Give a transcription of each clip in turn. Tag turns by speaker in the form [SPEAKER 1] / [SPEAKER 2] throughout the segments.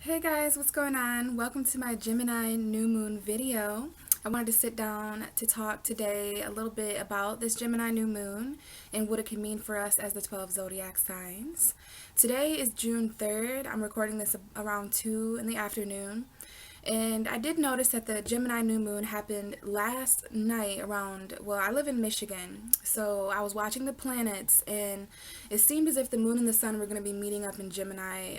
[SPEAKER 1] Hey guys, what's going on? Welcome to my Gemini new moon video. I wanted to sit down to talk today a little bit about this Gemini new moon and what it can mean for us as the 12 zodiac signs. Today is June 3rd. I'm recording this around 2 in the afternoon. And I did notice that the Gemini new moon happened last night around, well, I live in Michigan, so I was watching the planets, and it seemed as if the moon and the sun were going to be meeting up in Gemini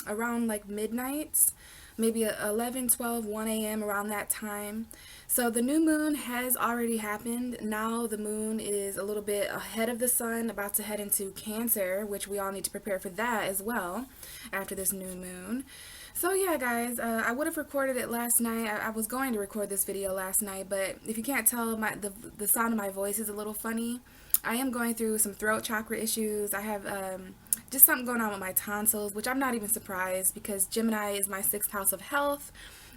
[SPEAKER 1] around like midnight, maybe 11, 12, 1 a.m. around that time. So the new moon has already happened. Now the moon is a little bit ahead of the sun, about to head into Cancer, which we all need to prepare for that as well after this new moon. So yeah, guys, I would have recorded it last night. I was going to record this video last night, but if you can't tell, the sound of my voice is a little funny. I am going through some throat chakra issues. I have just something going on with my tonsils, which I'm not even surprised because Gemini is my 6th house of health.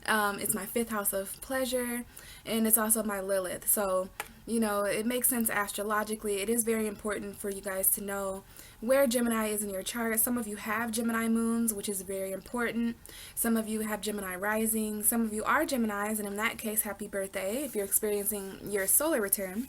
[SPEAKER 1] It's my 5th house of pleasure, and it's also my Lilith. So, you know, it makes sense astrologically. It is very important for you guys to know where Gemini is in your chart. Some of you have Gemini moons, which is very important. Some of you have Gemini rising. Some of you are Geminis, and in that case, happy birthday if you're experiencing your solar return.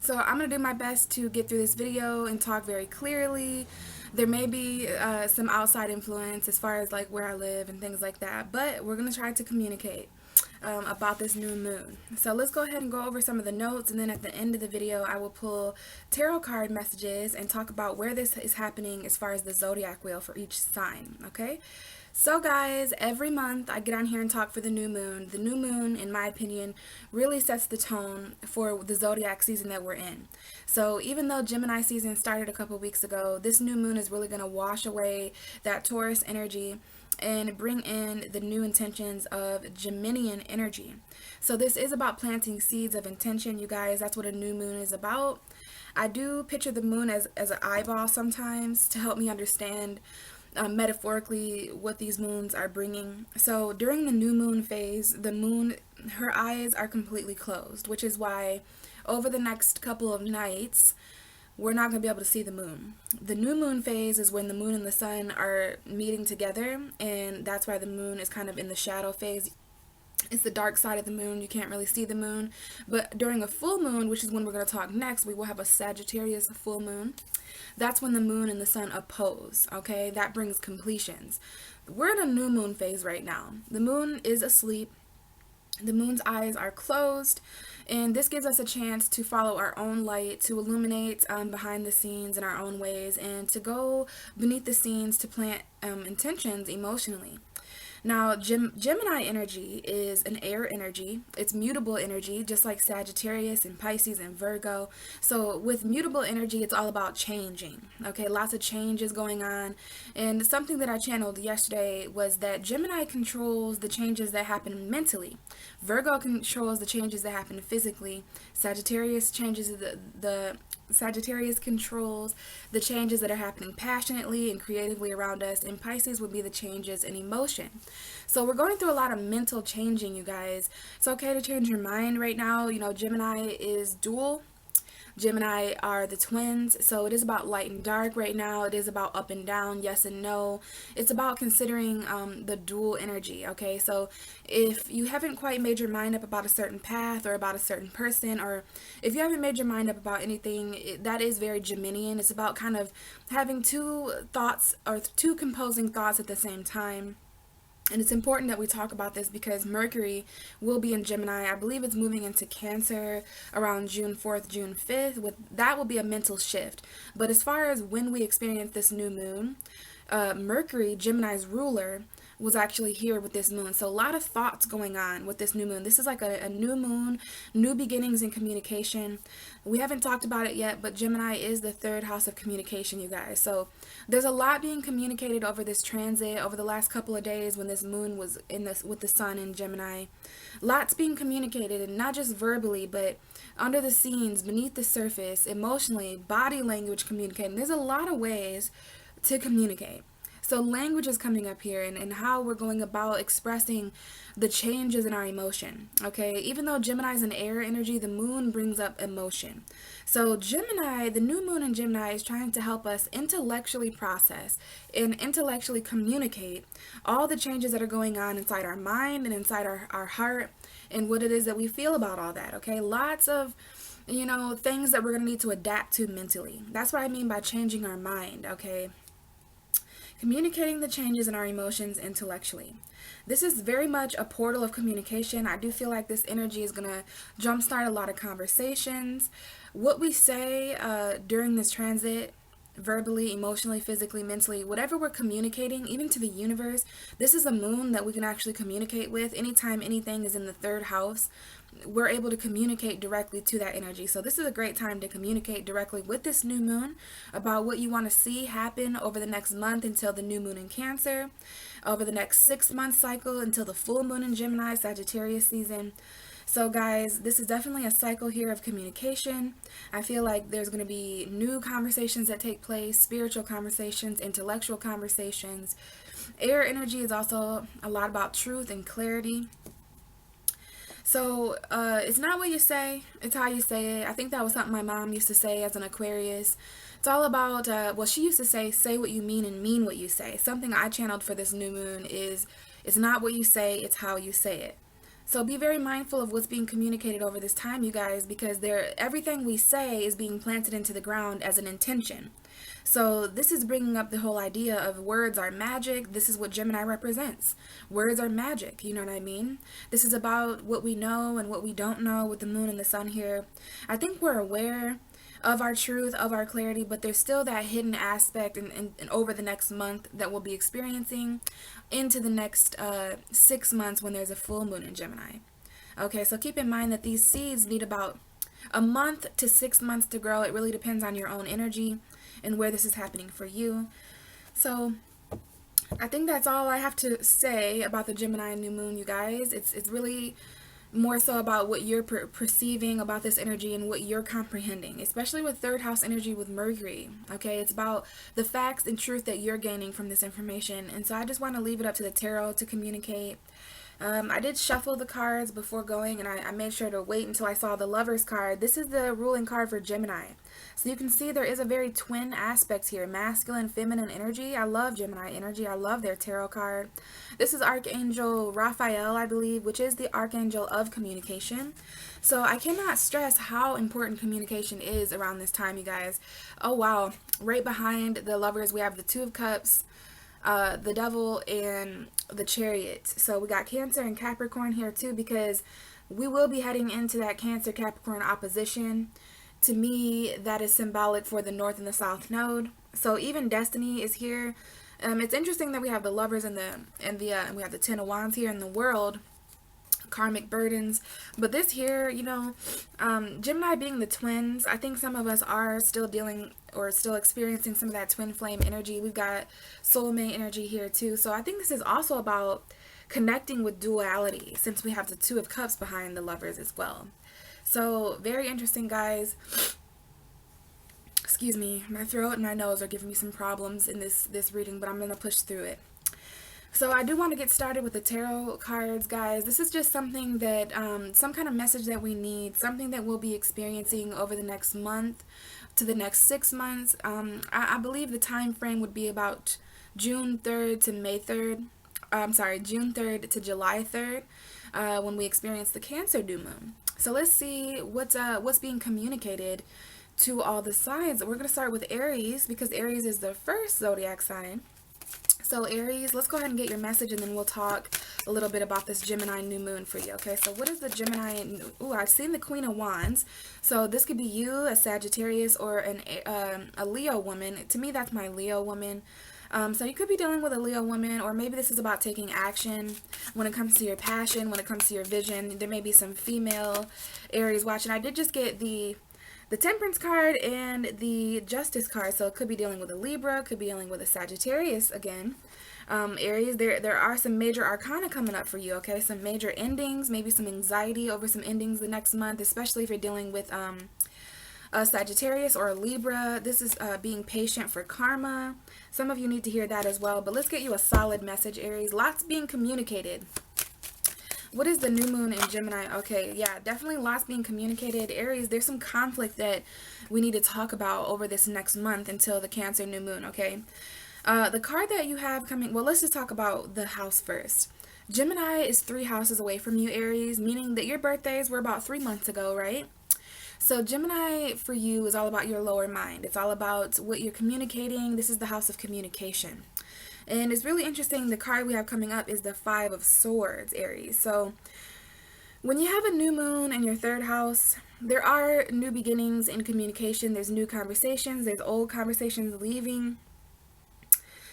[SPEAKER 1] So I'm going to do my best to get through this video and talk very clearly. There may be some outside influence as far as like where I live and things like that, but we're going to try to communicate about this new moon. So let's go ahead and go over some of the notes, and then at the end of the video I will pull tarot card messages and talk about where this is happening as far as the zodiac wheel for each sign. Okay, so guys, every month I get on here and talk for the new moon. The new moon, in my opinion, really sets the tone for the zodiac season that we're in. So even though Gemini season started a couple weeks ago, this new moon is really going to wash away that Taurus energy and bring in the new intentions of Geminian energy. So this is about planting seeds of intention, you guys. That's what a new moon is about. I do picture the moon as an eyeball sometimes to help me understand metaphorically what these moons are bringing. So during the new moon phase, the moon, her eyes are completely closed, which is why over the next couple of nights we're not going to be able to see the moon. The new moon phase is when the moon and the sun are meeting together, and that's why the moon is kind of in the shadow phase. It's the dark side of the moon. You can't really see the moon. But during a full moon, which is when we're going to talk next, we will have a Sagittarius full moon. That's when the moon and the sun oppose, okay? That brings completions. We're in a new moon phase right now. The moon is asleep. The moon's eyes are closed, and this gives us a chance to follow our own light, to illuminate behind the scenes in our own ways, and to go beneath the scenes to plant intentions emotionally. Now, Gemini energy is an air energy. It's mutable energy, just like Sagittarius and Pisces and Virgo. So with mutable energy, it's all about changing. Okay, lots of changes going on. And something that I channeled yesterday was that Gemini controls the changes that happen mentally. Virgo controls the changes that happen physically. Sagittarius Sagittarius controls the changes that are happening passionately and creatively around us, and Pisces would be the changes in emotion. So we're going through a lot of mental changing, you guys. It's okay to change your mind right now. You know, Gemini is dual. Gemini are the twins, so it is about light and dark right now. It is about up and down, yes and no. It's about considering the dual energy, okay? So if you haven't quite made your mind up about a certain path or about a certain person, or if you haven't made your mind up about anything, that is very Geminian. It's about kind of having two thoughts or two composing thoughts at the same time. And it's important that we talk about this because Mercury will be in Gemini. I believe it's moving into Cancer around June 4th, June 5th. That will be a mental shift. But as far as when we experience this new moon, Mercury, Gemini's ruler, was actually here with this moon. So a lot of thoughts going on with this new moon. This is like a new moon, new beginnings in communication. We haven't talked about it yet, but Gemini is the 3rd house of communication, you guys. So there's a lot being communicated over this transit, over the last couple of days when this moon was in this with the sun in Gemini. Lots being communicated, and not just verbally, but under the scenes, beneath the surface, emotionally, body language communicating. There's a lot of ways to communicate. So language is coming up here, and how we're going about expressing the changes in our emotion. Okay, even though Gemini is an air energy, the moon brings up emotion. So Gemini, the new moon in Gemini, is trying to help us intellectually process and intellectually communicate all the changes that are going on inside our mind and inside our heart, and what it is that we feel about all that. Okay, lots of things that we're going to need to adapt to mentally. That's what I mean by changing our mind. Okay, communicating the changes in our emotions intellectually. This is very much a portal of communication. I do feel like this energy is going to jumpstart a lot of conversations. What we say during this transit, verbally, emotionally, physically, mentally, whatever we're communicating, even to the universe, this is a moon that we can actually communicate with. Anytime anything is in the third house, we're able to communicate directly to that energy. So this is a great time to communicate directly with this new moon about what you want to see happen over the next month until the new moon in Cancer, over the next 6-month cycle until the full moon in Gemini, Sagittarius season. So guys, this is definitely a cycle here of communication. I feel like there's going to be new conversations that take place, spiritual conversations, intellectual conversations. Air energy is also a lot about truth and clarity. So it's not what you say, it's how you say it. I think that was something my mom used to say as an Aquarius. It's all about, well, she used to say what you mean and mean what you say. Something I channeled for this new moon is, it's not what you say, it's how you say it. So be very mindful of what's being communicated over this time, you guys, because everything we say is being planted into the ground as an intention. So this is bringing up the whole idea of words are magic. This is what Gemini represents. Words are magic, you know what I mean? This is about what we know and what we don't know with the moon and the sun here. I think we're aware of our truth, of our clarity, but there's still that hidden aspect and over the next month that we'll be experiencing into the next 6 months when there's a full moon in Gemini. Okay, so keep in mind that these seeds need about a month to 6 months to grow. It really depends on your own energy and where this is happening for you. So I think that's all I have to say about the Gemini new moon, you guys. It's really more so about what you're perceiving about this energy and what you're comprehending, especially with third house energy with Mercury. Okay, it's about the facts and truth that you're gaining from this information. And so I just want to leave it up to the tarot to communicate. I did shuffle the cards before going, and I made sure to wait until I saw the Lovers card. This is the ruling card for Gemini. So you can see there is a very twin aspect here, masculine, feminine energy. I love Gemini energy. I love their tarot card. This is Archangel Raphael, I believe, which is the Archangel of communication. So I cannot stress how important communication is around this time, you guys. Oh, wow. Right behind the Lovers, we have the Two of Cups, the Devil, and the Chariot. So we got Cancer and Capricorn here too, because we will be heading into that Cancer Capricorn opposition. To me, that is symbolic for the North and the South node. So even Destiny is here. It's interesting that we have the Lovers and we have the Ten of Wands here in the World, karmic burdens. But this here, Gemini being the twins, I think some of us are still dealing or still experiencing some of that twin flame energy. We've got soulmate energy here too. So I think this is also about connecting with duality, since we have the Two of Cups behind the Lovers as well. So very interesting, guys. Excuse me, my throat and my nose are giving me some problems in this reading, but I'm going to push through it. So I do want to get started with the tarot cards, guys. This is just something that, some kind of message that we need, something that we'll be experiencing over the next month to the next 6 months. I believe the time frame would be about June 3rd to May 3rd. June 3rd to July 3rd, when we experience the Cancer new moon. So let's see what's being communicated to all the signs. We're going to start with Aries, because Aries is the first zodiac sign. So Aries, let's go ahead and get your message, and then we'll talk a little bit about this Gemini new moon for you. Okay, so what is the Gemini? Ooh, I've seen the Queen of Wands. So this could be you, a Sagittarius, or a Leo woman. To me, that's my Leo woman. So you could be dealing with a Leo woman, or maybe this is about taking action when it comes to your passion, when it comes to your vision. There may be some female Aries watching. I did just get the Temperance card and the Justice card, so it could be dealing with a Libra, could be dealing with a Sagittarius again. Aries, there are some major arcana coming up for you, okay? Some major endings, maybe some anxiety over some endings the next month, especially if you're dealing with a Sagittarius or a Libra. This is being patient for karma. Some of you need to hear that as well. But let's get you a solid message, Aries. Lots being communicated. What is the new moon in Gemini? Okay, yeah, definitely lots being communicated. Aries, there's some conflict that we need to talk about over this next month until the Cancer new moon, okay? The card that you have coming, well, let's just talk about the house first. Gemini is 3 houses away from you, Aries, meaning that your birthdays were about 3 months ago, right? So Gemini for you is all about your lower mind. It's all about what you're communicating. This is the house of communication. And it's really interesting, the card we have coming up is the 5 of Swords, Aries. So when you have a new moon in your 3rd house, there are new beginnings in communication. There's new conversations. There's old conversations leaving.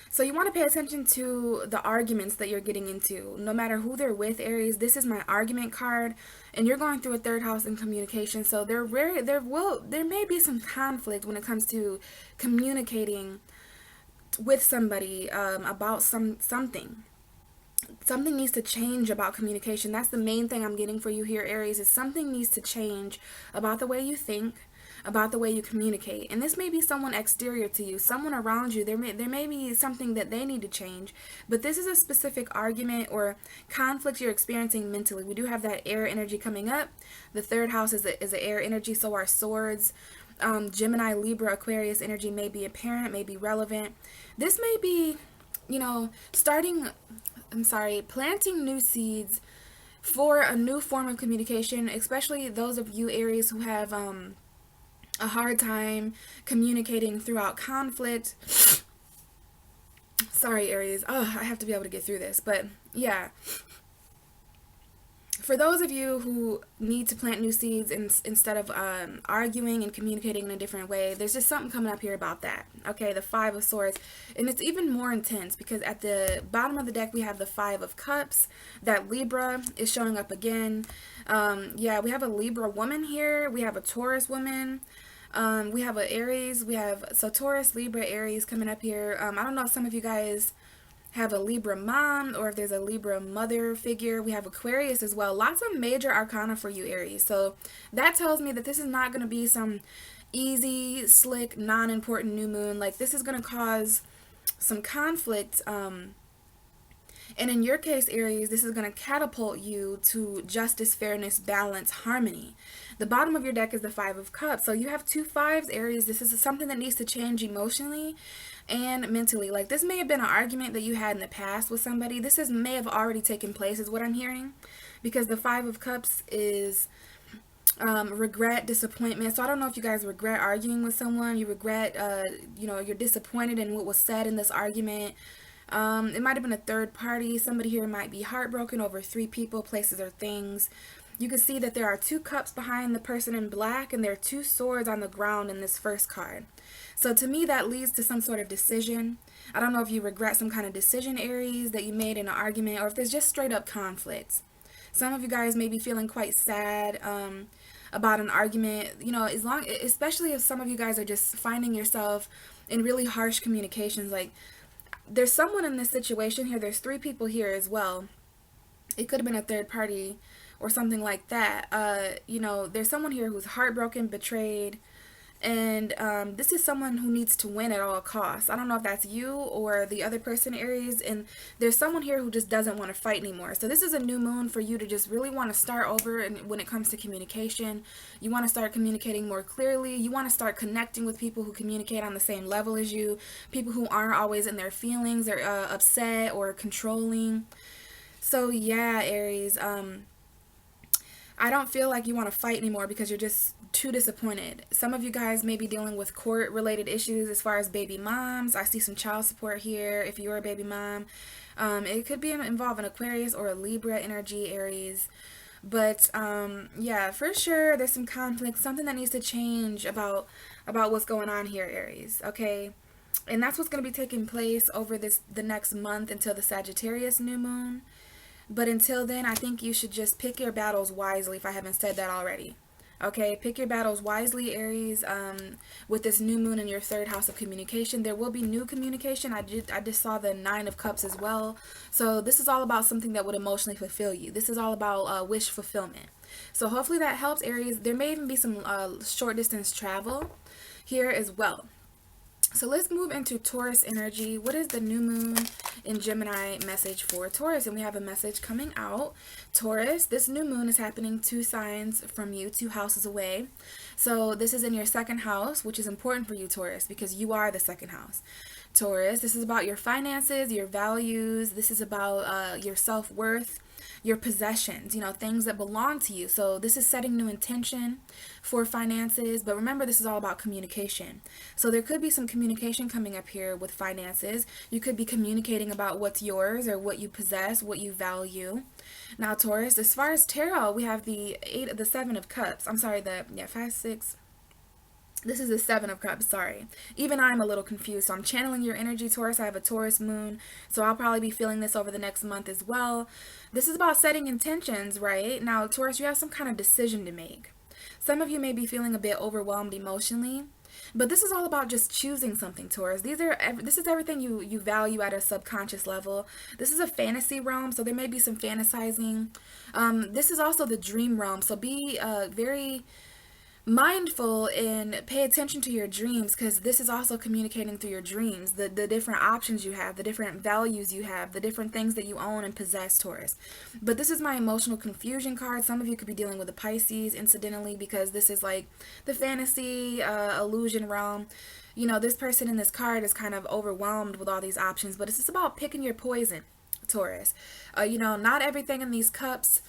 [SPEAKER 1] So you want to pay attention to the arguments that you're getting into. No matter who they're with, Aries, this is my argument card. And you're going through a 3rd house in communication. So there may be some conflict when it comes to communicating with somebody about something. Something needs to change about communication. That's the main thing I'm getting for you here, Aries, is something needs to change about the way you think, about the way you communicate. And this may be someone exterior to you, someone around you. There may be something that they need to change, but this is a specific argument or conflict you're experiencing mentally. We do have that air energy coming up. The 3rd house is an air energy, so our swords. Gemini, Libra, Aquarius energy may be apparent, may be relevant. This may be, planting new seeds for a new form of communication, especially those of you, Aries, who have a hard time communicating throughout conflict. Sorry, Aries. Oh, I have to be able to get through this. But yeah. For those of you who need to plant new seeds instead of arguing and communicating in a different way, there's just something coming up here about that. Okay, the 5 of Swords. And it's even more intense because at the bottom of the deck we have the 5 of Cups. That Libra is showing up again. Yeah, we have a Libra woman here. We have a Taurus woman. We have a Aries. So Taurus, Libra, Aries coming up here. I don't know if some of you guys have a Libra mom or if there's a Libra mother figure. We have Aquarius as well. Lots of major arcana for you, Aries. So that tells me that this is not going to be some easy, slick, non-important new moon. Like, this is going to cause some conflict. And in your case, Aries, this is going to catapult you to justice, fairness, balance, harmony. The bottom of your deck is the 5 of Cups. So you have 2 5s, Aries. This is something that needs to change emotionally and mentally. Like, this may have been an argument that you had in the past with somebody. This may have already taken place, is what I'm hearing, because the 5 of Cups is regret, disappointment. So I don't know if you guys regret arguing with someone. You regret, you're disappointed in what was said in this argument. It might have been a third party. Somebody here might be heartbroken over 3 people, places, or things. You can see that there are 2 cups behind the person in black, and there are 2 swords on the ground in this first card. So to me, that leads to some sort of decision. I don't know if you regret some kind of decision, Aries, that you made in an argument, or if there's just straight up conflict. Some of you guys may be feeling quite sad about an argument, especially if some of you guys are just finding yourself in really harsh communications. Like, there's someone in this situation here. There's 3 people here as well. It could have been a third party or something like that. There's someone here who's heartbroken, betrayed, and this is someone who needs to win at all costs. I don't know if that's you or the other person, Aries, and there's someone here who just doesn't want to fight anymore. So this is a new moon for you to just really want to start over. And when it comes to communication, you want to start communicating more clearly. You want to start connecting with people who communicate on the same level as you, people who aren't always in their feelings or upset or controlling. So yeah, Aries, I don't feel like you want to fight anymore because you're just too disappointed. Some of you guys may be dealing with court-related issues as far as baby moms. I see some child support here if you're a baby mom. It could be involving Aquarius or a Libra energy, Aries. But yeah, for sure, there's some conflict, something that needs to change about what's going on here, Aries. Okay, and that's what's going to be taking place over the next month until the Sagittarius new moon. But until then, I think you should just pick your battles wisely, if I haven't said that already. Okay, pick your battles wisely, Aries. With this new moon in your third house of communication, there will be new communication. I just saw the Nine of Cups as well. So this is all about something that would emotionally fulfill you. This is all about wish fulfillment. So hopefully that helps, Aries. There may even be some short distance travel here as well. So let's move into Taurus energy. What is the new moon in Gemini message for Taurus? And we have a message coming out. Taurus, this new moon is happening 2 signs from you, 2 houses away. So this is in your second house, which is important for you, Taurus, because you are the second house. Taurus, this is about your finances, your values. This is about your self-worth, your possessions, you know, things that belong to you. So this is setting new intention for finances, but remember, this is all about communication. So there could be some communication coming up here with finances. You could be communicating about what's yours or what you possess, what you value. Now, Taurus, as far as tarot, we have the 7 of Cups. I'm sorry, 5, 6. This is the 7 of Cups, sorry. Even I'm a little confused, so I'm channeling your energy, Taurus. I have a Taurus moon, so I'll probably be feeling this over the next month as well. This is about setting intentions, right? Now, Taurus, you have some kind of decision to make. Some of you may be feeling a bit overwhelmed emotionally, but this is all about just choosing something, Taurus. This is everything you value at a subconscious level. This is a fantasy realm, so there may be some fantasizing. This is also the dream realm, so be very mindful and pay attention to your dreams, because this is also communicating through your dreams, the different options you have, the different values you have, the different things that you own and possess, Taurus. But this is my emotional confusion card. Some of you could be dealing with a Pisces incidentally, because this is like the fantasy illusion realm. You know, this person in this card is kind of overwhelmed with all these options, but it's just about picking your poison, Taurus. You know, not everything in these cups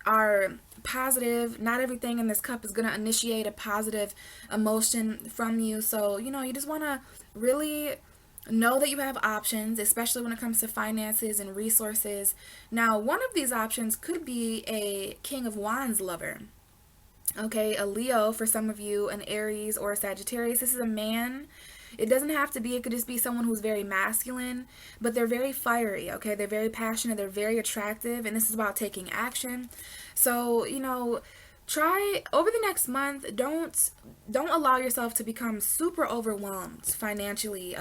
[SPEAKER 1] are positive. Not everything in this cup is going to initiate a positive emotion from you. So, you know, you just want to really know that you have options, especially when it comes to finances and resources. Now, one of these options could be a King of Wands lover. Okay, a Leo for some of you, an Aries or a Sagittarius. This is a man. It doesn't have to be, it could just be someone who's very masculine, but they're very fiery, okay? They're very passionate, they're very attractive, and this is about taking action. So, you know, try over the next month, don't allow yourself to become super overwhelmed financially,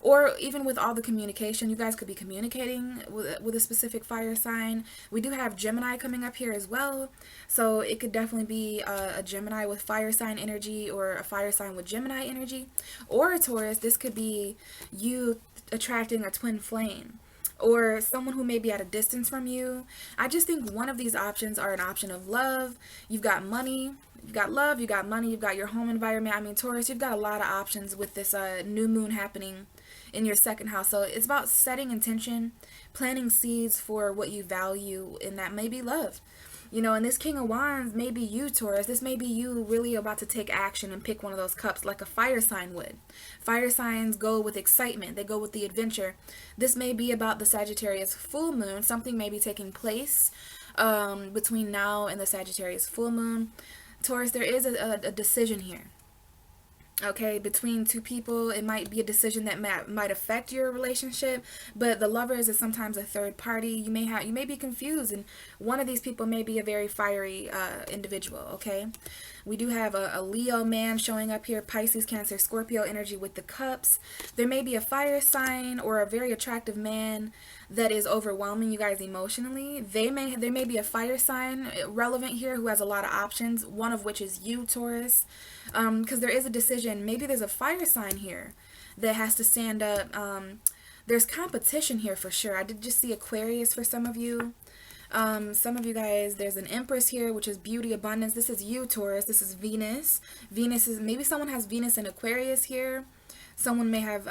[SPEAKER 1] or even with all the communication. You guys could be communicating with a specific fire sign. We do have Gemini coming up here as well, so it could definitely be a Gemini with fire sign energy, or a fire sign with Gemini energy, or a Taurus. This could be you attracting a twin flame, or someone who may be at a distance from you. I just think one of these options are an option of love. You've got money, you've got love, you've got money, you've got your home environment. I mean, Taurus, you've got a lot of options with this new moon happening in your second house. So it's about setting intention, planting seeds for what you value, and that may be love. You know, and this King of Wands may be you, Taurus. This may be you really about to take action and pick one of those cups like a fire sign would. Fire signs go with excitement. They go with the adventure. This may be about the Sagittarius full moon. Something may be taking place between now and the Sagittarius full moon. Taurus, there is a decision here. Okay, between two people. It might be a decision that might affect your relationship, but the lovers is sometimes a third party. You may be confused, and one of these people may be a very fiery individual. Okay, we do have a Leo man showing up here, Pisces, Cancer, Scorpio energy with the cups. There may be a fire sign or a very attractive man that is overwhelming you guys emotionally. There may be a fire sign relevant here who has a lot of options, one of which is you, Taurus, because there is a decision. Maybe there's a fire sign here that has to stand up. There's competition here for sure. I did just see Aquarius for some of you. Some of you guys, there's an Empress here, which is beauty, abundance. This is you, Taurus. This is Venus. Venus is, maybe someone has Venus and Aquarius here. Someone may have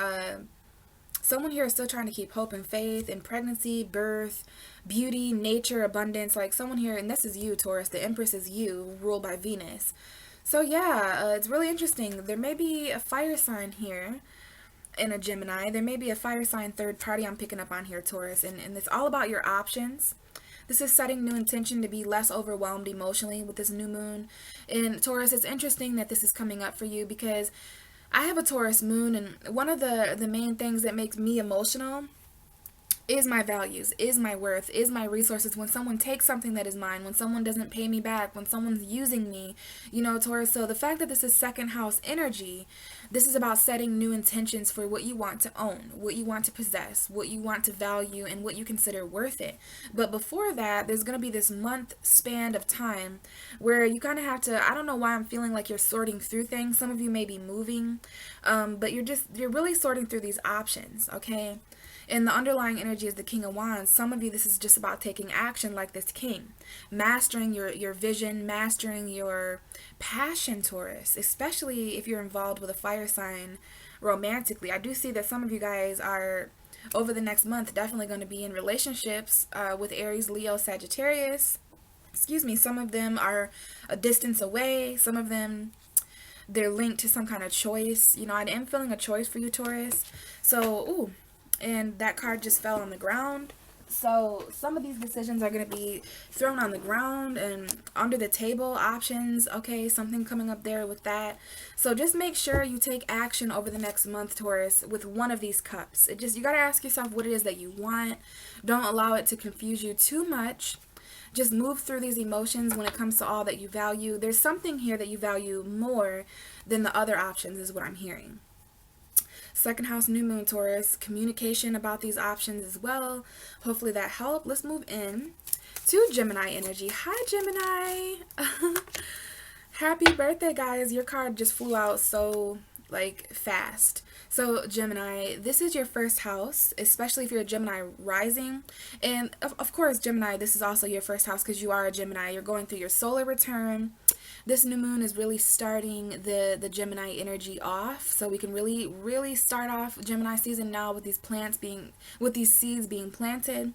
[SPEAKER 1] someone here is still trying to keep hope and faith in pregnancy, birth, beauty, nature, abundance. Like someone here, and this is you, Taurus. The Empress is you, ruled by Venus. So yeah, it's really interesting. There may be a fire sign here in a Gemini. There may be a fire sign third party I'm picking up on here, Taurus. And it's all about your options. This is setting new intention to be less overwhelmed emotionally with this new moon. And Taurus, it's interesting that this is coming up for you because I have a Taurus moon, and one of the main things that makes me emotional is my values, is my worth, is my resources. When someone takes something that is mine, when someone doesn't pay me back, when someone's using me, you know, Taurus. So the fact that this is second house energy, this is about setting new intentions for what you want to own, what you want to possess, what you want to value, and what you consider worth it. But before that, there's going to be this month span of time where you kind of have to, I don't know why I'm feeling like you're sorting through things. Some of you may be moving, but you're really sorting through these options, okay? And the underlying energy is the King of Wands. Some of you, this is just about taking action like this king. Mastering your vision, mastering your passion, Taurus. Especially if you're involved with a fire sign romantically. I do see that some of you guys are, over the next month, definitely going to be in relationships with Aries, Leo, Sagittarius. Excuse me, some of them are a distance away. Some of them, they're linked to some kind of choice. You know, I am feeling a choice for you, Taurus. So, ooh. And that card just fell on the ground. So some of these decisions are going to be thrown on the ground and under the table options. Okay, something coming up there with that. So just make sure you take action over the next month, Taurus, with one of these cups. You got to ask yourself what it is that you want. Don't allow it to confuse you too much. Just move through these emotions when it comes to all that you value. There's something here that you value more than the other options, is what I'm hearing. Second house new moon, Taurus. Communication about these options as well. Hopefully that helped. Let's move in to Gemini energy. Hi, Gemini. Happy birthday, guys. Your card just flew out so like fast. So Gemini, this is your first house, especially if you're a Gemini rising. And of course, Gemini, this is also your first house because you are a Gemini. You're going through your solar return. This new moon is really starting the Gemini energy off, so we can really start off Gemini season now with these seeds being planted.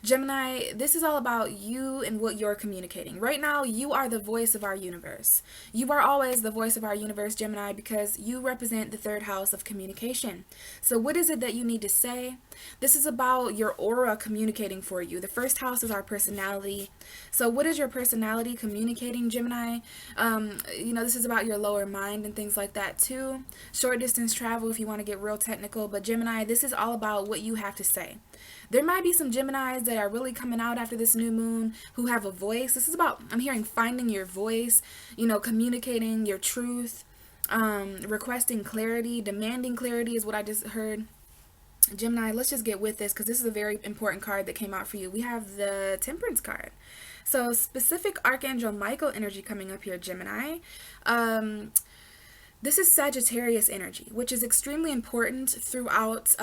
[SPEAKER 1] Gemini, this is all about you and what you're communicating. Right now, you are the voice of our universe. You are always the voice of our universe, Gemini, because you represent the third house of communication. So what is it that you need to say? This is about your aura communicating for you. The first house is our personality. So what is your personality communicating, Gemini? This is about your lower mind and things like that too. Short distance travel if you want to get real technical. But Gemini, this is all about what you have to say. There might be some Geminis that are really coming out after this new moon who have a voice. This is about, I'm hearing, finding your voice, communicating your truth, requesting clarity, demanding clarity is what I just heard. Gemini, let's just get with this because this is a very important card that came out for you. We have the Temperance card. So specific Archangel Michael energy coming up here, Gemini. This is Sagittarius energy, which is extremely important throughout,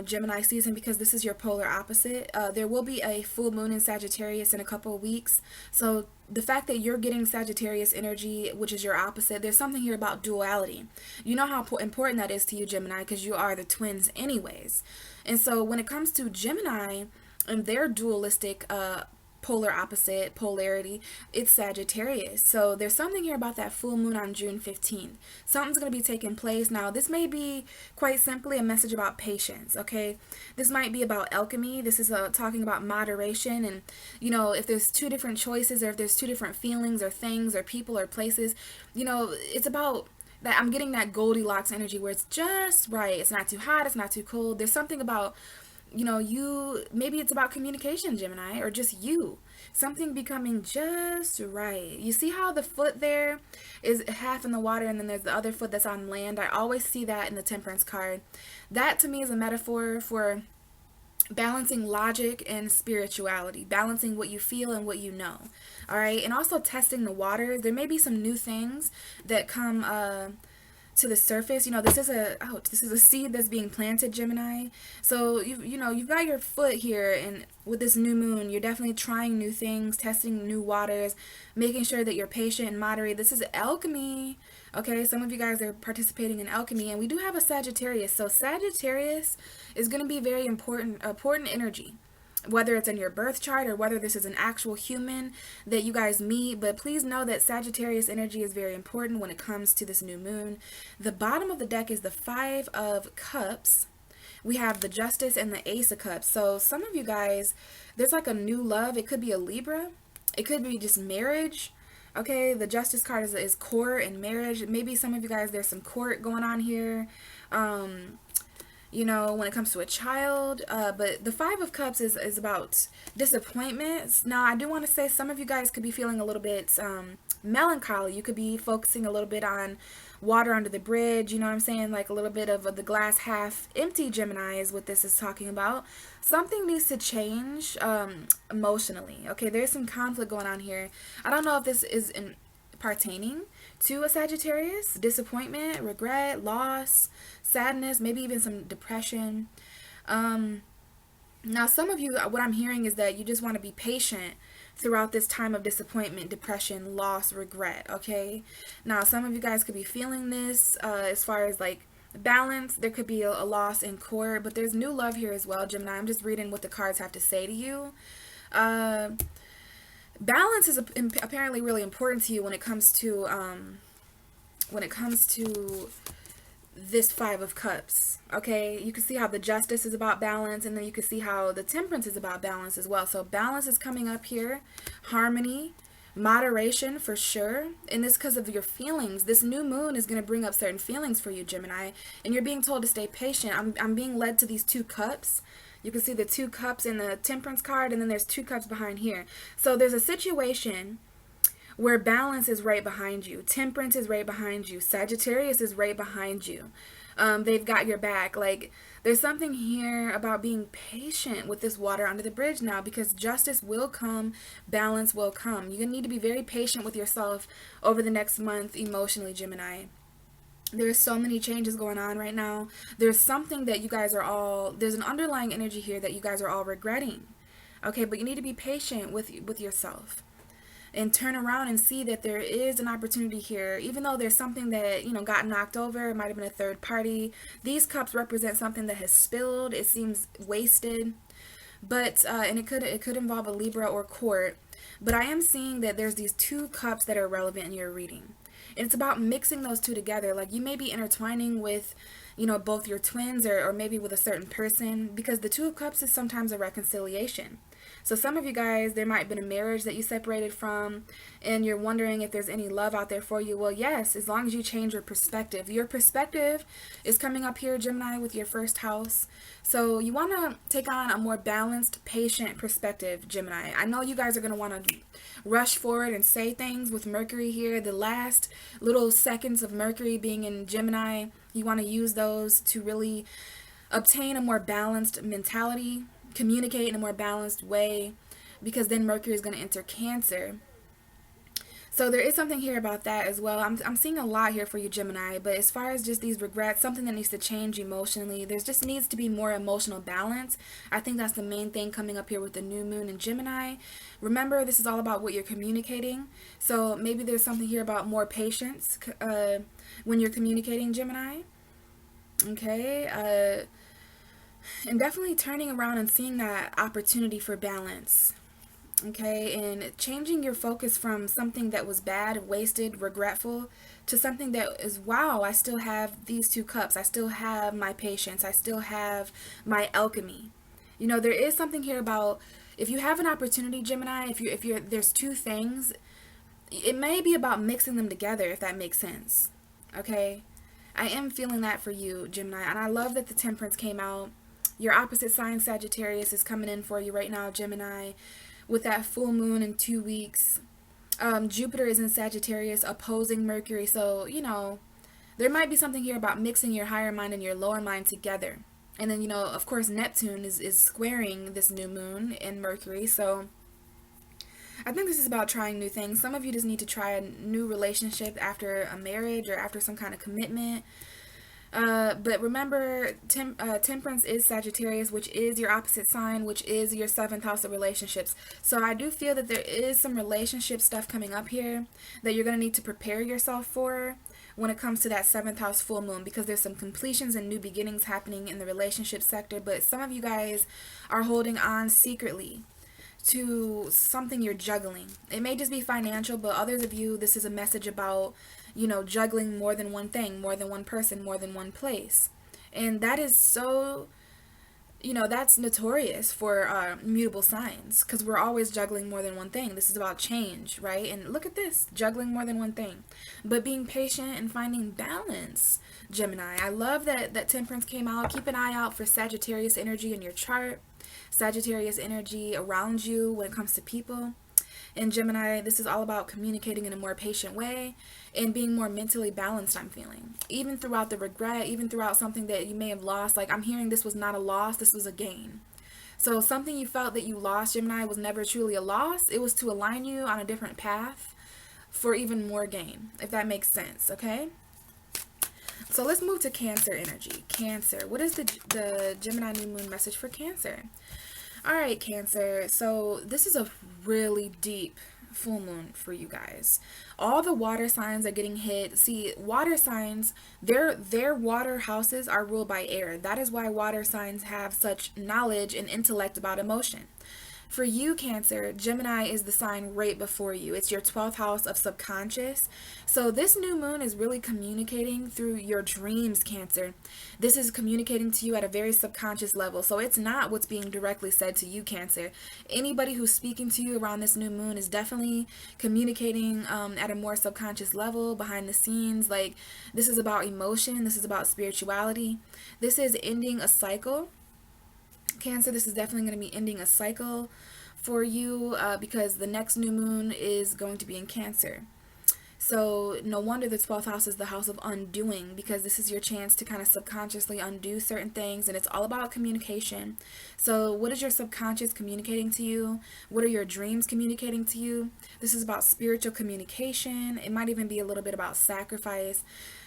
[SPEAKER 1] Gemini season because this is your polar opposite. There will be a full moon in Sagittarius in a couple of weeks. So the fact that you're getting Sagittarius energy, which is your opposite, there's something here about duality. You know how important that is to you, Gemini, because you are the twins anyways. And so when it comes to Gemini and their dualistic polar opposite polarity, it's Sagittarius. So there's something here about that full moon on June 15th. Something's going to be taking place. Now this may be quite simply a message about patience, okay? This might be about alchemy. This is talking about moderation, and if there's two different choices, or if there's two different feelings or things or people or places, it's about that. I'm getting that Goldilocks energy where it's just right. It's not too hot, it's not too cold. There's something about maybe it's about communication, Gemini, or just something becoming just right. You see how the foot there is half in the water and then there's the other foot that's on land? I always see that in the Temperance card. That to me is a metaphor for balancing logic and spirituality, balancing what you feel and what you know. All right, and also testing the waters. There may be some new things that come to the surface. This is a seed that's being planted, Gemini. So you've got your foot here, and with this new moon, you're definitely trying new things, testing new waters, making sure that you're patient and moderate. This is alchemy. Okay, some of you guys are participating in alchemy, and we do have a Sagittarius. So Sagittarius is going to be very important energy, whether it's in your birth chart or whether this is an actual human that you guys meet. But please know that Sagittarius energy is very important when it comes to this new moon. The bottom of the deck is the Five of Cups. We have the Justice and the Ace of Cups. So some of you guys, there's like a new love. It could be a Libra. It could be just marriage. Okay, the Justice card is court and marriage. Maybe some of you guys, there's some court going on here. you know, when it comes to a child. But the Five of Cups is about disappointments. Now, I do want to say some of you guys could be feeling a little bit melancholy. You could be focusing a little bit on water under the bridge, you know what I'm saying? Like a little bit of the glass half empty Gemini is what this is talking about. Something needs to change emotionally. Okay, there's some conflict going on here. I don't know if this is pertaining to a Sagittarius. Disappointment, regret, loss, sadness, maybe even some depression. Now, some of you, what I'm hearing is that you just want to be patient throughout this time of disappointment, depression, loss, regret, okay? Now, some of you guys could be feeling this as far as like balance. There could be a loss in court, but there's new love here as well, Gemini. I'm just reading what the cards have to say to you. Balance is apparently really important to you when it comes to this Five of Cups. Okay, you can see how the Justice is about balance, and then you can see how the Temperance is about balance as well. So balance is coming up here, harmony, moderation for sure, and this because of your feelings. This new moon is going to bring up certain feelings for you, Gemini, and you're being told to stay patient. I'm being led to these two cups. You can see the two cups in the Temperance card, and then there's two cups behind here. So there's a situation where balance is right behind you. Temperance is right behind you. Sagittarius is right behind you. They've got your back. Like, there's something here about being patient with this water under the bridge now, because justice will come, balance will come. You're going to need to be very patient with yourself over the next month emotionally, Gemini. There's so many changes going on right now. There's something that you guys are all, there's an underlying energy here that you guys are all regretting. Okay, but you need to be patient with yourself and turn around and see that there is an opportunity here. Even though there's something that, you know, got knocked over, it might have been a third party. These cups represent something that has spilled. It seems wasted. But and it could involve a Libra or court. But I am seeing that there's these two cups that are relevant in your reading. It's about mixing those two together. Like, you may be intertwining with, you know, both your twins or maybe with a certain person, because the Two of Cups is sometimes a reconciliation. So some of you guys, there might have been a marriage that you separated from, and you're wondering if there's any love out there for you. Well, yes, as long as you change your perspective. Your perspective is coming up here, Gemini, with your first house. So you want to take on a more balanced, patient perspective, Gemini. I know you guys are going to want to rush forward and say things with Mercury here. The last little seconds of Mercury being in Gemini, you want to use those to really obtain a more balanced mentality, communicate in a more balanced way, because then Mercury is going to enter Cancer. So there is something here about that as well. I'm seeing a lot here for you, Gemini. But as far as just these regrets, something that needs to change emotionally, there's just needs to be more emotional balance. I think that's the main thing coming up here with the new moon in Gemini. Remember, this is all about what you're communicating. So maybe there's something here about more patience when you're communicating, Gemini. Okay. And definitely turning around and seeing that opportunity for balance. Okay, and changing your focus from something that was bad, wasted, regretful, to something that is, wow, I still have these two cups. I still have my patience. I still have my alchemy. You know, there is something here about, if you have an opportunity, Gemini, if you're there's two things, it may be about mixing them together, if that makes sense. Okay, I am feeling that for you, Gemini, and I love that the Temperance came out. Your opposite sign, Sagittarius, is coming in for you right now, Gemini, with that full moon in 2 weeks. Jupiter is in Sagittarius opposing Mercury. So, you know, there might be something here about mixing your higher mind and your lower mind together. And then, you know, of course, Neptune is squaring this new moon in Mercury. So I think this is about trying new things. Some of you just need to try a new relationship after a marriage or after some kind of commitment. But remember, Temperance is Sagittarius, which is your opposite sign, which is your 7th house of relationships. So I do feel that there is some relationship stuff coming up here that you're going to need to prepare yourself for when it comes to that 7th house full moon, because there's some completions and new beginnings happening in the relationship sector. But some of you guys are holding on secretly to something you're juggling. It may just be financial, but others of you, this is a message about, you know, juggling more than one thing, more than one person, more than one place. And that is so You know, that's notorious for mutable signs, because we're always juggling more than one thing. This is about change, right? And look at this, juggling more than one thing. But being patient and finding balance, Gemini. I love that Temperance came out. Keep an eye out for Sagittarius energy in your chart. Sagittarius energy around you when it comes to people. In Gemini, this is all about communicating in a more patient way and being more mentally balanced, I'm feeling. Even throughout the regret, even throughout something that you may have lost, like I'm hearing this was not a loss, this was a gain. So something you felt that you lost, Gemini, was never truly a loss. It was to align you on a different path for even more gain, if that makes sense, okay? So let's move to Cancer energy. Cancer. What is the Gemini new moon message for Cancer? All right, Cancer. So this is a really deep full moon for you guys. All the water signs are getting hit. See, water signs, their water houses are ruled by air. That is why water signs have such knowledge and intellect about emotion. For you, Cancer, Gemini is the sign right before you. It's your 12th house of subconscious. So this new moon is really communicating through your dreams, Cancer. This is communicating to you at a very subconscious level. So it's not what's being directly said to you, Cancer. Anybody who's speaking to you around this new moon is definitely communicating at a more subconscious level, behind the scenes. Like, this is about emotion. This is about spirituality. This is ending a cycle. Cancer, this is definitely going to be ending a cycle for you because the next new moon is going to be in Cancer. So no wonder the 12th house is the house of undoing, because this is your chance to kind of subconsciously undo certain things, and it's all about communication. So what is your subconscious communicating to you? What are your dreams communicating to you? This is about spiritual communication. It might even be a little bit about sacrifice.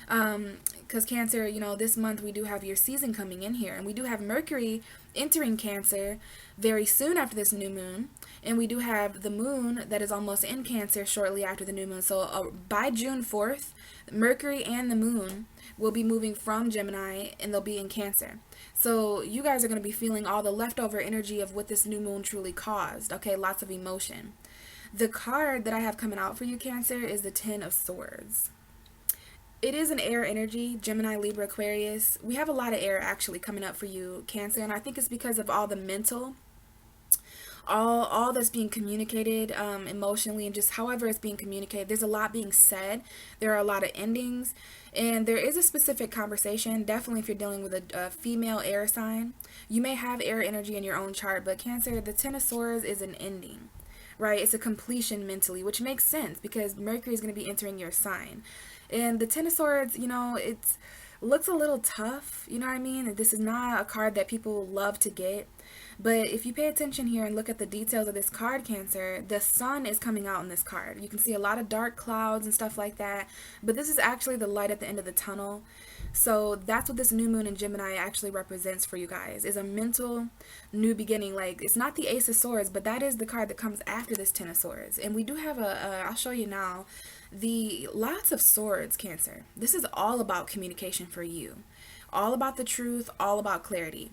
[SPEAKER 1] Because Cancer, you know, this month we do have your season coming in here, and we do have Mercury entering Cancer very soon after this new moon, and we do have the moon that is almost in Cancer shortly after the new moon. So by June 4th, Mercury and the moon will be moving from Gemini, and they'll be in Cancer. So you guys are going to be feeling all the leftover energy of what this new moon truly caused. Okay, lots of emotion. The card that I have coming out for you, Cancer, is the Ten of Swords. It is an air energy, Gemini, Libra, Aquarius. We have a lot of air actually coming up for you, Cancer, and I think it's because of all the mental, all that's being communicated emotionally, and just however it's being communicated. There's a lot being said. There are a lot of endings, and there is a specific conversation. Definitely if you're dealing with a female air sign, you may have air energy in your own chart, but Cancer, the Ten of Swords is an ending. Right? It's a completion mentally, which makes sense because Mercury is going to be entering your sign. And the Ten of Swords, you know, it looks a little tough, you know what I mean? This is not a card that people love to get. But if you pay attention here and look at the details of this card, Cancer, the sun is coming out in this card. You can see a lot of dark clouds and stuff like that. But this is actually the light at the end of the tunnel. So that's what this new moon in Gemini actually represents for you guys, is a mental new beginning. Like, it's not the Ace of Swords, but that is the card that comes after this Ten of Swords. And we do have I'll show you now, the lots of swords, Cancer. This is all about communication for you. All about the truth, all about clarity.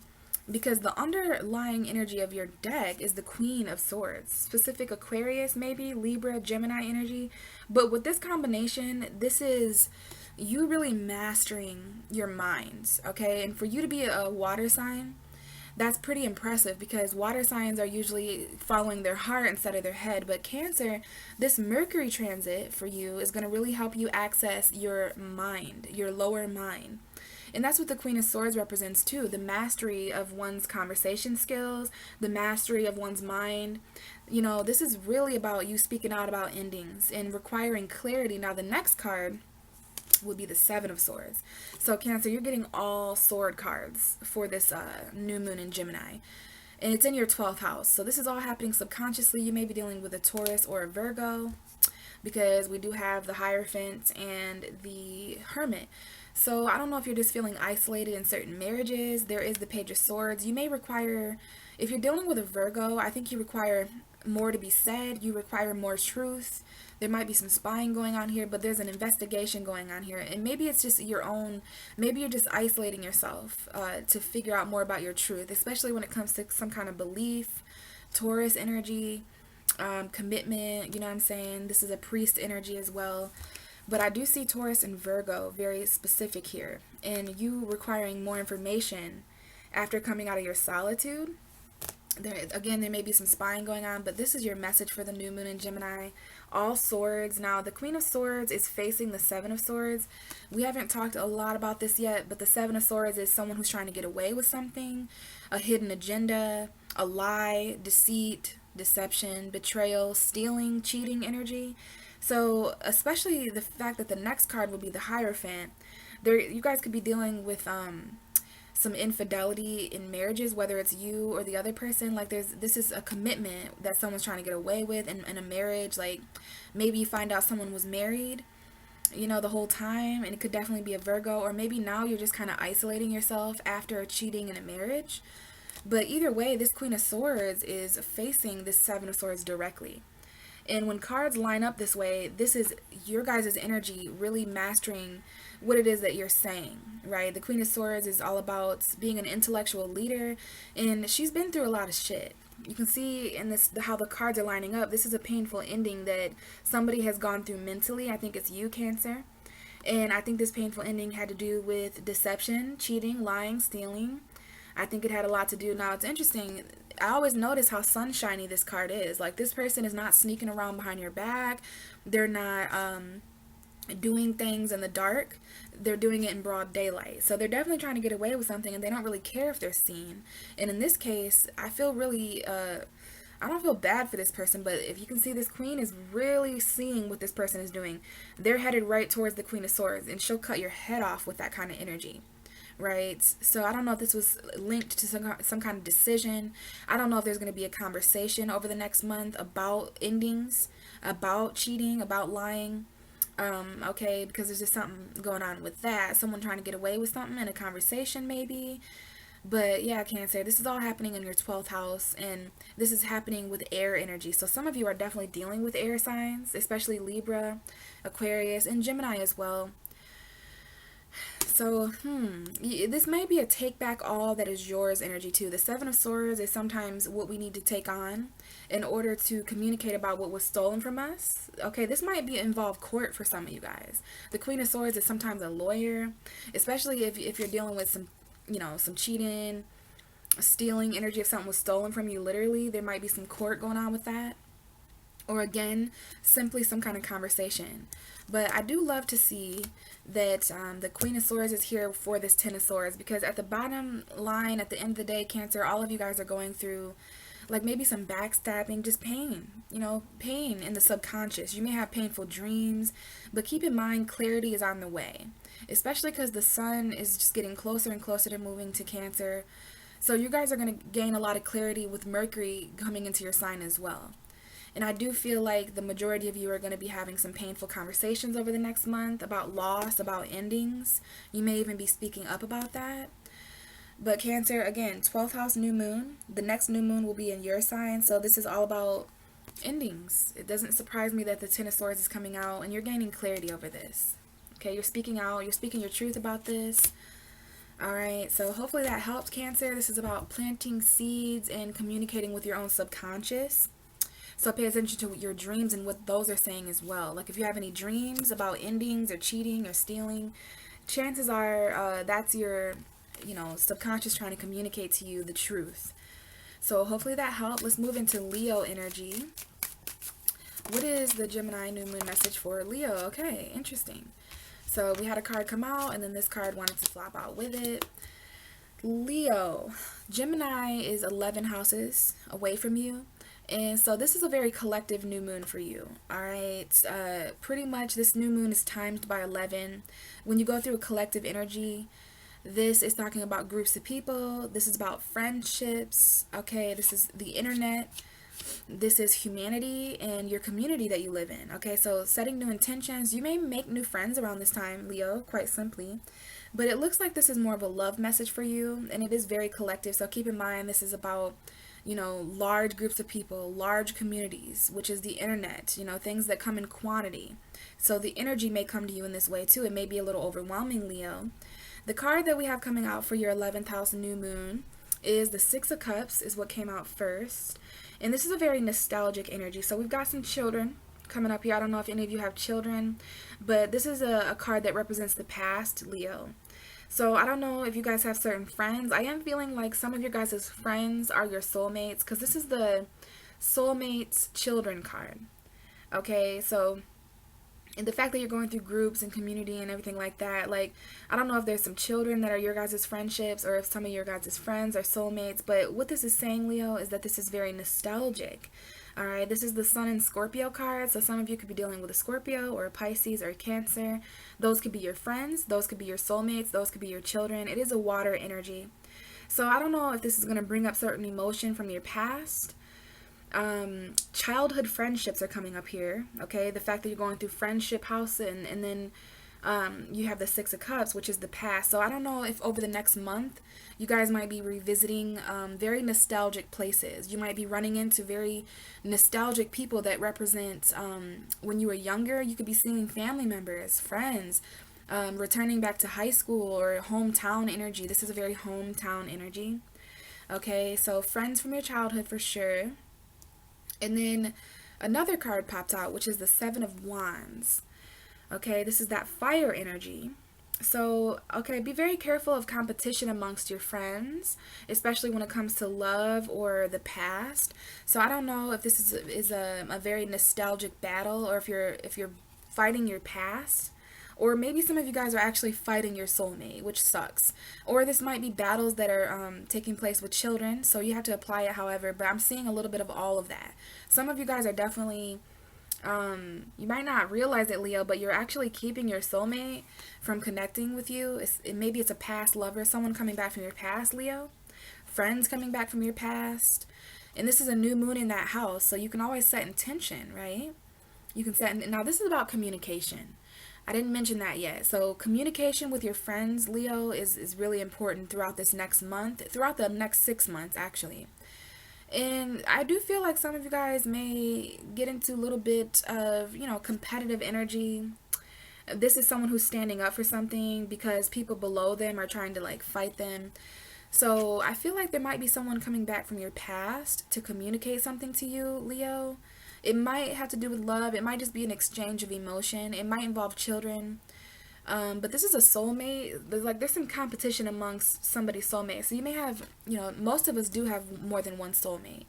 [SPEAKER 1] Because the underlying energy of your deck is the Queen of Swords. Specific Aquarius, maybe, Libra, Gemini energy. But with this combination, this is you really mastering your mind, okay? And for you to be a water sign, that's pretty impressive because water signs are usually following their heart instead of their head. But Cancer, this Mercury transit for you is going to really help you access your mind, your lower mind. And that's what the Queen of Swords represents too, the mastery of one's conversation skills, the mastery of one's mind. You know, this is really about you speaking out about endings and requiring clarity. Now the next card would be the Seven of Swords. So Cancer, you're getting all sword cards for this new moon in Gemini. And it's in your 12th house. So this is all happening subconsciously. You may be dealing with a Taurus or a Virgo because we do have the Hierophant and the Hermit. So I don't know if you're just feeling isolated in certain marriages. There is the Page of Swords. You may require, if you're dealing with a Virgo, I think you require more to be said. You require more truth. There might be some spying going on here, but there's an investigation going on here. And maybe it's just your own, maybe you're just isolating yourself to figure out more about your truth, especially when it comes to some kind of belief, Taurus energy, commitment, you know what I'm saying? This is a priest energy as well. But I do see Taurus and Virgo very specific here, and you requiring more information after coming out of your solitude. There may be some spying going on, but this is your message for the new moon in Gemini. All swords. Now, the Queen of Swords is facing the Seven of Swords. We haven't talked a lot about this yet, but the Seven of Swords is someone who's trying to get away with something, a hidden agenda, a lie, deceit, deception, betrayal, stealing, cheating energy. So, especially the fact that the next card will be the Hierophant. You guys could be dealing with some infidelity in marriages, whether it's you or the other person. Like this is a commitment that someone's trying to get away with in a marriage. Like maybe you find out someone was married, the whole time, and it could definitely be a Virgo, or maybe now you're just kind of isolating yourself after cheating in a marriage. But either way, this Queen of Swords is facing this Seven of Swords directly. And when cards line up this way, this is your guys' energy really mastering what it is that you're saying, right? The Queen of Swords is all about being an intellectual leader, and she's been through a lot of shit. You can see in this how the cards are lining up. This is a painful ending that somebody has gone through mentally. I think it's you, Cancer. And I think this painful ending had to do with deception, cheating, lying, stealing. I think it had a lot to do. Now, it's interesting. I always notice how sunshiny this card is. Like, this person is not sneaking around behind your back. They're not doing things in the dark. They're doing it in broad daylight. So they're definitely trying to get away with something, and they don't really care if they're seen. And in this case, I feel really, I don't feel bad for this person, but if you can see, this queen is really seeing what this person is doing. They're headed right towards the Queen of Swords, and she'll cut your head off with that kind of energy. Right? So I don't know if this was linked to some kind of decision. I don't know if there's going to be a conversation over the next month about endings, about cheating, about lying. Okay, because there's just something going on with that. Someone trying to get away with something in a conversation maybe. But yeah, Cancer, this is all happening in your 12th house, and this is happening with air energy. So some of you are definitely dealing with air signs, especially Libra, Aquarius, and Gemini as well. So, this may be a take back all that is yours energy too. The Seven of Swords is sometimes what we need to take on in order to communicate about what was stolen from us. Okay, this might involve court for some of you guys. The Queen of Swords is sometimes a lawyer, especially if you're dealing with some cheating, stealing energy. If something was stolen from you, literally, there might be some court going on with that. Or again, simply some kind of conversation. But I do love to see that the Queen of Swords is here for this Ten of Swords, because at the bottom line, at the end of the day, Cancer, all of you guys are going through like maybe some backstabbing, just pain, pain in the subconscious. You may have painful dreams, but keep in mind, clarity is on the way, especially because the sun is just getting closer and closer to moving to Cancer. So you guys are going to gain a lot of clarity with Mercury coming into your sign as well. And I do feel like the majority of you are going to be having some painful conversations over the next month about loss, about endings. You may even be speaking up about that. But Cancer, again, 12th house new moon. The next new moon will be in your sign. So this is all about endings. It doesn't surprise me that the Ten of Swords is coming out, and you're gaining clarity over this. Okay, you're speaking out. You're speaking your truth about this. Alright, so hopefully that helps, Cancer. This is about planting seeds and communicating with your own subconscious. So pay attention to your dreams and what those are saying as well. Like if you have any dreams about endings or cheating or stealing, chances are that's your, subconscious trying to communicate to you the truth. So hopefully that helped. Let's move into Leo energy. What is the Gemini new moon message for Leo? Okay, interesting. So we had a card come out, and then this card wanted to flop out with it. Leo, Gemini is 11 houses away from you. And so this is a very collective new moon for you. All right. Pretty much this new moon is timed by 11. When you go through a collective energy, this is talking about groups of people. This is about friendships. Okay. This is the internet. This is humanity and your community that you live in. Okay. So setting new intentions. You may make new friends around this time, Leo, quite simply. But it looks like this is more of a love message for you. And it is very collective. So keep in mind, this is about large groups of people, large communities, which is the internet, things that come in quantity. So the energy may come to you in this way too. It may be a little overwhelming, Leo. The card that we have coming out for your 11th house new moon is the Six of Cups, is what came out first. And this is a very nostalgic energy. So we've got some children coming up here. I don't know if any of you have children, but this is a card that represents the past, Leo. So I don't know if you guys have certain friends. I am feeling like some of your guys' friends are your soulmates, because this is the soulmates children card. Okay, so and the fact that you're going through groups and community and everything like that, like, I don't know if there's some children that are your guys' friendships, or if some of your guys' friends are soulmates, but what this is saying, Leo, is that this is very nostalgic. All right, this is the Sun and Scorpio card, so some of you could be dealing with a Scorpio or a Pisces or a Cancer. Those could be your friends, those could be your soulmates, those could be your children. It is a water energy. So I don't know if this is going to bring up certain emotion from your past. Childhood friendships are coming up here. Okay, the fact that you're going through friendship house, and then you have the Six of Cups, which is the past. So I don't know if over the next month you guys might be revisiting very nostalgic places. You might be running into very nostalgic people that represent when you were younger. You could be seeing family members, friends, returning back to high school or hometown energy. This is a very hometown energy. Okay, so friends from your childhood for sure. And then another card popped out, which is the Seven of Wands. Okay, this is that fire energy. So, okay, be very careful of competition amongst your friends, especially when it comes to love or the past. So I don't know if this is a very nostalgic battle, or if you're fighting your past. Or maybe some of you guys are actually fighting your soulmate, which sucks. Or this might be battles that are taking place with children, so you have to apply it however. But I'm seeing a little bit of all of that. Some of you guys are definitely, you might not realize it, Leo, but you're actually keeping your soulmate from connecting with you. Maybe it's a past lover, someone coming back from your past, Leo. Friends coming back from your past. And this is a new moon in that house, so you can always set intention, right? You can set, now this is about communication. I didn't mention that yet. So communication with your friends, Leo, is really important throughout this next month, throughout the next 6 months, actually. And I do feel like some of you guys may get into a little bit of, competitive energy. This is someone who's standing up for something because people below them are trying to, like, fight them. So I feel like there might be someone coming back from your past to communicate something to you, Leo. It might have to do with love. It might just be an exchange of emotion. It might involve children. But this is a soulmate. There's some competition amongst somebody's soulmate. So you may have, most of us do have more than one soulmate.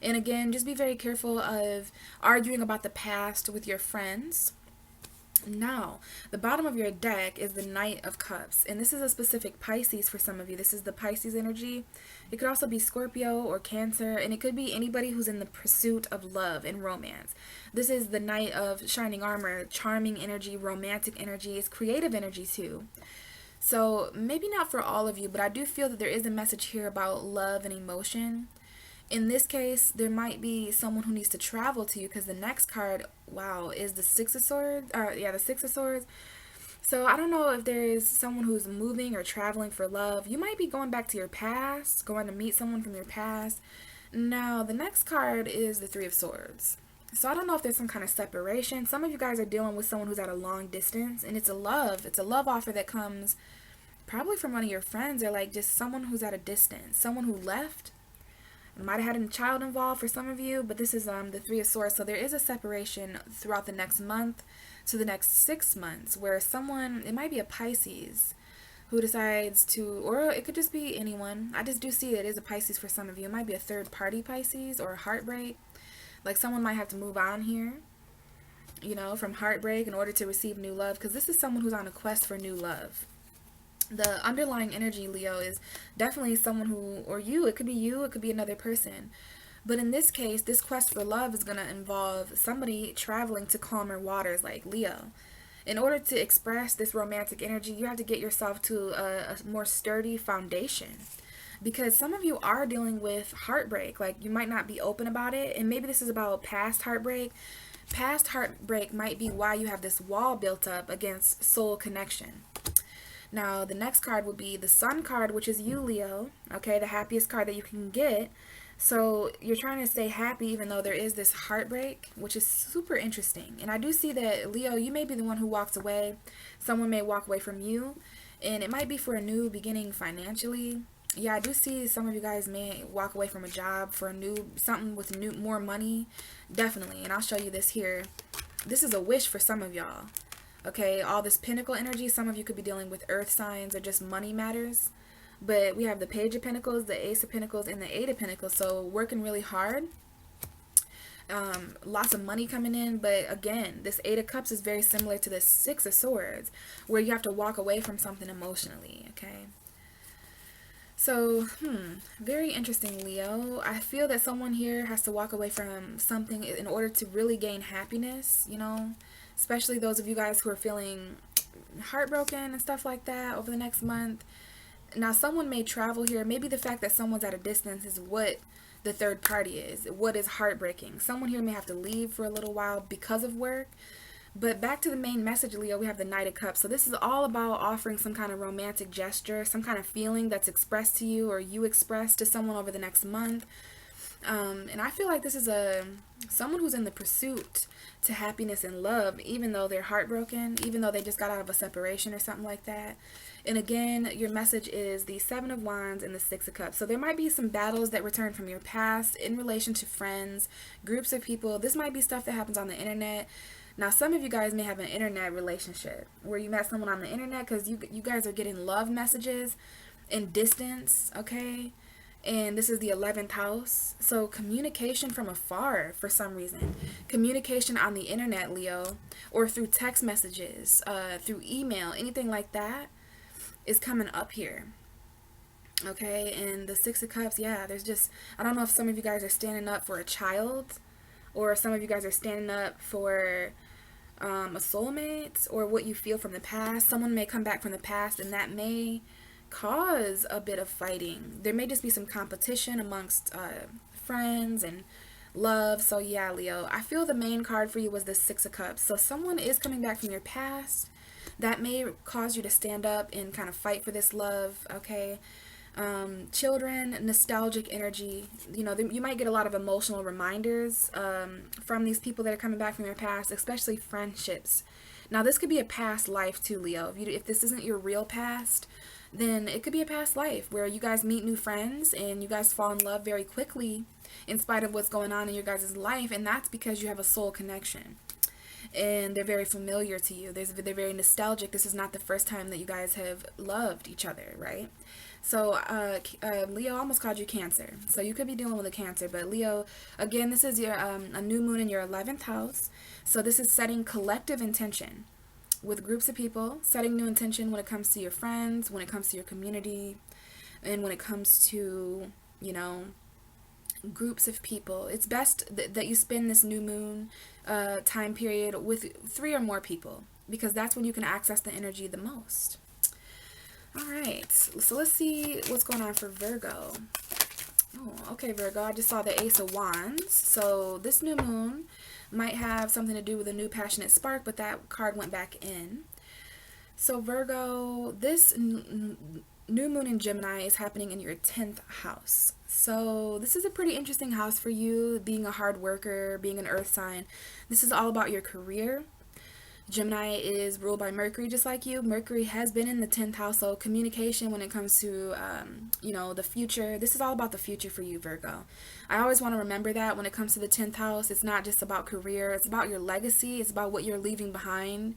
[SPEAKER 1] And again, just be very careful of arguing about the past with your friends. Now, the bottom of your deck is the Knight of Cups, and this is a specific Pisces for some of you. This is the Pisces energy. It could also be Scorpio or Cancer, and it could be anybody who's in the pursuit of love and romance. This is the Knight of Shining Armor, charming energy, romantic energy. It's creative energy too. So maybe not for all of you, but I do feel that there is a message here about love and emotion. In this case, there might be someone who needs to travel to you, because the next card, wow, is the Six of Swords. The Six of Swords. So I don't know if there is someone who's moving or traveling for love. You might be going back to your past, going to meet someone from your past. Now, the next card is the Three of Swords. So I don't know if there's some kind of separation. Some of you guys are dealing with someone who's at a long distance, and it's a love offer that comes probably from one of your friends, or like just someone who's at a distance, someone who left. Might have had a child involved for some of you, but this is the Three of Swords. So there is a separation throughout the next month to the next 6 months, where someone, it might be a Pisces, who decides to, or it could just be anyone. I just do see it is a Pisces for some of you. It might be a third party Pisces or a heartbreak. Like someone might have to move on here, from heartbreak in order to receive new love, because this is someone who's on a quest for new love. The underlying energy, Leo, is definitely someone who, or you, it could be you, it could be another person. But in this case, this quest for love is going to involve somebody traveling to calmer waters like Leo. In order to express this romantic energy, you have to get yourself to a more sturdy foundation. Because some of you are dealing with heartbreak. Like, you might not be open about it. And maybe this is about past heartbreak. Past heartbreak might be why you have this wall built up against soul connection. Now, the next card would be the Sun card, which is you, Leo. Okay, the happiest card that you can get. So you're trying to stay happy even though there is this heartbreak, which is super interesting. And I do see that, Leo, you may be the one who walks away. Someone may walk away from you. And it might be for a new beginning financially. Yeah, I do see some of you guys may walk away from a job for something with more money. Definitely. And I'll show you this here. This is a wish for some of y'all. Okay, all this Pentacle energy, some of you could be dealing with earth signs or just money matters. But we have the Page of Pentacles, the Ace of Pentacles, and the Eight of Pentacles. So working really hard. Lots of money coming in. But again, this Eight of Cups is very similar to the Six of Swords, where you have to walk away from something emotionally. Okay. So, very interesting, Leo. I feel that someone here has to walk away from something in order to really gain happiness, you know, especially those of you guys who are feeling heartbroken and stuff like that over the next month. Now, someone may travel here. Maybe the fact that someone's at a distance is what the third party is, what is heartbreaking. Someone here may have to leave for a little while because of work. But back to the main message, Leo, we have the Knight of Cups. So this is all about offering some kind of romantic gesture, some kind of feeling that's expressed to you or you express to someone over the next month. And I feel like this is someone who's in the pursuit to happiness and love, even though they're heartbroken, even though they just got out of a separation or something like that. And again, your message is the Seven of Wands and the Six of Cups. So there might be some battles that return from your past in relation to friends, groups of people. This might be stuff that happens on the internet. Now, some of you guys may have an internet relationship where you met someone on the internet because you guys are getting love messages in distance, okay? And this is the 11th house. So communication from afar for some reason. Communication on the internet, Leo, or through text messages, through email, anything like that is coming up here. Okay, and the Six of Cups, yeah, there's just, I don't know if some of you guys are standing up for a child, or some of you guys are standing up for a soulmate, or what you feel from the past. Someone may come back from the past, and that may cause a bit of fighting. There may just be some competition amongst friends and love. So yeah, Leo, I feel the main card for you was the Six of Cups. So someone is coming back from your past. That may cause you to stand up and kind of fight for this love, okay? Children, nostalgic energy, you know, you might get a lot of emotional reminders from these people that are coming back from your past, especially friendships. Now, this could be a past life too, Leo. If this isn't your real past, then it could be a past life where you guys meet new friends and you guys fall in love very quickly in spite of what's going on in your guys' life, and that's because you have a soul connection. And they're very familiar to you. They're very nostalgic. This is not the first time that you guys have loved each other, right? So Leo, almost called you Cancer. So you could be dealing with a Cancer. But Leo, again, this is your a new moon in your 11th house. So this is setting collective intention with groups of people, setting new intention when it comes to your friends, when it comes to your community, and when it comes to, you know, groups of people. It's best that you spend this new moon time period with 3 or more people, because that's when you can access the energy the most. All right, so let's see what's going on for Virgo. Oh, okay, Virgo, I just saw the Ace of Wands. So this new moon might have something to do with a new passionate spark, but that card went back in. So Virgo, this new moon in Gemini is happening in your 10th house. So this is a pretty interesting house for you, being a hard worker, being an earth sign. This is all about your career. Gemini is ruled by Mercury, just like you. Mercury has been in the 10th house, so communication when it comes to, you know, the future. This is all about the future for you, Virgo. I always want to remember that when it comes to the 10th house, it's not just about career. It's about your legacy. It's about what you're leaving behind.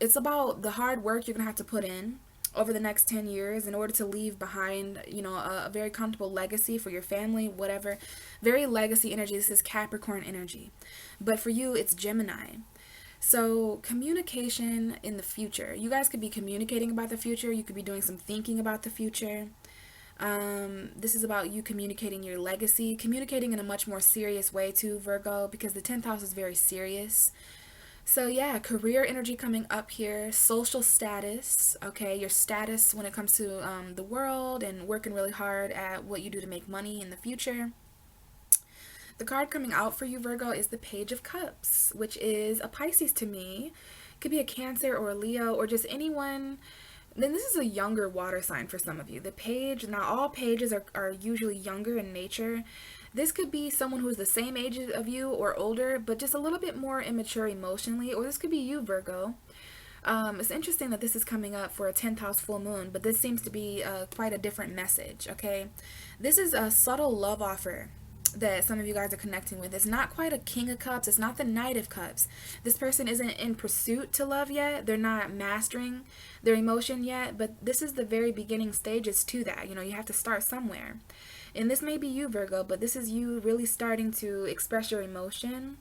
[SPEAKER 1] It's about the hard work you're going to have to put in over the next 10 years in order to leave behind, you know, a very comfortable legacy for your family, whatever. Very legacy energy. This is Capricorn energy. But for you, it's Gemini. So communication in the future. You guys could be communicating about the future. You could be doing some thinking about the future. This is about you communicating your legacy, communicating in a much more serious way too, Virgo, because the 10th house is very serious. So yeah, career energy coming up here, social status, okay, your status when it comes to the world and working really hard at what you do to make money in the future. The card coming out for you, Virgo, is the Page of Cups, which is a Pisces to me. It could be a Cancer or a Leo or just anyone. Then this is a younger water sign for some of you. The page, now all pages are usually younger in nature. This could be someone who's the same age of you or older, but just a little bit more immature emotionally. Or this could be you, Virgo. It's interesting that this is coming up for a 10th house full moon, but this seems to be quite a different message, okay? This is a subtle love offer that some of you guys are connecting with. It's not quite a King of Cups. It's not the Knight of Cups. This person isn't in pursuit to love yet. They're not mastering their emotion yet, but this is the very beginning stages to that. You know, you have to start somewhere. And this may be you, Virgo, but this is you really starting to express your emotion,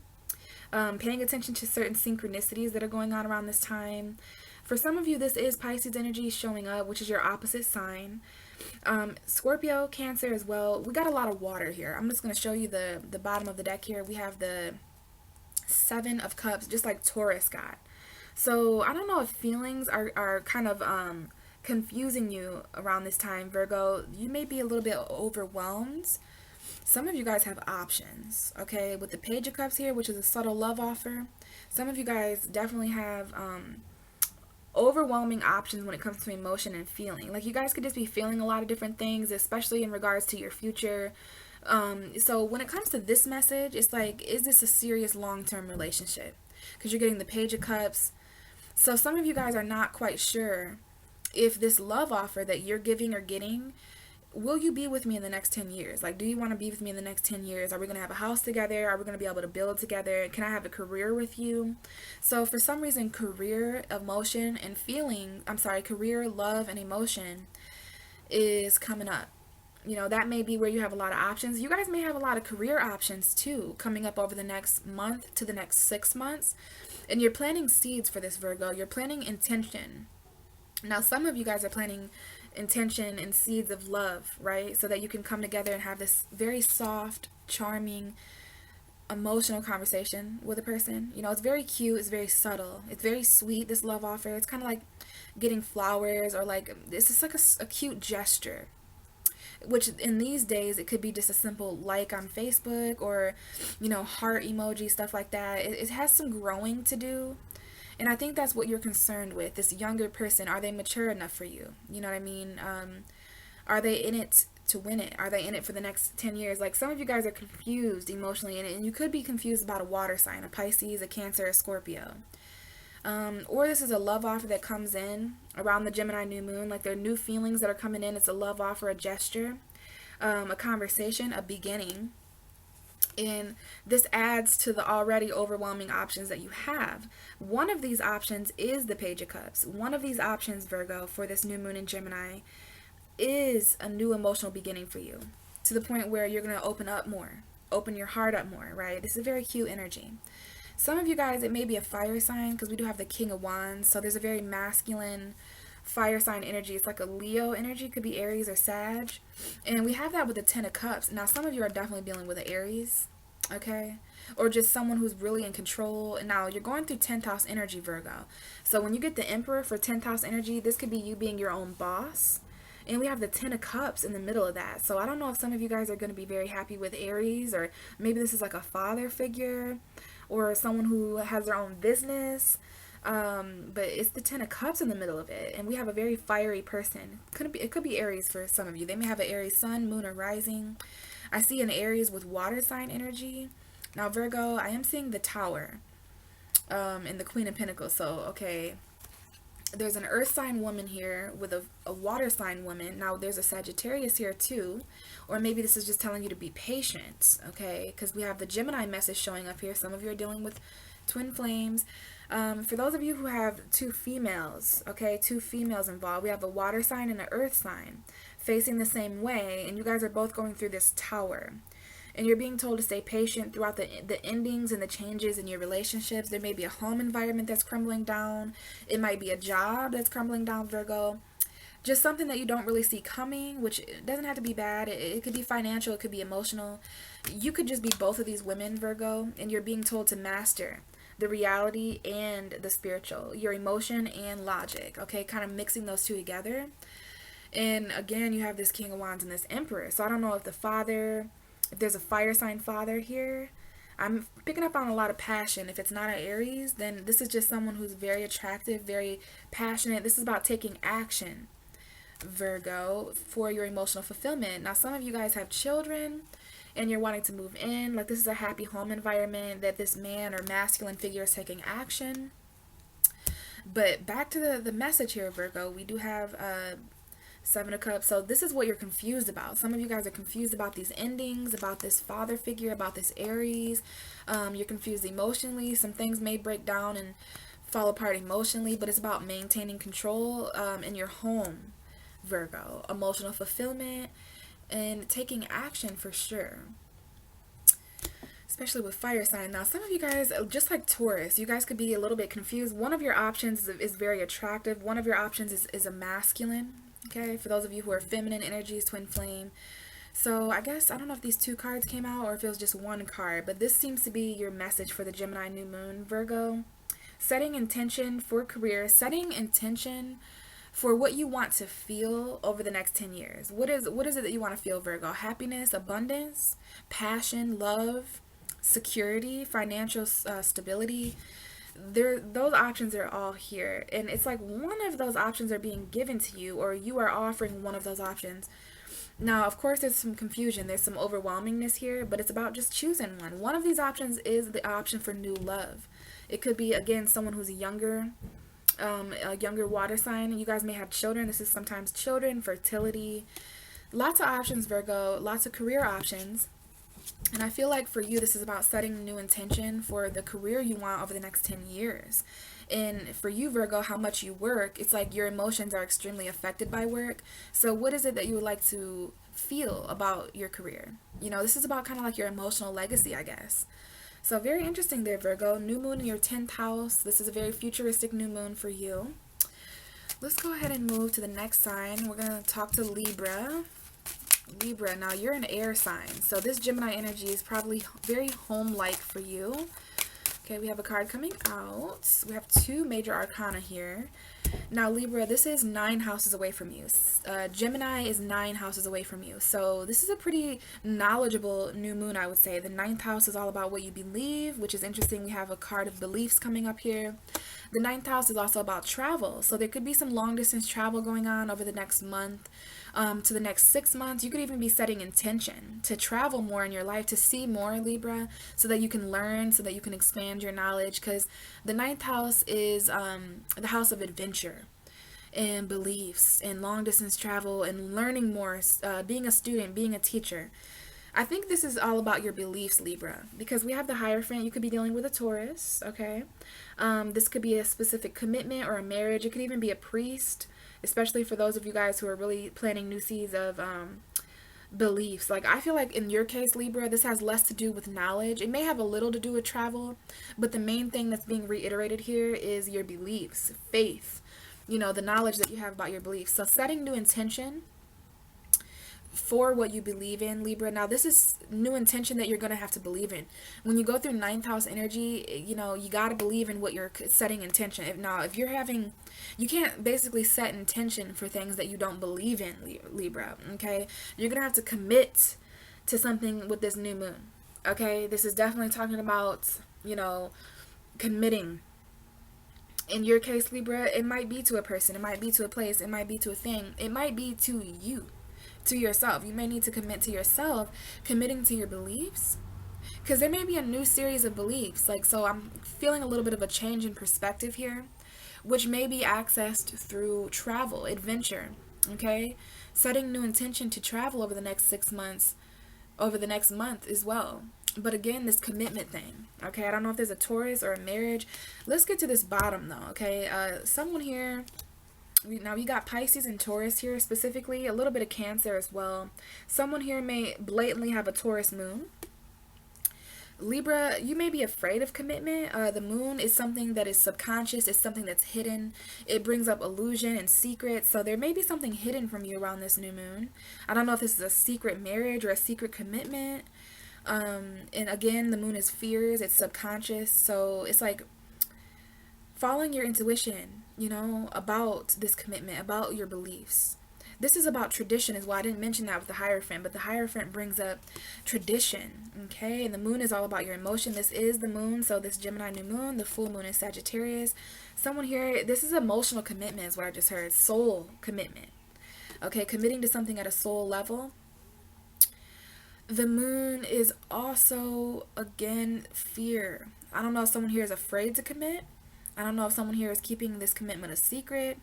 [SPEAKER 1] paying attention to certain synchronicities that are going on around this time. For some of you, this is Pisces energy showing up, which is your opposite sign. Scorpio, Cancer as well. We got a lot of water here. I'm just going to show you the bottom of the deck here. We have the Seven of Cups, just like Taurus got. So I don't know if feelings are kind of confusing you around this time, Virgo. You may be a little bit overwhelmed. Some of you guys have options, okay? With the Page of Cups here, which is a subtle love offer. Some of you guys definitely have overwhelming options when it comes to emotion and feeling. Like, you guys could just be feeling a lot of different things, especially in regards to your future. So when it comes to this message, it's like, is this a serious long-term relationship? Because you're getting the Page of Cups. So some of you guys are not quite sure if this love offer that you're giving or getting, will you be with me in the next 10 years? Like, do you want to be with me in the next 10 years? Are we going to have a house together? Are we going to be able to build together? Can I have a career with you? So for some reason, career, emotion, and feeling, career, love, and emotion is coming up. You know, that may be where you have a lot of options. You guys may have a lot of career options too, coming up over the next month to the next 6 months. And you're planting seeds for this, Virgo. You're planting intention. Now, some of you guys are planting intention and seeds of love, right? So that you can come together and have this very soft, charming, emotional conversation with a person. You know, it's very cute, it's very subtle, it's very sweet, this love offer. It's kind of like getting flowers, or like, it's just like a cute gesture, which in these days it could be just a simple like on Facebook, or, you know, heart emoji, stuff like that. It has some growing to do. And I think that's what you're concerned with. This younger person, are they mature enough for you? You know what I mean? Are they in it to win it? Are they in it for the next 10 years? Like, some of you guys are confused emotionally, and you could be confused about a water sign, a Pisces, a Cancer, a Scorpio. Or this is a love offer that comes in around the Gemini new moon. Like, there are new feelings that are coming in. It's a love offer, a gesture, a conversation, a beginning. And this adds to the already overwhelming options that you have. One of these options is the Page of Cups. One of these options, Virgo, for this new moon in Gemini is a new emotional beginning for you, to the point where you're going to open up more, open your heart up more, right? This is a very cute energy. Some of you guys, it may be a fire sign, because we do have the King of Wands. So there's a very masculine fire sign energy. It's like a Leo energy. It could be Aries or Sag. And we have that with the Ten of Cups. Now, some of you are definitely dealing with an Aries, okay? Or just someone who's really in control. And now you're going through 10th house energy, Virgo. So when you get the Emperor for 10th house energy, this could be you being your own boss. And we have the Ten of Cups in the middle of that. So I don't know if some of you guys are going to be very happy with Aries, or maybe this is like a father figure, or someone who has their own business. But it's the Ten of Cups in the middle of it, and we have a very fiery person. It could be Aries for some of you. They may have an Aries sun, moon, or rising. I see an Aries with water sign energy. Now, Virgo, I am seeing the Tower, and the Queen of Pentacles. So, okay, there's an earth sign woman here with a water sign woman. Now, there's a Sagittarius here too, or maybe this is just telling you to be patient, okay? Because we have the Gemini message showing up here. Some of you are dealing with twin flames. For those of you who have two females, okay, two females involved, we have a water sign and an earth sign facing the same way, and you guys are both going through this Tower. And you're being told to stay patient throughout the endings and the changes in your relationships. There may be a home environment that's crumbling down. It might be a job that's crumbling down, Virgo. Just something that you don't really see coming, which doesn't have to be bad. It could be financial. It could be emotional. You could just be both of these women, Virgo, and you're being told to master the reality and the spiritual, your emotion and logic, okay? Kind of mixing those two together. And again, you have this King of Wands and this Emperor. So I don't know if if there's a fire sign father here. I'm picking up on a lot of passion. If it's not an Aries, then this is just someone who's very attractive, very passionate. This is about taking action, Virgo, for your emotional fulfillment. Now, some of you guys have children and you're wanting to move in. Like, this is a happy home environment that this man or masculine figure is taking action. But back to the message here, Virgo, we do have Seven of Cups. So this is what you're confused about. Some of you guys are confused about these endings, about this father figure, about this Aries. You're confused emotionally. Some things may break down and fall apart emotionally, but it's about maintaining control in your home, Virgo. Emotional fulfillment and taking action for sure. Especially with fire sign. Now, some of you guys, just like Taurus, you guys could be a little bit confused. One of your options is very attractive. One of your options is a masculine. Okay, for those of you who are feminine energies, twin flame. So I guess, I don't know if these two cards came out or if it was just one card, but this seems to be your message for the Gemini new moon, Virgo. Setting intention for career, setting intention for what you want to feel over the next 10 years. What is it that you want to feel, Virgo? Happiness, abundance, passion, love, security, financial stability. Those options are all here, and it's like one of those options are being given to you, or you are offering one of those options. Now, of course, there's some confusion, there's some overwhelmingness here, but it's about just choosing one. One of these options is the option for new love. It could be, again, someone who's a younger water sign. You guys may have children. This is sometimes children, fertility. Lots of options, Virgo. Lots of career options. And I feel like for you, this is about setting new intention for the career you want over the next 10 years. And for you, Virgo, how much you work, it's like your emotions are extremely affected by work. So what is it that you would like to feel about your career? You know, this is about kind of like your emotional legacy, I guess. So very interesting there, Virgo. New moon in your 10th house. This is a very futuristic new moon for you. Let's go ahead and move to the next sign. We're going to talk to Libra. Libra, now you're an air sign, so this Gemini energy is probably very home-like for you. Okay, we have a card coming out. We have two major arcana here. Now, Libra, this is 9 houses away from you. Gemini is 9 houses away from you. So this is a pretty knowledgeable new moon, I would say. The 9th house is all about what you believe, which is interesting. We have a card of beliefs coming up here. The 9th house is also about travel. So there could be some long-distance travel going on over the next month. To the next 6 months. You could even be setting intention to travel more in your life, to see more, Libra, so that you can learn, so that you can expand your knowledge, because the 9th house is the house of adventure and beliefs and long distance travel and learning more, being a student, being a teacher. I think this is all about your beliefs, Libra, because we have the Hierophant. You could be dealing with a Taurus, okay? This could be a specific commitment or a marriage. It could even be a priest, especially for those of you guys who are really planting new seeds of beliefs. Like, I feel like in your case, Libra, this has less to do with knowledge. It may have a little to do with travel, but the main thing that's being reiterated here is your beliefs, faith, you know, the knowledge that you have about your beliefs. So setting new intention for what you believe in, Libra. Now, this is new intention that you're going to have to believe in. When you go through 9th house energy, you know, you got to believe in what you're setting intention. If you're having, you can't basically set intention for things that you don't believe in, Libra, okay? You're going to have to commit to something with this new moon, okay? This is definitely talking about, you know, committing. In your case, Libra, it might be to a person, it might be to a place, it might be to a thing, it might be to you. To yourself. You may need to commit to yourself, committing to your beliefs, because there may be a new series of beliefs. Like, so I'm feeling a little bit of a change in perspective here, which may be accessed through travel, adventure, okay? Setting new intention to travel over the next 6 months, over the next month as well. But again, this commitment thing, okay? I don't know if there's a Taurus or a marriage. Let's get to this bottom though, okay? Someone here, now we got Pisces and Taurus here specifically, a little bit of Cancer as well. Someone here may blatantly have a Taurus moon. Libra, you may be afraid of commitment. The moon is something that is subconscious. It's something that's hidden. It brings up illusion and secrets. So there may be something hidden from you around this new moon. I don't know if this is a secret marriage or a secret commitment. And again, the moon is fears. It's subconscious. So it's like following your intuition, you know, about this commitment, about your beliefs. This is about tradition as well. I didn't mention that with the Hierophant, but the Hierophant brings up tradition, okay? And the moon is all about your emotion. This is the moon, so this Gemini new moon, the full moon is Sagittarius. Someone here, this is emotional commitment is what I just heard. Soul commitment, okay? Committing to something at a soul level. The moon is also, again, fear. I don't know if someone here is afraid to commit. I don't know if someone here is keeping this commitment a secret.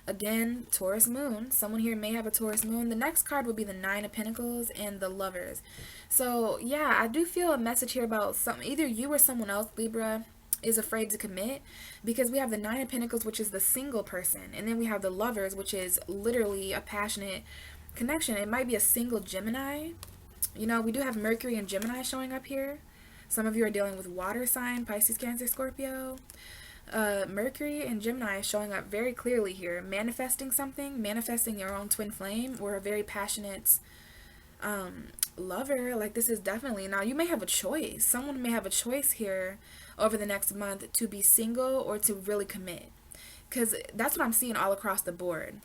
[SPEAKER 1] Again, Taurus moon. Someone here may have a Taurus moon. The next card would be the Nine of Pentacles and the Lovers. So yeah, I do feel a message here about either you or someone else, Libra, is afraid to commit, because we have the Nine of Pentacles, which is the single person, and then we have the Lovers, which is literally a passionate connection. It might be a single Gemini. You know, we do have Mercury and Gemini showing up here. Some of you are dealing with water sign, Pisces, Cancer, Scorpio. Mercury and Gemini is showing up very clearly here, manifesting something, manifesting your own twin flame, or a very passionate lover. Like, this is definitely, now you may have a choice. Someone may have a choice here over the next month to be single or to really commit, because that's what I'm seeing all across the board.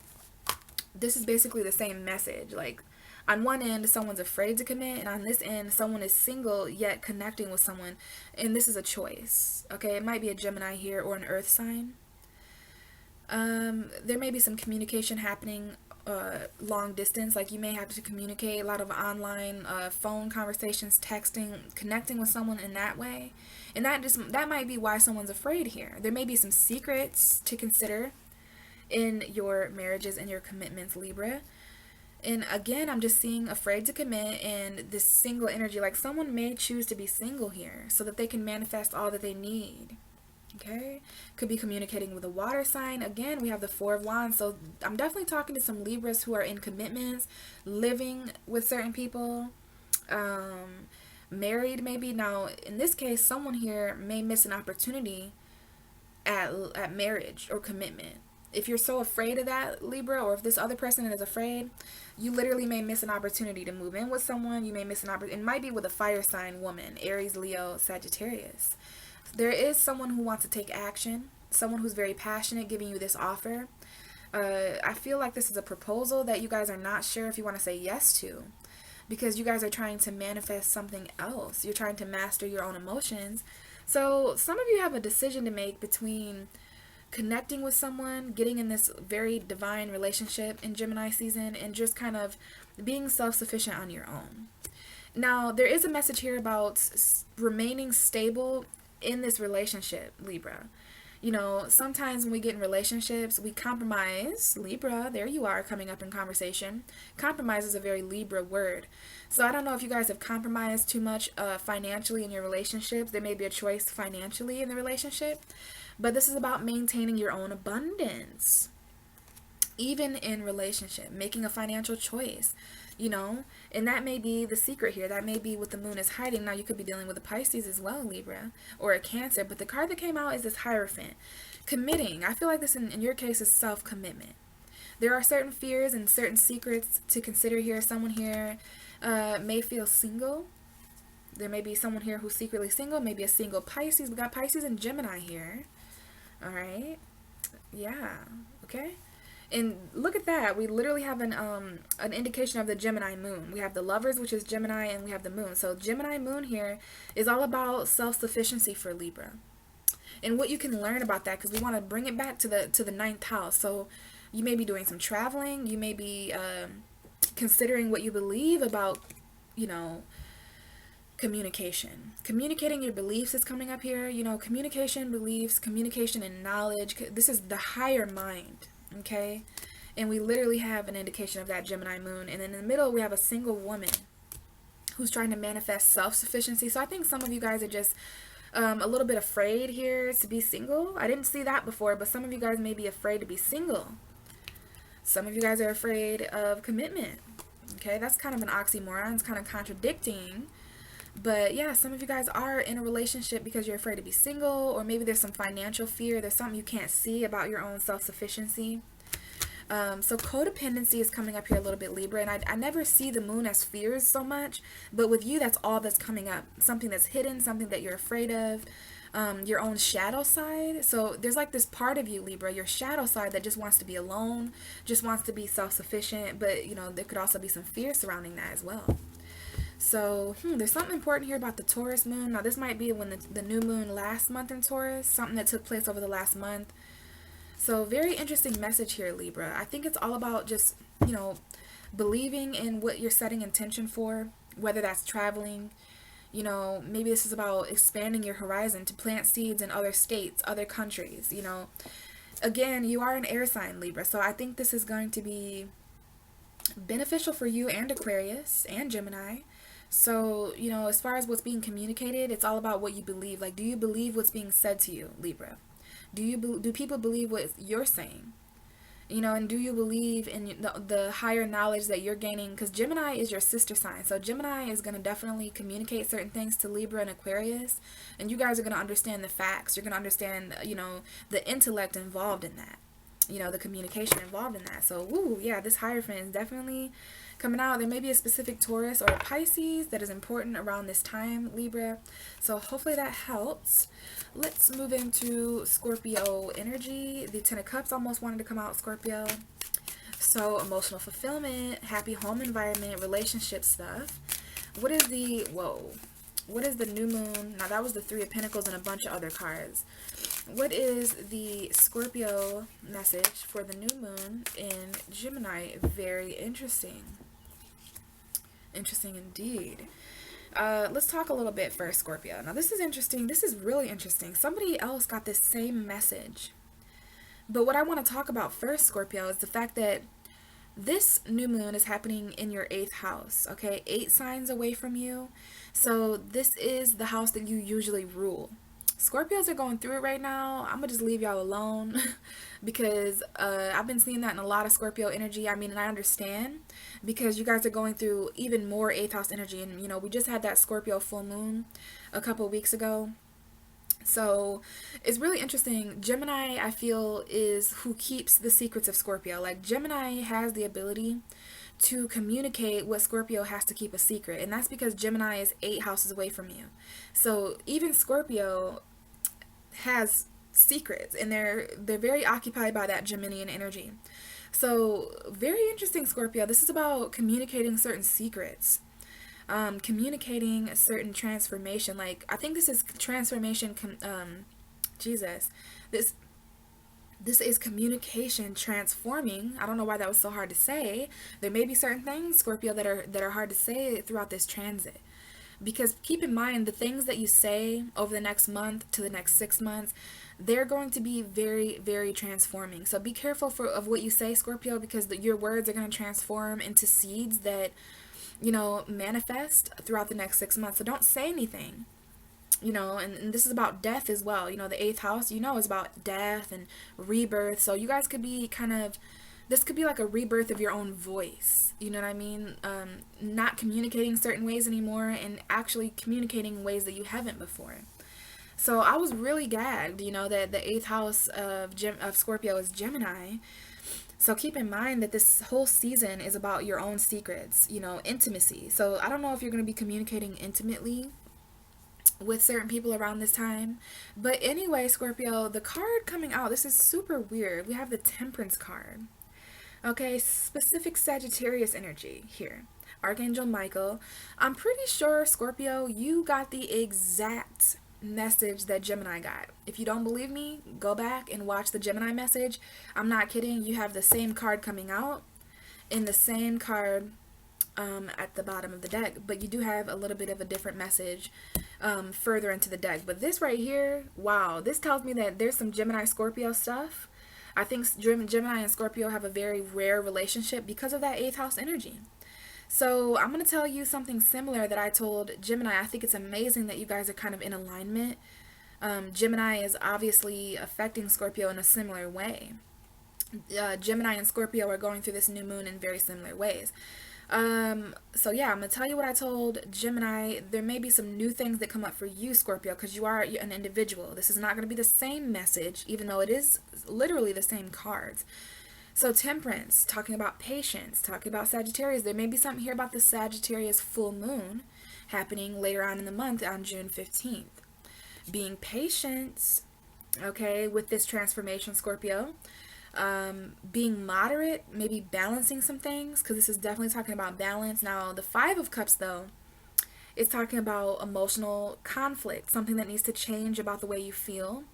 [SPEAKER 1] This is basically the same message. Like, on one end, someone's afraid to commit, and on this end, someone is single yet connecting with someone, and this is a choice. Okay, it might be a Gemini here or an earth sign. There may be some communication happening long distance. Like, you may have to communicate, a lot of online phone conversations, texting, connecting with someone in that way, and that might be why someone's afraid here. There may be some secrets to consider in your marriages and your commitments, Libra. And again, I'm just seeing afraid to commit and this single energy. Like, someone may choose to be single here so that they can manifest all that they need. Okay, could be communicating with a water sign. Again, we have the Four of Wands, so I'm definitely talking to some Libras who are in commitments, living with certain people, married maybe. Now, in this case, someone here may miss an opportunity at marriage or commitment. If you're so afraid of that, Libra, or if this other person is afraid, you literally may miss an opportunity to move in with someone. You may miss an opportunity. It might be with a fire sign woman, Aries, Leo, Sagittarius. There is someone who wants to take action, someone who's very passionate, giving you this offer. I feel like this is a proposal that you guys are not sure if you want to say yes to, because you guys are trying to manifest something else. You're trying to master your own emotions. So some of you have a decision to make between connecting with someone, getting in this very divine relationship in Gemini season, and just kind of being self-sufficient on your own. Now, there is a message here about remaining stable in this relationship, Libra. You know, sometimes when we get in relationships, we compromise. Libra, there you are coming up in conversation. Compromise is a very Libra word. So I don't know if you guys have compromised too much financially in your relationships. There may be a choice financially in the relationship. But this is about maintaining your own abundance, even in relationship, making a financial choice, you know, and that may be the secret here. That may be what the moon is hiding. Now, you could be dealing with a Pisces as well, Libra, or a Cancer, but the card that came out is this Hierophant. Committing. I feel like this in your case is self-commitment. There are certain fears and certain secrets to consider here. Someone here may feel single. There may be someone here who's secretly single, maybe a single Pisces. We got Pisces and Gemini here. All right. Yeah. Okay. And look at that. We literally have an indication of the Gemini moon. We have the Lovers, which is Gemini, and we have the moon. So Gemini moon here is all about self-sufficiency for Libra. And what you can learn about that, because we want to bring it back to the ninth house. So you may be doing some traveling. You may be considering what you believe about, you know, communication. Communicating your beliefs is coming up here. You know, communication, beliefs, communication and knowledge. This is the higher mind, okay? And we literally have an indication of that Gemini moon. And in the middle, we have a single woman who's trying to manifest self-sufficiency. So I think some of you guys are just a little bit afraid here to be single. I didn't see that before, but some of you guys may be afraid to be single. Some of you guys are afraid of commitment. Okay, that's kind of an oxymoron. It's kind of contradicting. But yeah, some of you guys are in a relationship because you're afraid to be single, or maybe there's some financial fear. There's something you can't see about your own self-sufficiency. So codependency is coming up here a little bit, Libra, and I never see the moon as fears so much, but with you, that's all that's coming up. Something that's hidden, something that you're afraid of, your own shadow side. So there's like this part of you, Libra, your shadow side, that just wants to be alone, just wants to be self-sufficient, but you know, there could also be some fear surrounding that as well. So there's something important here about the Taurus moon. Now, this might be when the new moon last month in Taurus, something that took place over the last month. So very interesting message here, Libra. I think it's all about just, you know, believing in what you're setting intention for, whether that's traveling, you know, maybe this is about expanding your horizon to plant seeds in other states, other countries, you know. again, you are an air sign, Libra, so I think this is going to be beneficial for you and Aquarius and Gemini. So, you know, as far as what's being communicated, it's all about what you believe. Like, do you believe what's being said to you, Libra? Do people believe what you're saying? You know, and do you believe in the higher knowledge that you're gaining? Because Gemini is your sister sign. So Gemini is going to definitely communicate certain things to Libra and Aquarius. And you guys are going to understand the facts. You're going to understand, you know, the intellect involved in that. You know, the communication involved in that. So, woo, yeah, this Hierophant is definitely coming out. There may be a specific Taurus or a Pisces that is important around this time, Libra. So hopefully that helps. Let's move into Scorpio energy. The Ten of Cups almost wanted to come out, Scorpio. So emotional fulfillment, happy home environment, relationship stuff. What is the, whoa, what is the new moon? Now that was the Three of Pentacles and a bunch of other cards. What is the Scorpio message for the new moon in Gemini? Very interesting. Interesting indeed. Let's talk a little bit first, Scorpio. Now, this is interesting. This is really interesting. Somebody else got this same message. But what I want to talk about first, Scorpio, is the fact that this new moon is happening in your 8th house, okay? 8 signs away from you. So this is the house that you usually rule. Scorpios are going through it right now. I'm going to just leave y'all alone because I've been seeing that in a lot of Scorpio energy. I mean, and I understand because you guys are going through even more 8th house energy. And, you know, we just had that Scorpio full moon a couple of weeks ago. So it's really interesting. Gemini, I feel, is who keeps the secrets of Scorpio. Like, Gemini has the ability to communicate what Scorpio has to keep a secret. And that's because Gemini is 8 houses away from you. So even Scorpio has secrets, and they're very occupied by that Geminian energy. So very interesting, Scorpio. This is about communicating certain secrets, communicating a certain transformation. Like, I think this is transformation. This is communication transforming. I don't know why that was so hard to say. There may be certain things, Scorpio, that are hard to say throughout this transit. Because keep in mind, the things that you say over the next month to the next 6 months, they're going to be very, very transforming. So be careful of what you say, Scorpio, because your words are going to transform into seeds that, you know, manifest throughout the next 6 months. So don't say anything, you know, and this is about death as well. You know, the 8th house, you know, is about death and rebirth. So you guys could be this could be like a rebirth of your own voice. You know what I mean? Not communicating certain ways anymore and actually communicating in ways that you haven't before. So I was really gagged, you know, that the 8th house of Scorpio is Gemini. So keep in mind that this whole season is about your own secrets, you know, intimacy. So I don't know if you're going to be communicating intimately with certain people around this time. But anyway, Scorpio, the card coming out, this is super weird. We have the Temperance card. Okay, specific Sagittarius energy here. Archangel Michael. I'm pretty sure, Scorpio, you got the exact message that Gemini got. If you don't believe me, go back and watch the Gemini message. I'm not kidding. You have the same card coming out in the same card at the bottom of the deck, but you do have a little bit of a different message further into the deck. But this right here, wow, this tells me that there's some Gemini Scorpio stuff. I think Gemini and Scorpio have a very rare relationship because of that 8th house energy. So I'm going to tell you something similar that I told Gemini. I think it's amazing that you guys are kind of in alignment. Gemini is obviously affecting Scorpio in a similar way. Gemini and Scorpio are going through this new moon in very similar ways. So yeah, I'm going to tell you what I told Gemini. There may be some new things that come up for you, Scorpio, because you are an individual. This is not going to be the same message, even though it is literally the same cards. So Temperance, talking about patience, talking about Sagittarius. There may be something here about the Sagittarius full moon happening later on in the month on June 15th. Being patient, okay, with this transformation, Scorpio. Being moderate, maybe balancing some things, because this is definitely talking about balance. Now, the 5 of Cups, though, is talking about emotional conflict, something that needs to change about the way you feel.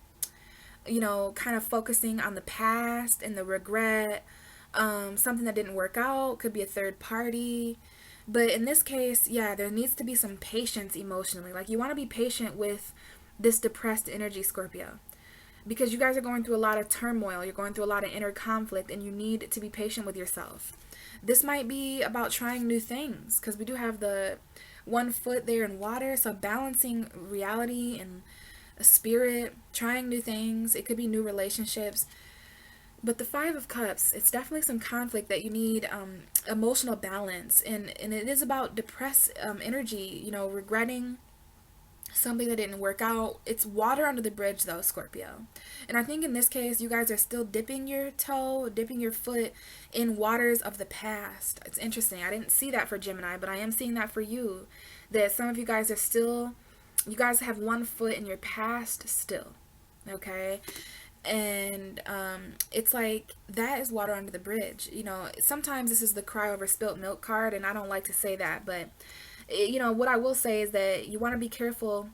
[SPEAKER 1] You know, kind of focusing on the past and the regret, something that didn't work out, could be a third party. But in this case, yeah, there needs to be some patience emotionally. Like, you want to be patient with this depressed energy, Scorpio. because you guys are going through a lot of turmoil. You're going through a lot of inner conflict, and you need to be patient with yourself. This might be about trying new things, because we do have the one foot there in water, so balancing reality and a spirit, trying new things. It could be new relationships. But the Five of Cups, it's definitely some conflict that you need emotional balance, and it is about depressed energy, you know, regretting something that didn't work out. It's water under the bridge though, Scorpio. And I think in this case, you guys are still dipping your toe, dipping your foot in waters of the past. It's interesting. I didn't see that for Gemini, but I am seeing that for you. That some of you guys are still, you guys have one foot in your past still. Okay? And it's like that is water under the bridge. You know, sometimes this is the cry over spilt milk card, and I don't like to say that, but you know, what I will say is that you want to be careful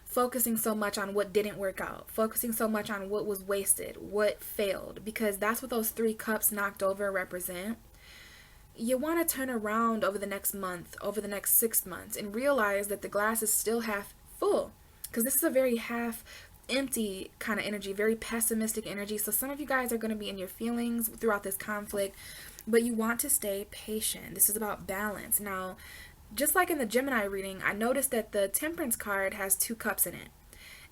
[SPEAKER 1] focusing so much on what didn't work out, focusing so much on what was wasted, what failed, because that's what those 3 cups knocked over represent. You want to turn around over the next month, over the next 6 months, and realize that the glass is still half full, because this is a very half empty kind of energy, very pessimistic energy. So some of you guys are going to be in your feelings throughout this conflict, but you want to stay patient. This is about balance. Now, just like in the Gemini reading, I noticed that the Temperance card has 2 cups in it.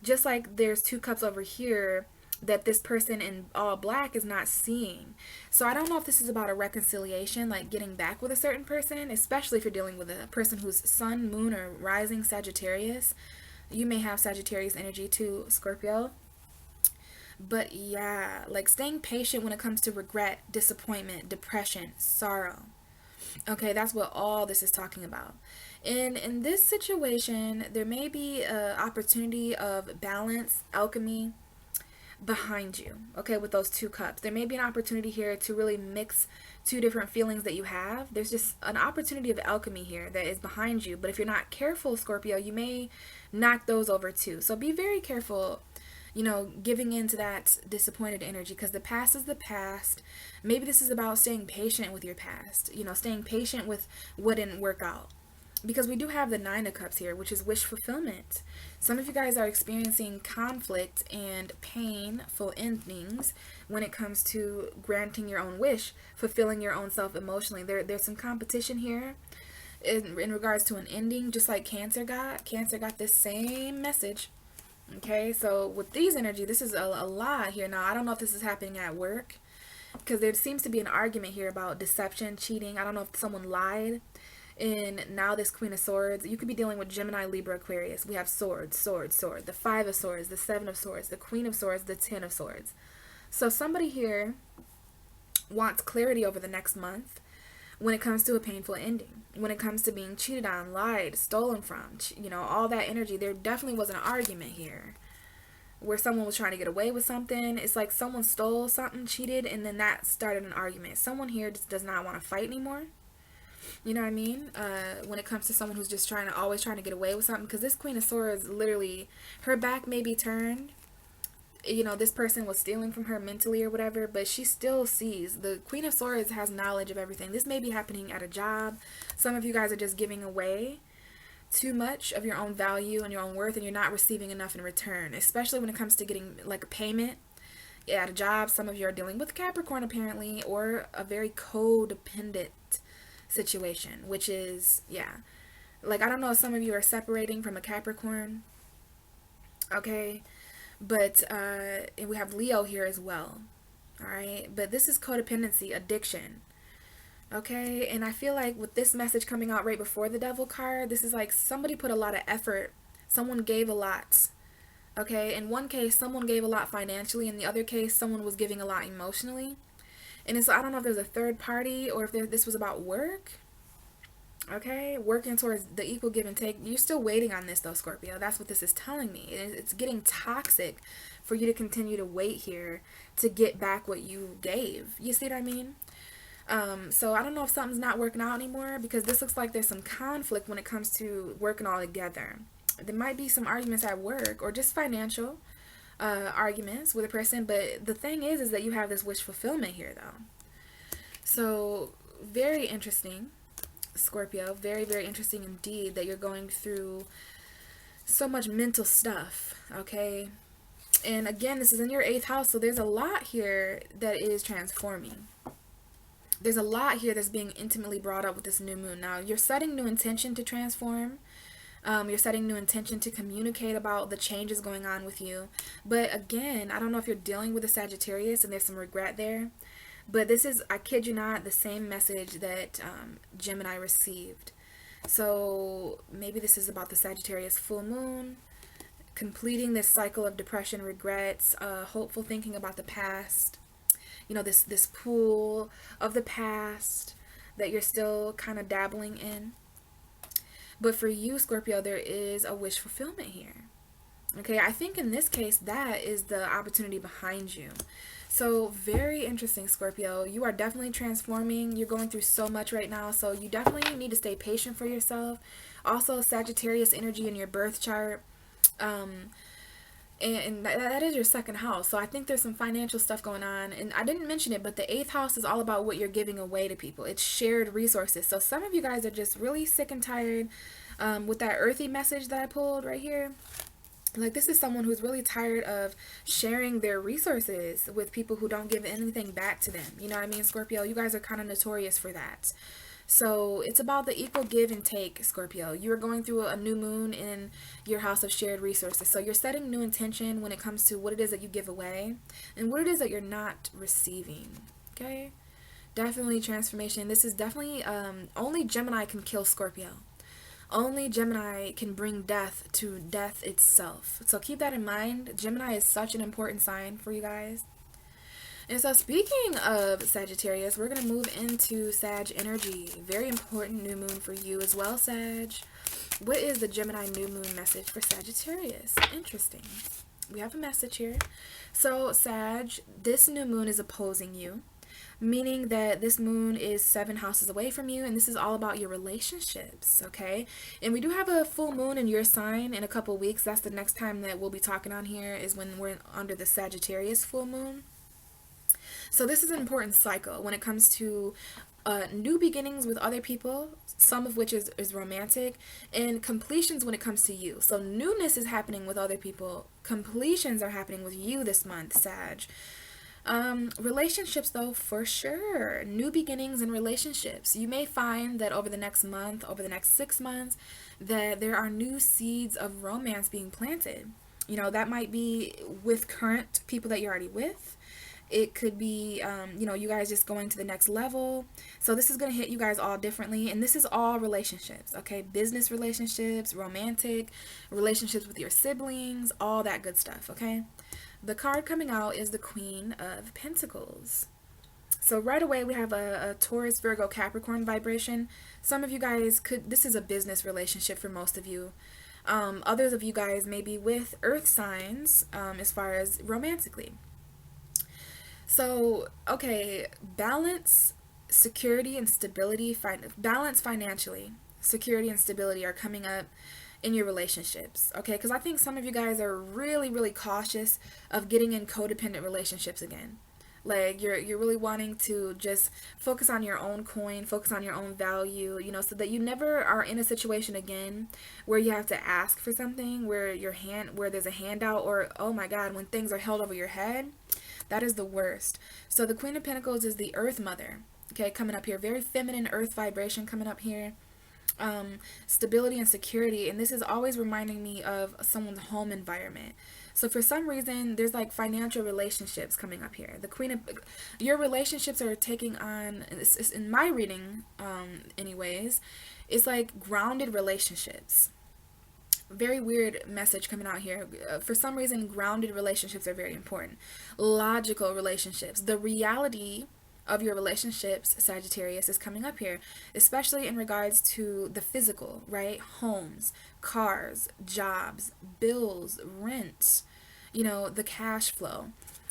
[SPEAKER 1] Just like there's 2 cups over here that this person in all black is not seeing. So I don't know if this is about a reconciliation, like getting back with a certain person, especially if you're dealing with a person who's sun, moon, or rising Sagittarius. You may have Sagittarius energy too, Scorpio. But yeah, like staying patient when it comes to regret, disappointment, depression, sorrow. Okay, that's what all this is talking about. And in this situation, there may be an opportunity of balance, alchemy behind you, okay, with those 2 cups. There may be an opportunity here to really mix 2 different feelings that you have. There's just an opportunity of alchemy here that is behind you. But if you're not careful, Scorpio, you may knock those over too. So be very careful, you know, giving into that disappointed energy, because the past is the past. Maybe this is about staying patient with your past, you know, staying patient with what didn't work out. Because we do have the 9 of Cups here, which is wish fulfillment. Some of you guys are experiencing conflict and painful endings when it comes to granting your own wish, fulfilling your own self emotionally. There's some competition here in regards to an ending, just like Cancer got. Cancer got this same message. Okay, so with these energy, this is a lot here. Now, I don't know if this is happening at work, because there seems to be an argument here about deception, cheating. I don't know if someone lied. And now this Queen of Swords, you could be dealing with Gemini, Libra, Aquarius. We have swords, sword, sword, the 5 of Swords, the 7 of Swords, the Queen of Swords, the 10 of Swords. So somebody here wants clarity over the next month when it comes to a painful ending, when it comes to being cheated on, lied, stolen from, you know, all that energy. There definitely was an argument here where someone was trying to get away with something. It's like someone stole something, cheated, and then that started an argument. Someone here just does not want to fight anymore. You know what I mean? When it comes to someone who's just always trying to get away with something, because this Queen of Swords, literally, her back may be turned. You know, this person was stealing from her mentally or whatever, but she still sees. The Queen of Swords has knowledge of everything. This may be happening at a job. Some of you guys are just giving away too much of your own value and your own worth, and you're not receiving enough in return, especially when it comes to getting like a payment at a job. Some of you are dealing with Capricorn apparently, or a very codependent situation, which is, yeah, like I don't know if some of you are separating from a Capricorn, okay, but and we have Leo here as well, all right, but this is codependency, addiction, okay. And I feel like with this message coming out right before the Devil card, this is like somebody put a lot of effort, someone gave a lot, okay. In one case, someone gave a lot financially. In the other case, someone was giving a lot emotionally. And it's, I don't know if there's a third party or if this was about work. Okay, working towards the equal give and take. You're still waiting on this though, Scorpio. That's what this is telling me. It's getting toxic for you to continue to wait here to get back what you gave. You see what I mean? So I don't know if something's not working out anymore, because this looks like there's some conflict when it comes to working all together. There might be some arguments at work or just financial arguments with a person, but the thing is that you have this wish fulfillment here though. So very interesting, Scorpio, very, very interesting indeed that you're going through so much mental stuff, okay? And again, this is in your 8th house, so there's a lot here that is transforming. There's a lot here that's being intimately brought up with this new moon. Now, you're setting new intention to transform. You're setting new intention to communicate about the changes going on with you. But again, I don't know if you're dealing with a Sagittarius and there's some regret there. But this is, I kid you not, the same message that Gemini received. So maybe this is about the Sagittarius full moon, completing this cycle of depression, regrets, hopeful thinking about the past. You know, this pool of the past that you're still kind of dabbling in. But for you, Scorpio, there is a wish fulfillment here. Okay, I think in this case, that is the opportunity behind you. So very interesting, Scorpio. You are definitely transforming. You're going through so much right now. So you definitely need to stay patient for yourself. Also, Sagittarius energy in your birth chart. And that is your 2nd house. So I think there's some financial stuff going on. And I didn't mention it, but the 8th house is all about what you're giving away to people. It's shared resources. So some of you guys are just really sick and tired with that earthy message that I pulled right here. Like, this is someone who's really tired of sharing their resources with people who don't give anything back to them. You know what I mean, Scorpio? You guys are kind of notorious for that. So it's about the equal give and take, Scorpio. You are going through a new moon in your house of shared resources. So you're setting new intention when it comes to what it is that you give away and what it is that you're not receiving. Okay? Definitely transformation. This is definitely, only Gemini can kill Scorpio. Only Gemini can bring death to death itself. So keep that in mind. Gemini is such an important sign for you guys. And so speaking of Sagittarius, we're going to move into Sag energy. Very important new moon for you as well, Sag. What is the Gemini new moon message for Sagittarius? Interesting. We have a message here. So Sag, this new moon is opposing you, meaning that this moon is 7 houses away from you, and this is all about your relationships, okay? And we do have a full moon in your sign in a couple weeks. That's the next time that we'll be talking on here, is when we're under the Sagittarius full moon. So this is an important cycle when it comes to new beginnings with other people, some of which is romantic, and completions when it comes to you. So newness is happening with other people. Completions are happening with you this month, Sag. Relationships, though, for sure. New beginnings in relationships. You may find that over the next month, over the next 6 months, that there are new seeds of romance being planted. You know, that might be with current people that you're already with. It could be, you know, you guys just going to the next level. So this is going to hit you guys all differently. And this is all relationships, okay? Business relationships, romantic, relationships with your siblings, all that good stuff, okay? The card coming out is the Queen of Pentacles. So right away we have a Taurus, Virgo, Capricorn vibration. Some of you guys could, this is a business relationship for most of you. Others of you guys may be with earth signs as far as romantically. So, okay, balance, security, and stability, balance financially, security and stability are coming up in your relationships, okay? Because I think some of you guys are really, really cautious of getting in codependent relationships again. Like, you're really wanting to just focus on your own coin, focus on your own value, you know, so that you never are in a situation again where you have to ask for something, where there's a handout, or, oh my God, when things are held over your head. That is the worst. So the Queen of Pentacles is the Earth Mother, okay, coming up here. Very feminine earth vibration coming up here. Stability and security. And this is always reminding me of someone's home environment. So for some reason, there's like financial relationships coming up here. The Queen of... Your relationships are taking on, in my reading, anyways, it's like grounded relationships. Very weird message coming out here. For some reason, grounded relationships are very important. Logical relationships. The reality of your relationships, Sagittarius, is coming up here, especially in regards to the physical, right? Homes, cars, jobs, bills, rent, you know, the cash flow,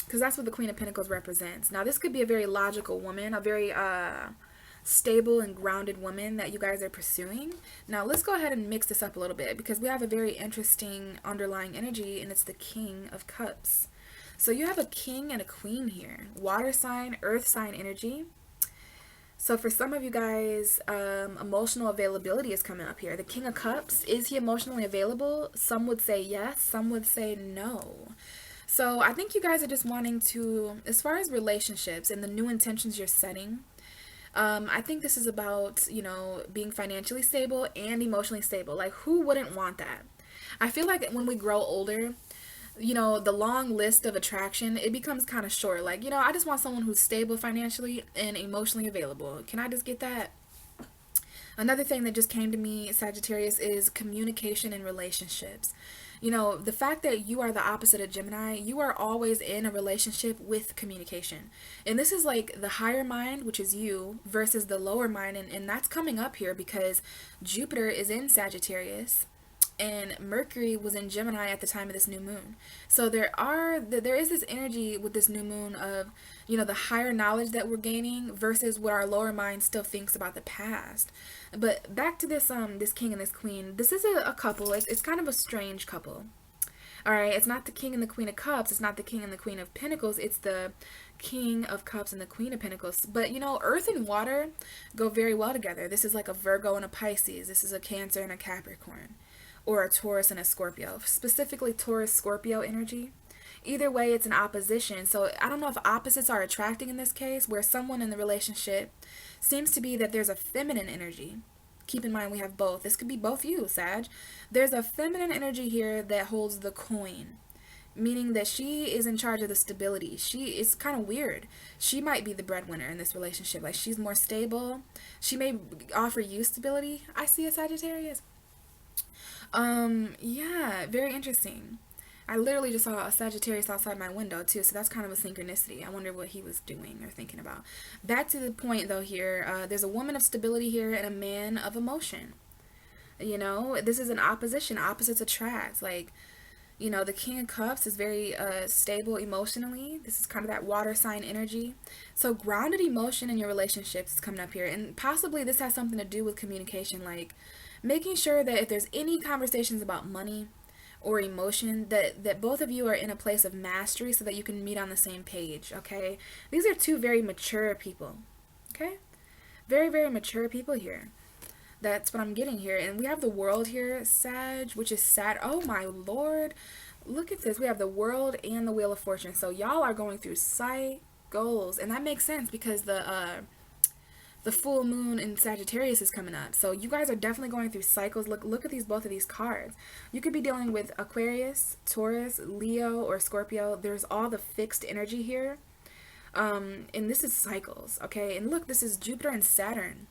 [SPEAKER 1] because that's what the Queen of Pentacles represents. Now, this could be a very logical woman, a very stable and grounded woman that you guys are pursuing. Now let's go ahead and mix this up a little bit, because we have a very interesting underlying energy, and it's the King of Cups. So you have a king and a queen here. Water sign, earth sign energy. So for some of you guys, emotional availability is coming up here. The King of Cups, is he emotionally available? Some would say yes, some would say no. So I think you guys are just wanting to, as far as relationships and the new intentions you're setting, I think this is about, being financially stable and emotionally stable. Like, who wouldn't want that? I feel like when we grow older, the long list of attraction, it becomes kind of short. Like, I just want someone who's stable financially and emotionally available. Can I just get that? Another thing that just came to me, Sagittarius, is communication in relationships. The fact that you are the opposite of Gemini, you are always in a relationship with communication. And this is like the higher mind, which is you, versus the lower mind. And that's coming up here because Jupiter is in Sagittarius and Mercury was in Gemini at the time of this new moon. So there is this energy with this new moon of, the higher knowledge that we're gaining versus what our lower mind still thinks about the past. But back to this king and this queen. This is a couple. It's kind of a strange couple. All right, it's not the king and the queen of cups. It's not the king and the queen of pentacles. It's the king of cups and the queen of pentacles. But earth and water go very well together. This is like a Virgo and a Pisces. This is a Cancer and a Capricorn, or a Taurus and a Scorpio, specifically Taurus Scorpio energy. Either way, it's an opposition. So I don't know if opposites are attracting in this case, where someone in the relationship seems to be that there's a feminine energy. Keep in mind we have both. This could be both you, Sag. There's a feminine energy here that holds the coin, meaning that she is in charge of the stability. She is kind of weird. She might be the breadwinner in this relationship. Like, she's more stable. She may offer you stability. I see a Sagittarius. Yeah, very interesting. I literally just saw a Sagittarius outside my window too, so that's kind of a synchronicity. I wonder what he was doing or thinking about. Back to the point though here, there's a woman of stability here and a man of emotion. This is an opposition. Opposites attract. Like, the King of Cups is very stable emotionally. This is kind of that water sign energy. So grounded emotion in your relationships is coming up here. And possibly this has something to do with communication, like making sure that if there's any conversations about money or emotion, that both of you are in a place of mastery so that you can meet on the same page, okay? These are two very mature people, okay? Very, very mature people here. That's what I'm getting here. And we have the world here, Sag, which is Saturn. Oh my Lord. Look at this. We have the world and the Wheel of Fortune. So y'all are going through cycles. And that makes sense because the full moon in Sagittarius is coming up. So you guys are definitely going through cycles. Look at both of these cards. You could be dealing with Aquarius, Taurus, Leo, or Scorpio. There's all the fixed energy here. And this is cycles, okay? And look, this is Jupiter and Saturn.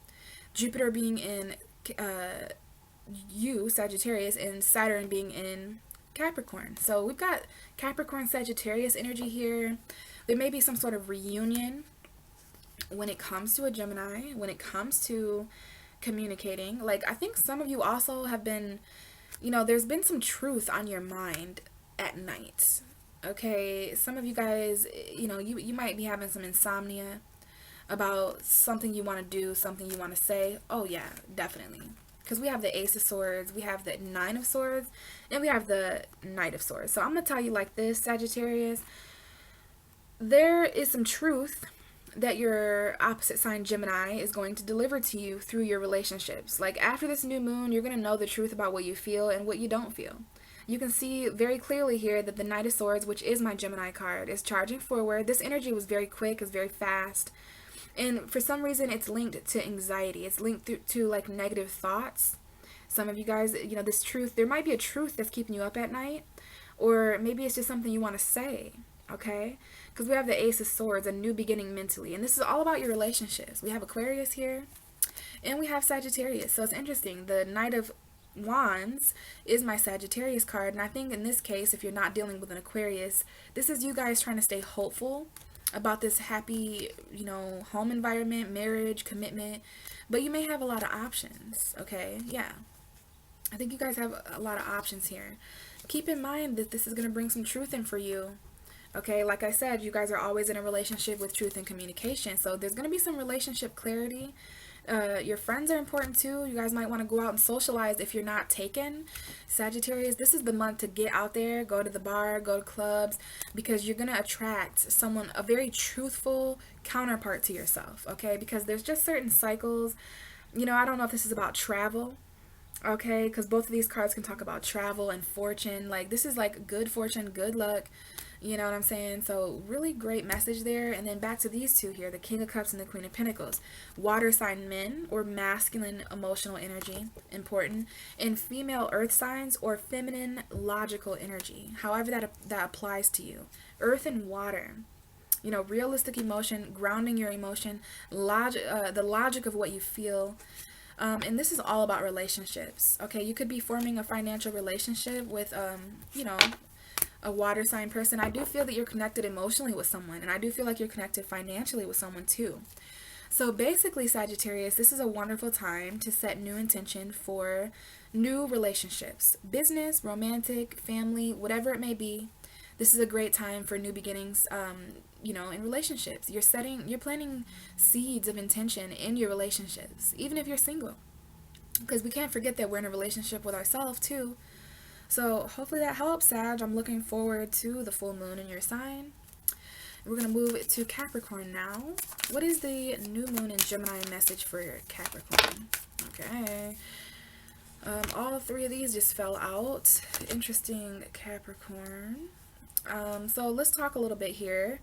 [SPEAKER 1] Jupiter being in you, Sagittarius, and Saturn being in Capricorn. So we've got Capricorn Sagittarius energy here. There may be some sort of reunion when it comes to a Gemini, when it comes to communicating. Like, I think some of you also have been, there's been some truth on your mind at night. Okay, some of you guys, you might be having some insomnia about something you want to do, something you want to say. Oh yeah, definitely. Because we have the Ace of Swords, we have the Nine of Swords, and we have the Knight of Swords. So I'm going to tell you like this, Sagittarius. There is some truth that your opposite sign Gemini is going to deliver to you through your relationships. Like, after this new moon, you're going to know the truth about what you feel and what you don't feel. You can see very clearly here that the Knight of Swords, which is my Gemini card, is charging forward. This energy was very quick, is very fast. And for some reason, it's linked to anxiety. It's linked to like negative thoughts. Some of you guys, this truth, there might be a truth that's keeping you up at night. Or maybe it's just something you want to say, okay? Because we have the Ace of Swords, a new beginning mentally. And this is all about your relationships. We have Aquarius here, and we have Sagittarius. So it's interesting. The Knight of Wands is my Sagittarius card. And I think in this case, if you're not dealing with an Aquarius, this is you guys trying to stay hopeful about this happy, home environment, marriage, commitment. But you may have a lot of options, okay? Yeah. I think you guys have a lot of options here. Keep in mind that this is going to bring some truth in for you. Okay, like I said, you guys are always in a relationship with truth and communication. So there's going to be some relationship clarity. Your friends are important too. You guys might want to go out and socialize if you're not taken. Sagittarius, this is the month to get out there, go to the bar, go to clubs, because you're going to attract someone, a very truthful counterpart to yourself, okay? Because there's just certain cycles. I don't know if this is about travel. Okay, because both of these cards can talk about travel and fortune. Like, this is like good fortune, good luck. You know what I'm saying? So really great message there. And then back to these two here, the King of Cups and the Queen of Pentacles. Water sign men or masculine emotional energy, important. And female earth signs or feminine logical energy, however that applies to you. Earth and water. You know, realistic emotion, grounding your emotion, the logic of what you feel. And this is all about relationships. Okay, you could be forming a financial relationship with, you know, a water sign person. I do feel that you're connected emotionally with someone, and I do feel like you're connected financially with someone too. So basically, Sagittarius, this is a wonderful time to set new intention for new relationships, business, romantic, family, whatever it may be. This is a great time for new beginnings, you know, in relationships. You're planting seeds of intention in your relationships, even if you're single. Because we can't forget that we're in a relationship with ourselves too. So hopefully that helps, Sag. I'm looking forward to the full moon in your sign. We're going to move to Capricorn now. What is the new moon in Gemini message for Capricorn? Okay. All three of these just fell out. Interesting, Capricorn. So let's talk a little bit here.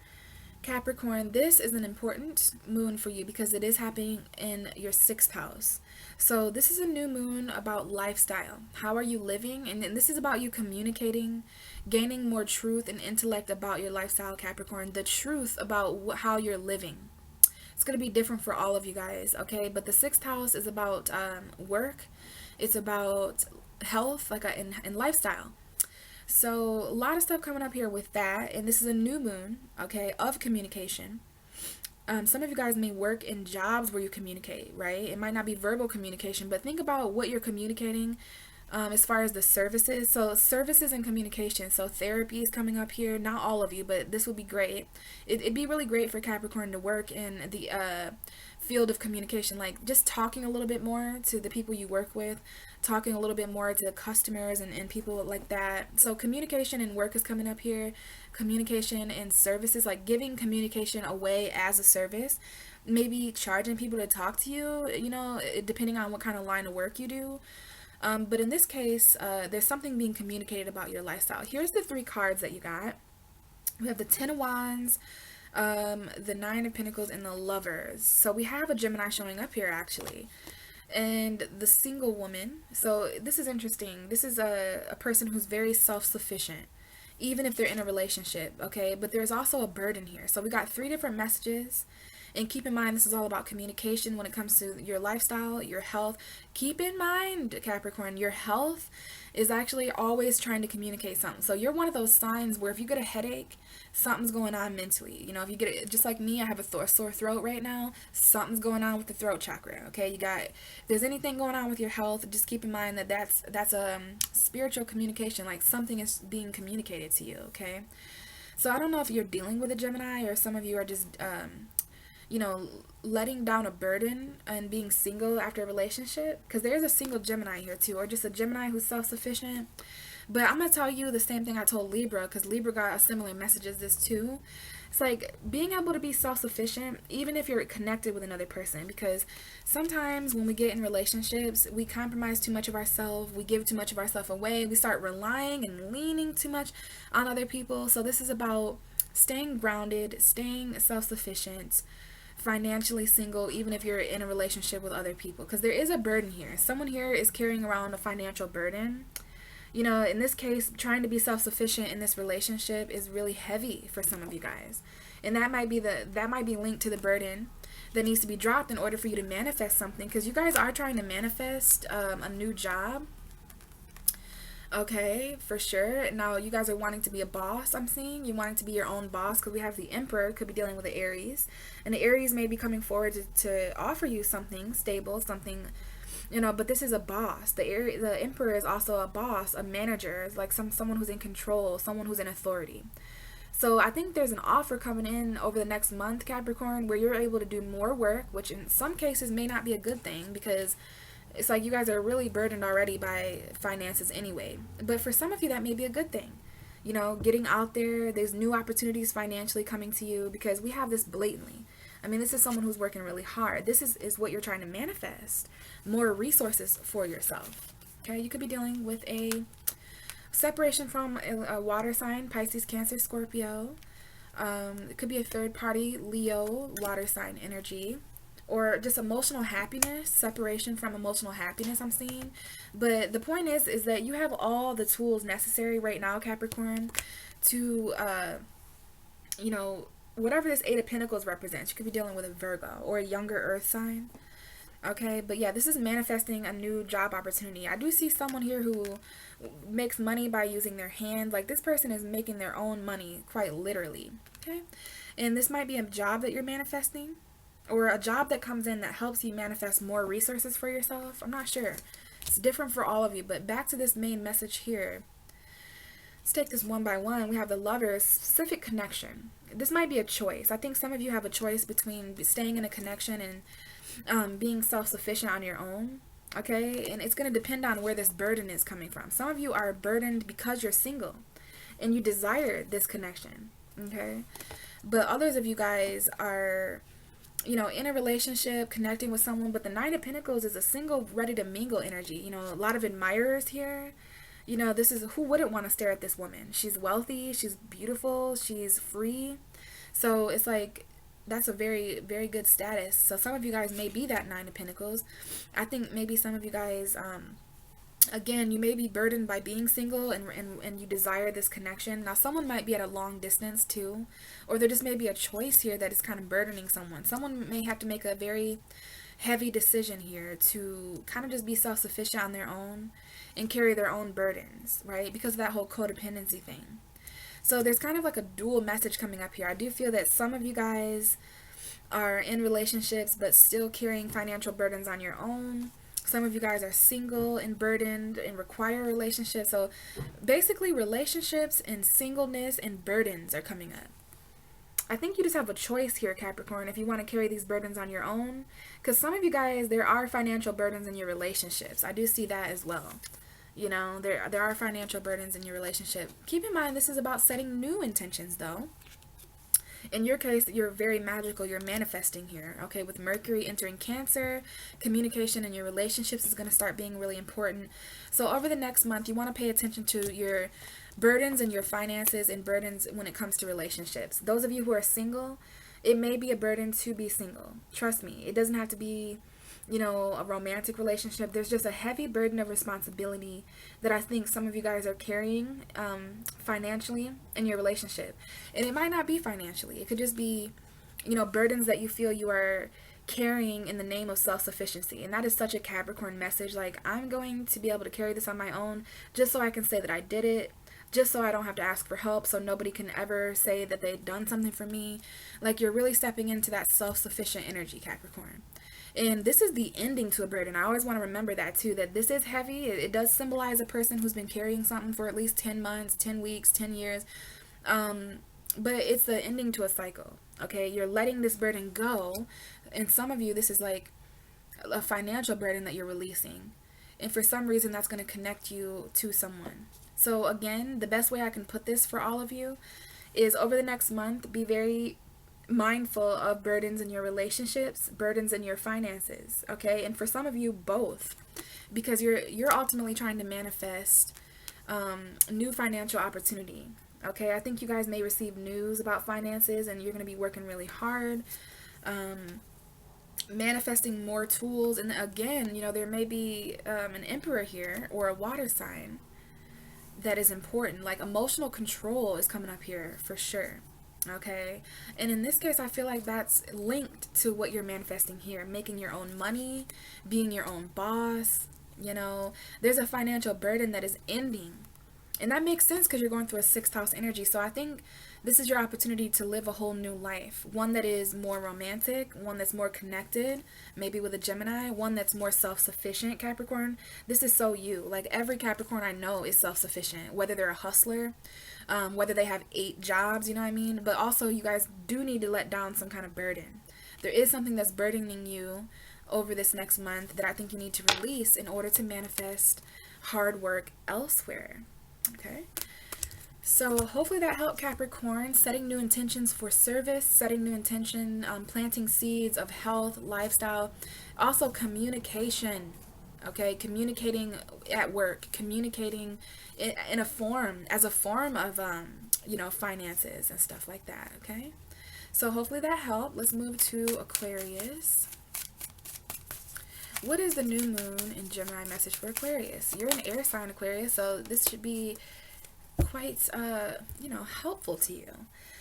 [SPEAKER 1] Capricorn, this is an important moon for you because it is happening in your 6th house. So this is a new moon about lifestyle. How are you living? And this is about you communicating, gaining more truth and intellect about your lifestyle, Capricorn. The truth about how you're living. It's going to be different for all of you guys, okay? But the 6th house is about work. It's about health, like in lifestyle. So a lot of stuff coming up here with that. And this is a new moon, okay, of communication. Some of you guys may work in jobs where you communicate, right? It might not be verbal communication, but think about what you're communicating as far as the services. So services and communication. So therapy is coming up here. Not all of you, but this would be great. It'd be really great for Capricorn to work in the field of communication, like just talking a little bit more to the people you work with, talking a little bit more to customers and people like that. So communication and work is coming up here. Communication and services, like giving communication away as a service, maybe charging people to talk to you, you know, depending on what kind of line of work you do. But in this case, there's something being communicated about your lifestyle. Here's the 3 cards that you got. We have the 10 of Wands, the 9 of Pentacles, and the Lovers. So we have a Gemini showing up here actually. And the single woman. So this is interesting. This is a person who's very self-sufficient, even if they're in a relationship, okay? But there's also a burden here. So we got 3 different messages. And keep in mind, this is all about communication when it comes to your lifestyle, your health. Keep in mind, Capricorn, your health is actually always trying to communicate something. So you're one of those signs where if you get a headache, something's going on mentally. You know, if you get it, just like me, I have a sore throat right now. Something's going on with the throat chakra, okay? If there's anything going on with your health, just keep in mind that that's a spiritual communication, like something is being communicated to you, okay? So I don't know if you're dealing with a Gemini or some of you are just, you know, letting down a burden and being single after a relationship, because there's a single Gemini here too, or just a Gemini who's self-sufficient. But I'm going to tell you the same thing I told Libra, because Libra got a similar message as this too. It's like being able to be self-sufficient, even if you're connected with another person, because sometimes when we get in relationships, we compromise too much of ourselves, we give too much of ourselves away, we start relying and leaning too much on other people. So this is about staying grounded, staying self-sufficient, financially single, even if you're in a relationship with other people, because there is a burden here. Someone here is carrying around a financial burden. You know, in this case, trying to be self-sufficient in this relationship is really heavy for some of you guys, and that might be linked to the burden that needs to be dropped in order for you to manifest something, because you guys are trying to manifest a new job. Okay, for sure. Now you guys are wanting to be a boss. I'm seeing you wanting to be your own boss, because we have the Emperor could be dealing with the Aries, and the Aries may be coming forward to offer you something stable, something, you know. But this is a boss. The Emperor is also a boss, a manager. It's like someone who's in control, someone who's in authority. So I think there's an offer coming in over the next month, Capricorn, where you're able to do more work, which in some cases may not be a good thing, because it's like you guys are really burdened already by finances anyway. But for some of you, that may be a good thing. You know, getting out there, there's new opportunities financially coming to you, because we have this blatantly. I mean, this is someone who's working really hard. This is what you're trying to manifest. More resources for yourself. Okay, you could be dealing with a separation from a water sign, Pisces, Cancer, Scorpio. It could be a third party, Leo, water sign energy. Or just emotional happiness, separation from emotional happiness I'm seeing. But the point is that you have all the tools necessary right now, Capricorn, to, you know, whatever this Eight of Pentacles represents. You could be dealing with a Virgo or a younger earth sign. Okay, but yeah, this is manifesting a new job opportunity. I do see someone here who makes money by using their hands. Like, this person is making their own money, quite literally. Okay, and this might be a job that you're manifesting, or a job that comes in that helps you manifest more resources for yourself. I'm not sure. It's different for all of you, but back to this main message here. Let's take this one by one. We have the Lovers, specific connection. This might be a choice. I think some of you have a choice between staying in a connection and being self-sufficient on your own. Okay, and it's going to depend on where this burden is coming from. Some of you are burdened because you're single and you desire this connection. Okay, but others of you guys are, you know, in a relationship, connecting with someone, but the Nine of Pentacles is a single, ready to mingle energy. You know, a lot of admirers here. You know, this is, who wouldn't want to stare at this woman? She's wealthy, she's beautiful, she's free. So it's like, that's a very, very good status. So some of you guys may be that Nine of Pentacles. I think maybe some of you guys, again, you may be burdened by being single and you desire this connection. Now, someone might be at a long distance too, or there just may be a choice here that is kind of burdening someone. Someone may have to make a very heavy decision here to kind of just be self-sufficient on their own and carry their own burdens, right? Because of that whole codependency thing. So there's kind of like a dual message coming up here. I do feel that some of you guys are in relationships but still carrying financial burdens on your own. Some of you guys are single and burdened and require relationships. So basically, relationships and singleness and burdens are coming up. I think you just have a choice here, Capricorn, if you want to carry these burdens on your own. Because some of you guys, there are financial burdens in your relationships. I do see that as well. You know, there are financial burdens in your relationship. Keep in mind, this is about setting new intentions, though. In your case, you're very magical. You're manifesting here, okay? With Mercury entering Cancer, communication in your relationships is going to start being really important. So over the next month, you want to pay attention to your burdens and your finances and burdens when it comes to relationships. Those of you who are single, it may be a burden to be single. Trust me. It doesn't have to be, you know, a romantic relationship. There's just a heavy burden of responsibility that I think some of you guys are carrying financially in your relationship. And it might not be financially. It could just be, you know, burdens that you feel you are carrying in the name of self-sufficiency. And that is such a Capricorn message. Like, I'm going to be able to carry this on my own just so I can say that I did it. Just so I don't have to ask for help, so nobody can ever say that they've done something for me. Like, you're really stepping into that self-sufficient energy, Capricorn. And this is the ending to a burden. I always want to remember that too, that this is heavy. It does symbolize a person who's been carrying something for at least 10 months, 10 weeks, 10 years. But it's the ending to a cycle, okay? You're letting this burden go. And some of you, this is like a financial burden that you're releasing. And for some reason, that's going to connect you to someone. So again, the best way I can put this for all of you is over the next month, be very mindful of burdens in your relationships, burdens in your finances, okay? And for some of you, both, because you're ultimately trying to manifest new financial opportunity, okay? I think you guys may receive news about finances and you're going to be working really hard, manifesting more tools. And again, you know, there may be an emperor here or a water sign that is important. Like, emotional control is coming up here for sure. Okay, and in this case, I feel like that's linked to what you're manifesting here, making your own money, being your own boss. You know, there's a financial burden that is ending, and that makes sense because you're going through a 6th house energy. So I think this is your opportunity to live a whole new life, one that is more romantic, one that's more connected, maybe with a Gemini, one that's more self-sufficient, Capricorn. This is so you. Like, every Capricorn I know is self-sufficient, whether they're a hustler, whether they have 8 jobs, you know what I mean? But also, you guys do need to let down some kind of burden. There is something that's burdening you over this next month that I think you need to release in order to manifest hard work elsewhere. Okay? So hopefully that helped, Capricorn. Setting new intentions for service, setting new intention, planting seeds of health, lifestyle, also communication. Okay, communicating at work, communicating in a form, as a form of, finances and stuff like that. Okay, so hopefully that helped. Let's move to Aquarius. What is the new moon in Gemini message for Aquarius? You're an air sign, Aquarius, so this should be quite, helpful to you.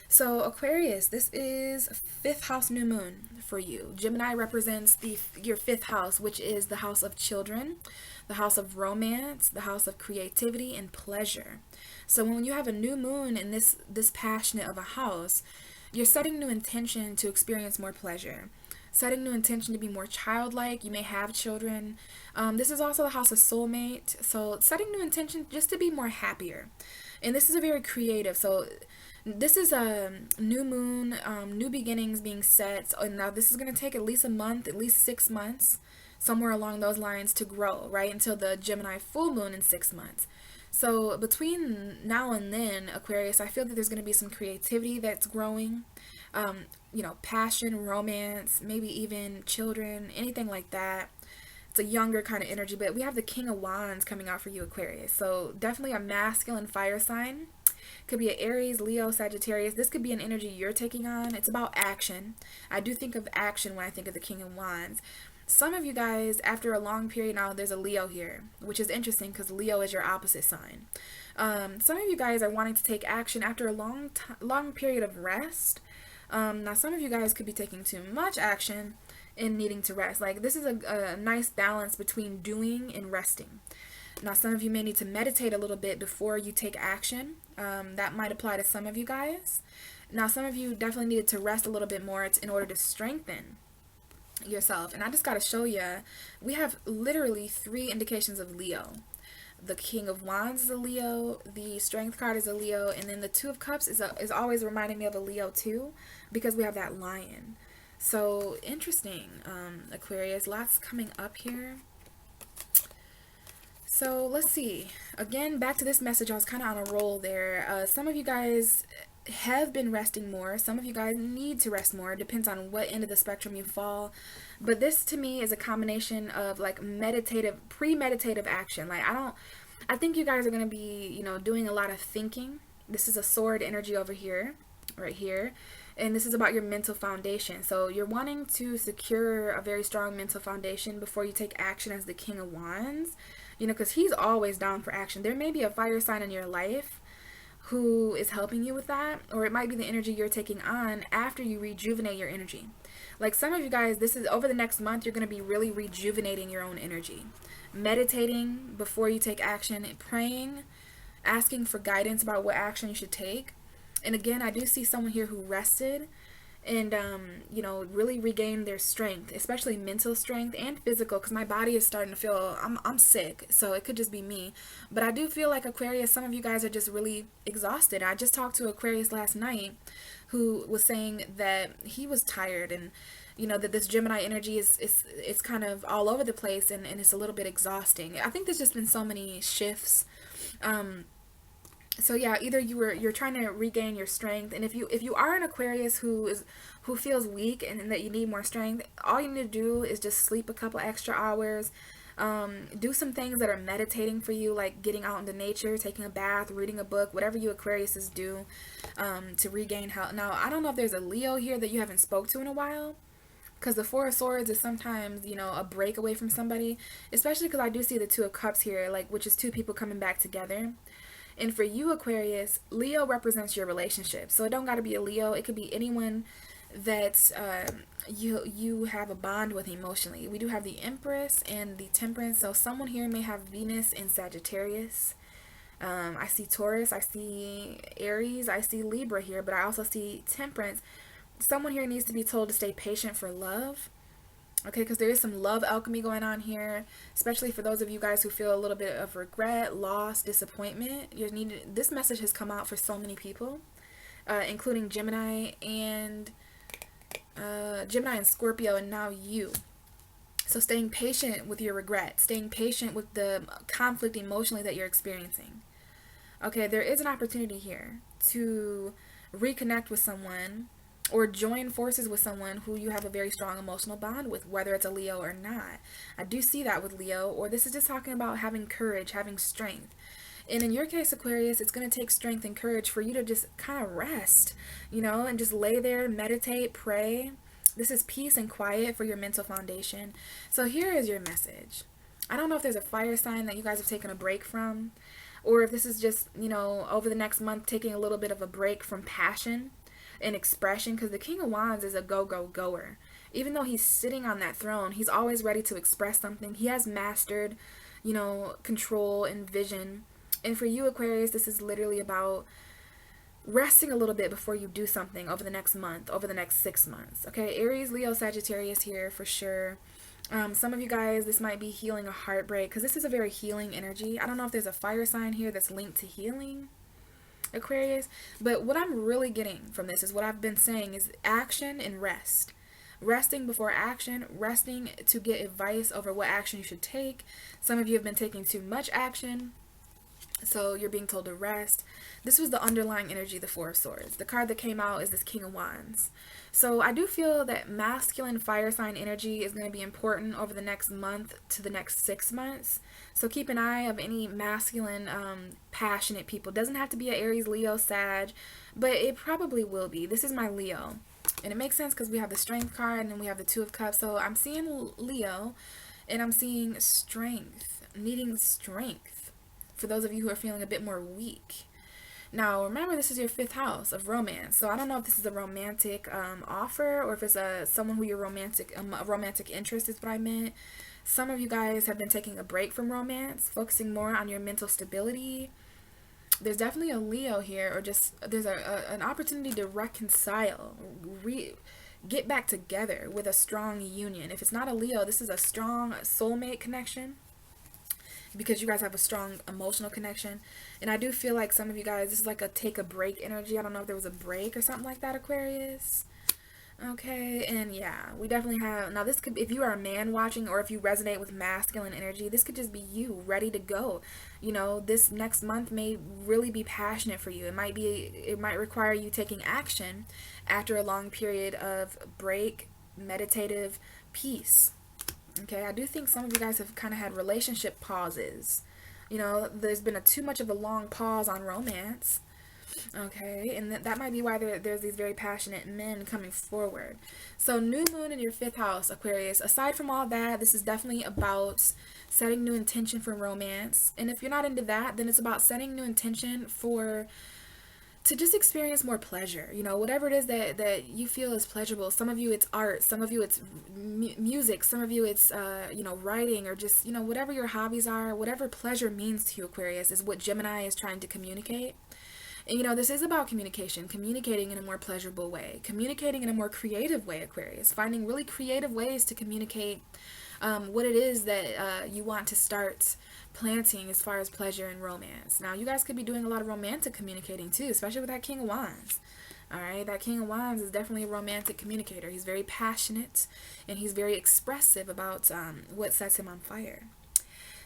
[SPEAKER 1] So Aquarius, this is 5th house new moon for you. Gemini represents your 5th house, which is the house of children, the house of romance, the house of creativity and pleasure. So when you have a new moon in this passionate of a house, you're setting new intention to experience more pleasure, setting new intention to be more childlike. You may have children. This is also the house of soulmate, so setting new intention just to be more happier. And this is a very creative, so this is a new moon, new beginnings being set. And now this is going to take at least a month, at least 6 months, somewhere along those lines to grow, right? Until the Gemini full moon in 6 months. So between now and then, Aquarius, I feel that there's going to be some creativity that's growing. Passion, romance, maybe even children, anything like that. It's a younger kind of energy, but we have the King of Wands coming out for you, Aquarius. So definitely a masculine fire sign. Could be an Aries, Leo, Sagittarius. This could be an energy you're taking on. It's about action. I do think of action when I think of the King of Wands. Some of you guys, after a long period now, there's a Leo here, which is interesting because Leo is your opposite sign. Some of you guys are wanting to take action after a long period of rest. Now, some of you guys could be taking too much action and needing to rest. Like, this is a nice balance between doing and resting. Now, some of you may need to meditate a little bit before you take action. That might apply to some of you guys. Now, some of you definitely needed to rest a little bit more in order to strengthen yourself. And I just got to show you, we have literally 3 indications of Leo. The King of Wands is a Leo, the Strength card is a Leo, and then the Two of Cups is always reminding me of a Leo too, because we have that lion. So interesting, Aquarius, lots coming up here. So let's see. Again, back to this message, I was kind of on a roll there. Some of you guys have been resting more. Some of you guys need to rest more. It depends on what end of the spectrum you fall. But this to me is a combination of like premeditative action. Like I think you guys are going to be, doing a lot of thinking. This is a sword energy over here, right here. And this is about your mental foundation. So you're wanting to secure a very strong mental foundation before you take action as the King of Wands. Because he's always down for action. There may be a fire sign in your life who is helping you with that, or it might be the energy you're taking on after you rejuvenate your energy. Like some of you guys, this is over the next month, you're going to be really rejuvenating your own energy. Meditating before you take action, praying, asking for guidance about what action you should take. And again, I do see someone here who rested and, really regained their strength, especially mental strength and physical, because my body is starting to feel, I'm sick, so it could just be me. But I do feel like Aquarius, some of you guys are just really exhausted. I just talked to Aquarius last night who was saying that he was tired and, that this Gemini energy is kind of all over the place and it's a little bit exhausting. I think there's just been so many shifts. So yeah, either you're trying to regain your strength, and if you are an Aquarius who feels weak and that you need more strength, all you need to do is just sleep a couple extra hours, do some things that are meditating for you, like getting out into nature, taking a bath, reading a book, whatever you Aquariuses do to regain health. Now, I don't know if there's a Leo here that you haven't spoke to in a while, because the Four of Swords is sometimes, a break away from somebody, especially because I do see the Two of Cups here, which is 2 people coming back together. And for you, Aquarius, Leo represents your relationship. So it don't got to be a Leo. It could be anyone that you have a bond with emotionally. We do have the Empress and the Temperance. So someone here may have Venus in Sagittarius. I see Taurus. I see Aries. I see Libra here. But I also see Temperance. Someone here needs to be told to stay patient for love. Okay, because there is some love alchemy going on here, especially for those of you guys who feel a little bit of regret, loss, disappointment. This message has come out for so many people, including Gemini and Scorpio, and now you. So staying patient with your regret, staying patient with the conflict emotionally that you're experiencing. Okay, there is an opportunity here to reconnect with someone or join forces with someone who you have a very strong emotional bond with, whether it's a Leo or not. I do see that with Leo, or this is just talking about having courage, having strength. And in your case, Aquarius, it's going to take strength and courage for you to just kind of rest, you know, and just lay there, meditate, pray. This is peace and quiet for your mental foundation. So here is your message. I don't know if there's a fire sign that you guys have taken a break from, or if this is just, you know, over the next month taking a little bit of a break from passion and expression, because the King of Wands is a go-go-goer. Even though he's sitting on that throne, he's always ready to express something. He has mastered, you know, control and vision. And for you, Aquarius, this is literally about resting a little bit before you do something over the next month, over the next 6 months. Okay, Aries, Leo, Sagittarius here for sure. Some of you guys, this might be healing a heartbreak, because this is a very healing energy. I don't know if there's a fire sign here that's linked to healing, Aquarius, but what I'm really getting from this is what I've been saying is action and rest. Resting before action, resting to get advice over what action you should take. Some of you have been taking too much action, so you're being told to rest. This was the underlying energy, the Four of Swords. The card that came out is this King of Wands. So I do feel that masculine fire sign energy is going to be important over the next month to the next 6 months. So keep an eye of any masculine, passionate people. Doesn't have to be an Aries, Leo, Sag, but it probably will be. This is my Leo. And it makes sense because we have the Strength card and then we have the Two of Cups. So I'm seeing Leo and I'm seeing strength, needing strength for those of you who are feeling a bit more weak. Now, remember, this is your 5th house of romance. So I don't know if this is a romantic offer or if it's someone who your romantic interest is what I meant. Some of you guys have been taking a break from romance, focusing more on your mental stability. There's definitely a Leo here, or just there's an opportunity to reconcile, get back together with a strong union. If it's not a Leo, this is a strong soulmate connection, because you guys have a strong emotional connection. And I do feel like some of you guys, this is like a take a break energy. I don't know if there was a break or something like that, Aquarius. Okay, and yeah, we definitely have, now this could, if you are a man watching, or if you resonate with masculine energy, this could just be you ready to go. You know, this next month may really be passionate for you. It might require you taking action after a long period of break, meditative peace. Okay, I do think some of you guys have kind of had relationship pauses. You know, there's been too much of a long pause on romance. Okay, and that might be why there's these very passionate men coming forward. So new moon in your 5th house, Aquarius. Aside from all that, this is definitely about setting new intention for romance. And if you're not into that, then it's about setting new intention to just experience more pleasure. You know, whatever it is that you feel is pleasurable. Some of you it's art, some of you it's music, some of you it's you know, writing, or just, you know, whatever your hobbies are, whatever pleasure means to you, Aquarius, is what Gemini is trying to communicate. And, you know, this is about communication, communicating in a more pleasurable way, communicating in a more creative way, Aquarius, finding really creative ways to communicate what it is that you want to start planting as far as pleasure and romance. Now, you guys could be doing a lot of romantic communicating too, especially with that King of Wands. All right, that King of Wands is definitely a romantic communicator. He's very passionate and he's very expressive about what sets him on fire.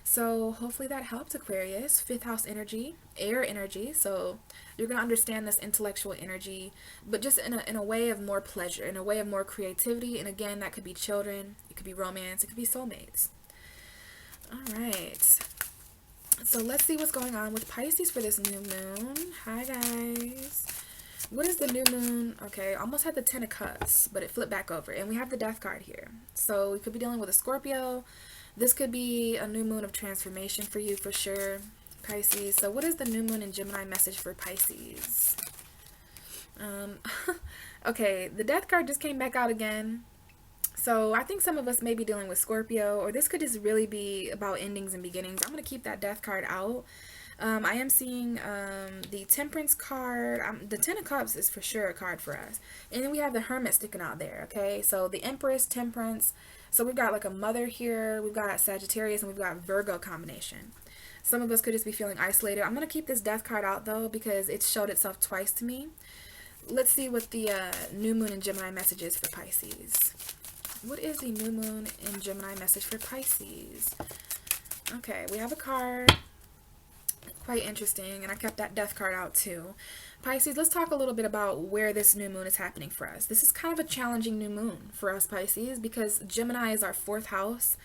[SPEAKER 1] So hopefully that helped, Aquarius. 5th house energy, air energy. So you're going to understand this intellectual energy, but just in a way of more pleasure, in a way of more creativity. And again, that could be children, it could be romance, it could be soulmates. All right. So let's see what's going on with Pisces for this new moon. Hi, guys. What is the new moon? Okay, almost had the 10 of Cups, but it flipped back over. And we have the Death card here. So we could be dealing with a Scorpio. This could be a new moon of transformation for you for sure, Pisces. So what is the new moon in Gemini message for Pisces? Okay, the Death card just came back out again. So I think some of us may be dealing with Scorpio, or this could just really be about endings and beginnings. I'm going to keep that Death card out. I am seeing the Temperance card. The 10 of Cups is for sure a card for us. And then we have the Hermit sticking out there, okay? So the Empress, Temperance. So we've got like a Mother here. We've got Sagittarius, and we've got Virgo combination. Some of us could just be feeling isolated. I'm going to keep this Death card out, though, because it showed itself twice to me. Let's see what the new moon in Gemini message is for Pisces. What is the new moon in Gemini message for Pisces? Okay, we have a card. Quite interesting, and I kept that death card out too. Pisces, let's talk a little bit about where this new moon is happening for us. This is kind of a challenging new moon for us Pisces because Gemini is our 4th house.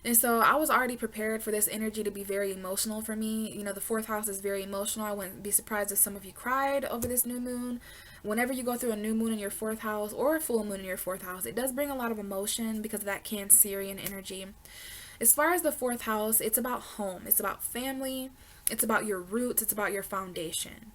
[SPEAKER 1] And so I was already prepared for this energy to be very emotional for me. You know, the 4th house is very emotional. I wouldn't be surprised if some of you cried over this new moon. Whenever you go through a new moon in your 4th house or a full moon in your 4th house, it does bring a lot of emotion because of that Cancerian energy. As far as the 4th house, it's about home. It's about family. It's about your roots. It's about your foundation.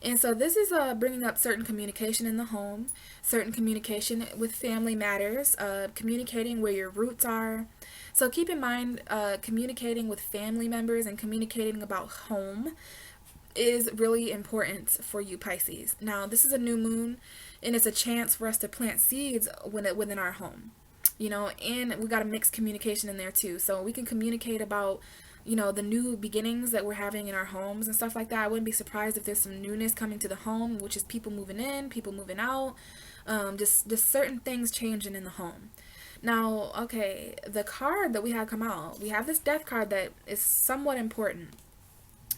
[SPEAKER 1] And so this is bringing up certain communication in the home, certain communication with family matters, communicating where your roots are. So keep in mind, communicating with family members and communicating about home is really important for you Pisces. Now, this is a new moon, and it's a chance for us to plant seeds within our home. You know, and we got a mixed communication in there too. So we can communicate about, you know, the new beginnings that we're having in our homes and stuff like that. I wouldn't be surprised if there's some newness coming to the home, which is people moving in, people moving out, just certain things changing in the home. Now, okay, the card that we had come out, we have this death card that is somewhat important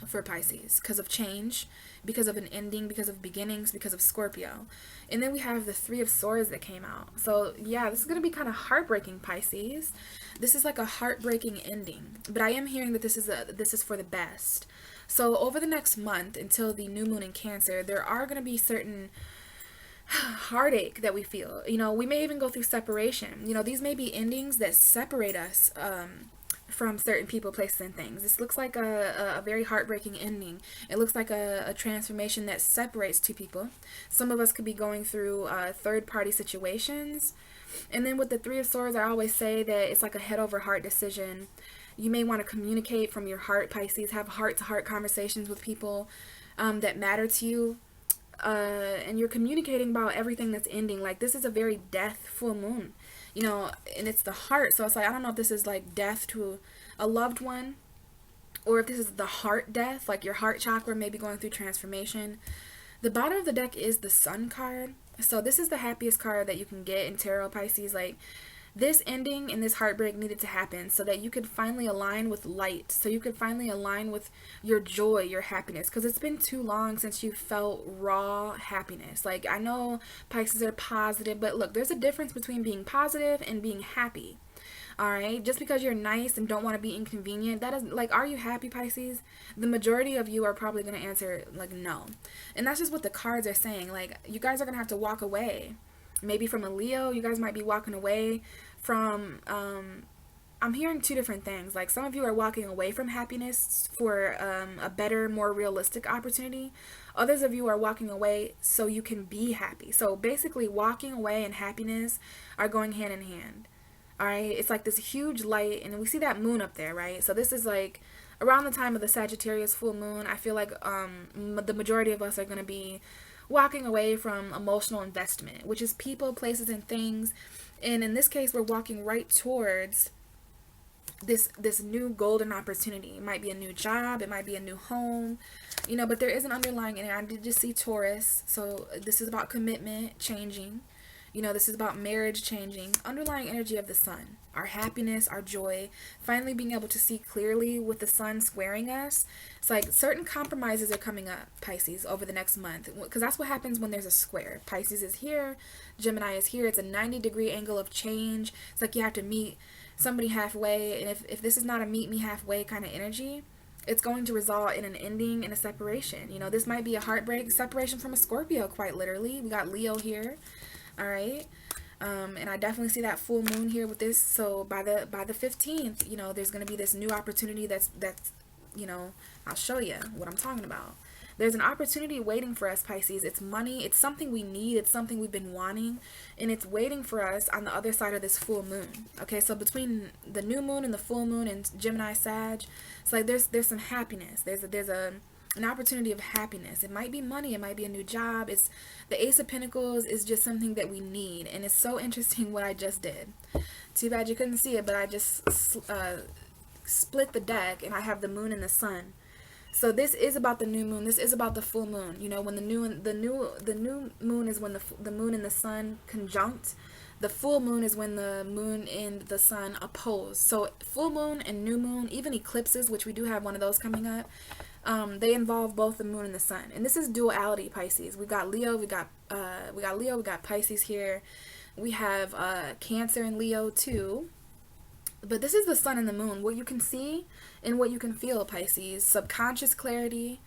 [SPEAKER 1] for Pisces because of change, because of an ending, because of beginnings, because of Scorpio. And then we have the 3 of Swords that came out. So yeah, this is going to be kind of heartbreaking, Pisces. This is like a heartbreaking ending, but I am hearing that this is for the best. So over the next month until the new moon in Cancer, there are going to be certain heartache that we feel. You know, we may even go through separation. You know, these may be endings that separate us from certain people, places, and things. This looks like a very heartbreaking ending. It looks like a transformation that separates 2 people. Some of us could be going through third-party situations. And then with the 3 of Swords, I always say that it's like a head-over-heart decision. You may want to communicate from your heart, Pisces. Have heart-to-heart conversations with people that matter to you. And you're communicating about everything that's ending. Like, this is a very death full moon. You know, and it's the heart. So it's like, I don't know if this is like death to a loved one, or if this is the heart death, like your heart chakra may be going through transformation. The bottom of the deck is the Sun card. So this is the happiest card that you can get in tarot, Pisces. Like, this ending and this heartbreak needed to happen so that you could finally align with light, so you could finally align with your joy, your happiness, because it's been too long since you felt raw happiness. Like, I know Pisces are positive, but look, there's a difference between being positive and being happy. All right, just because you're nice and don't want to be inconvenient, that is like, are you happy, Pisces? The majority of you are probably going to answer like no. And that's just what the cards are saying. Like, you guys are going to have to walk away. Maybe from a Leo, you guys might be walking away from, I'm hearing 2 different things. Like, some of you are walking away from happiness for a better, more realistic opportunity. Others of you are walking away so you can be happy. So basically, walking away and happiness are going hand in hand. All right, it's like this huge light, and we see that moon up there, right? So this is like around the time of the Sagittarius full moon. I feel like the majority of us are going to be walking away from emotional investment, which is people, places, and things. And in this case, we're walking right towards this new golden opportunity. It might be a new job, it might be a new home, you know, but there is an underlying, and I did just see Taurus. So this is about commitment changing. You know, this is about marriage changing. Underlying energy of the sun, our happiness, our joy, finally being able to see clearly with the sun squaring us. It's like certain compromises are coming up, Pisces, over the next month, because that's what happens when there's a square. Pisces is here, Gemini is here. It's a 90-degree angle of change. It's like you have to meet somebody halfway, and if this is not a meet me halfway kind of energy, it's going to result in an ending and a separation. You know, this might be a heartbreak, separation from a Scorpio, quite literally. We got Leo here. All right, and I definitely see that full moon here with this. So by the 15th, you know, there's going to be this new opportunity that's you know, I'll show you what I'm talking about. There's an opportunity waiting for us, Pisces. It's money. It's something we need. It's something we've been wanting, and it's waiting for us on the other side of this full moon. Okay, so between the new moon and the full moon and Gemini Sag, it's like there's some happiness. There's an opportunity of happiness. It might be money, it might be a new job. It's the Ace of Pentacles is just something that we need, and it's so interesting what I just did. Too bad you couldn't see it, but I just split the deck, and I have the moon and the sun. So this is about the new moon. This is about the full moon. You know, when the new moon is when the moon and the sun conjunct. The full moon is when the moon and the sun oppose. So full moon and new moon, even eclipses, which we do have one of those coming up. they involve both the moon and the sun. And this is duality, Pisces. We've got Leo, we got Pisces here. We have Cancer and Leo too. But this is the sun and the moon, what you can see and what you can feel, Pisces. Subconscious clarity,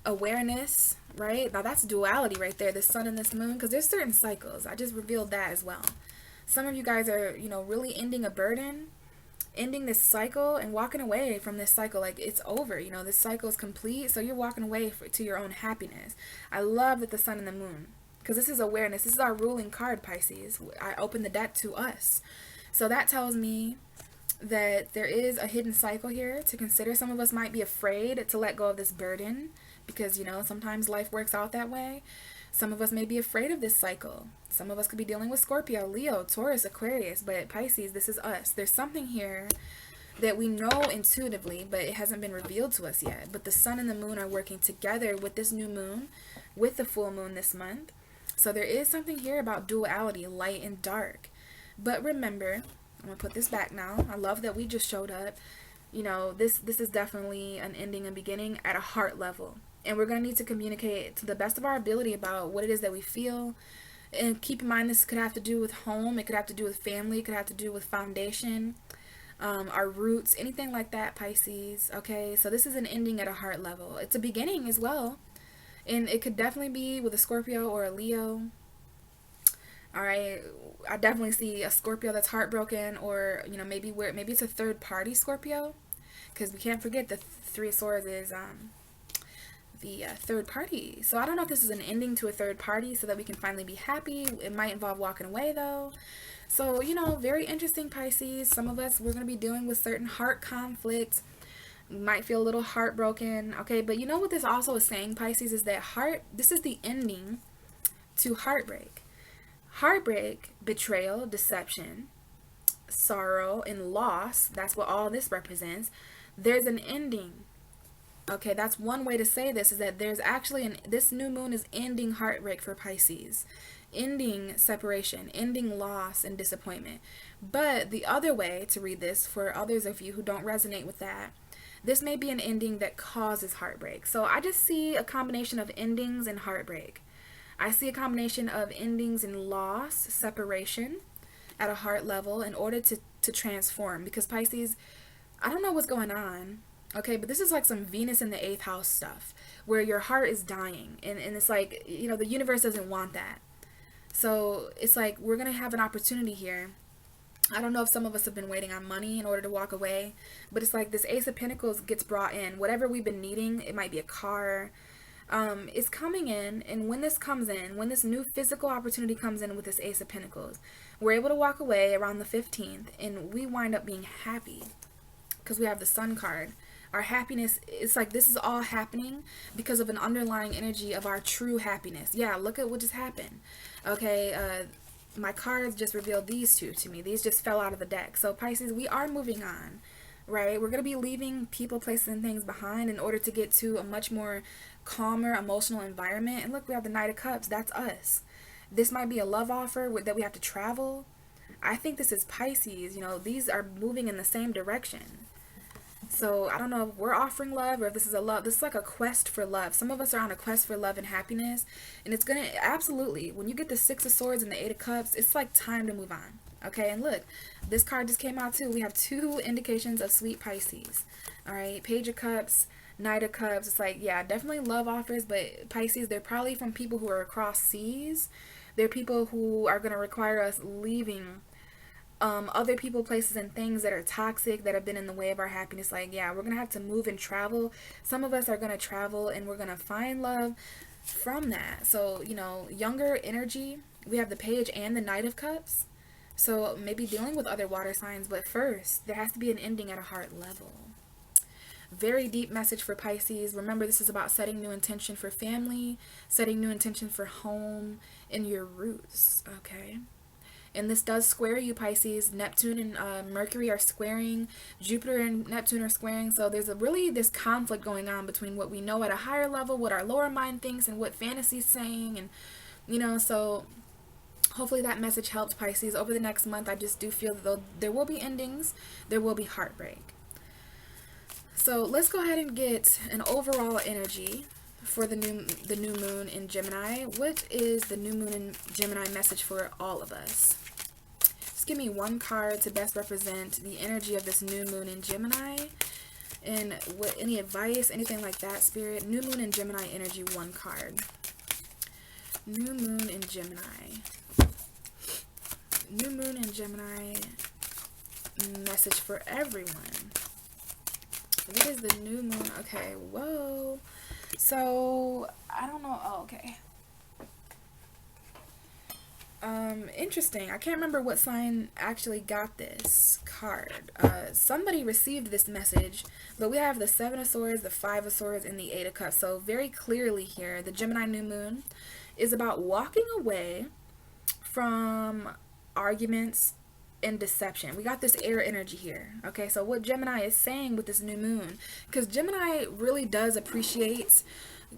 [SPEAKER 1] awareness, right? Now that's duality right there, the sun and this moon, because there's certain cycles. I just revealed that as well. Some of you guys are, really ending a burden, ending this cycle and walking away from this cycle. Like, it's over, this cycle is complete, so you're walking away to your own happiness. I love that the sun and the moon, because this is awareness. This is our ruling card, Pisces. I opened the deck to us. So that tells me that there is a hidden cycle here to consider. Some of us might be afraid to let go of this burden because, sometimes life works out that way. Some of us may be afraid of this cycle. Some of us could be dealing with Scorpio, Leo, Taurus, Aquarius, but Pisces, this is us. There's something here that we know intuitively, but it hasn't been revealed to us yet. But the sun and the moon are working together with this new moon, with the full moon this month. So there is something here about duality, light and dark. But remember, I'm going to put this back now. I love that we just showed up. This is definitely an ending and beginning at a heart level. And we're going to need to communicate to the best of our ability about what it is that we feel. And keep in mind, this could have to do with home. It could have to do with family. It could have to do with foundation, our roots, anything like that, Pisces. Okay, so this is an ending at a heart level. It's a beginning as well. And it could definitely be with a Scorpio or a Leo. All right, I definitely see a Scorpio that's heartbroken, or maybe it's a third party Scorpio, because we can't forget the Three of Swords is the third party. So I don't know if this is an ending to a third party so that we can finally be happy. It might involve walking away though. So very interesting, Pisces. Some of us, we're going to be dealing with certain heart conflicts. We might feel a little heartbroken. Okay, but what this also is saying, Pisces, is that this is the ending to heartbreak. Heartbreak, betrayal, deception, sorrow, and loss. That's what all this represents. There's an ending. Okay, that's one way to say this, is that there's actually this new moon is ending heartbreak for Pisces. Ending separation, ending loss and disappointment. But the other way to read this, for others of you who don't resonate with that, this may be an ending that causes heartbreak. So I just see a combination of endings and heartbreak. I see a combination of endings in loss, separation at a heart level in order to transform. Because Pisces, I don't know what's going on, okay, but this is like some Venus in the 8th house stuff where your heart is dying. And it's like, the universe doesn't want that. So it's like we're going to have an opportunity here. I don't know if some of us have been waiting on money in order to walk away, but it's like this Ace of Pentacles gets brought in. Whatever we've been needing, it might be a car, is coming in. And when this comes in, when this new physical opportunity comes in with this Ace of Pentacles, we're able to walk away around the 15th and we wind up being happy because we have the Sun card. Our happiness, it's like this is all happening because of an underlying energy of our true happiness. Yeah, look at what just happened. Okay, my cards just revealed these two to me. These just fell out of the deck. So Pisces, we are moving on, right? We're going to be leaving people, places, and things behind in order to get to a much more calmer emotional environment. And look, we have the Knight of Cups. That's us. This might be a love offer that we have to travel. I think this is Pisces. These are moving in the same direction. So I don't know if we're offering love or if this is a love. This is like a quest for love. Some of us are on a quest for love and happiness. And it's going to, absolutely, when you get the Six of Swords and the Eight of Cups, it's like time to move on. Okay, and look, this card just came out too. We have two indications of sweet Pisces. All right, Page of Cups, Knight of Cups. It's like, yeah, definitely love offers, but Pisces, they're probably from people who are across seas. They're people who are going to require us leaving other people, places, and things that are toxic, that have been in the way of our happiness. Like, yeah, we're going to have to move and travel. Some of us are going to travel and we're going to find love from that. So, younger energy. We have the Page and the Knight of Cups. So maybe dealing with other water signs, but first, there has to be an ending at a heart level. Very deep message for Pisces. Remember, this is about setting new intention for family, setting new intention for home and your roots, okay? And this does square you, Pisces. Neptune and Mercury are squaring. Jupiter and Neptune are squaring. So there's really this conflict going on between what we know at a higher level, what our lower mind thinks, and what fantasy's saying. And, so hopefully that message helped, Pisces. Over the next month, I just do feel that there will be endings. There will be heartbreak. So let's go ahead and get an overall energy for the new moon in Gemini. What is the new moon in Gemini message for all of us? Just give me one card to best represent the energy of this new moon in Gemini. And what, any advice, anything like that, Spirit? New moon in Gemini energy, one card. New moon in Gemini. New moon in Gemini message for everyone. What is the new moon? Okay, whoa. So, I don't know. Oh, okay. Interesting. I can't remember what sign actually got this card. Somebody received this message, but we have the Seven of Swords, the Five of Swords, and the Eight of Cups. So very clearly here, the Gemini new moon is about walking away from arguments and deception. We got this air energy here. Okay, so what Gemini is saying with this new moon, because Gemini really does appreciate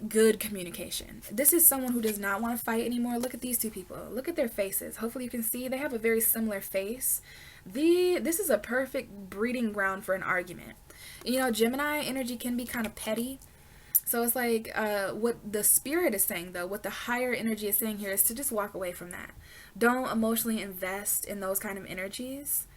[SPEAKER 1] good communication. This is someone who does not want to fight anymore. Look at these two people. Look at their faces. Hopefully you can see they have a very similar face. This is a perfect breeding ground for an argument. You know, Gemini energy can be kind of petty. So it's like what the spirit is saying, though, what the higher energy is saying here is to just walk away from that. Don't emotionally invest in those kind of energies.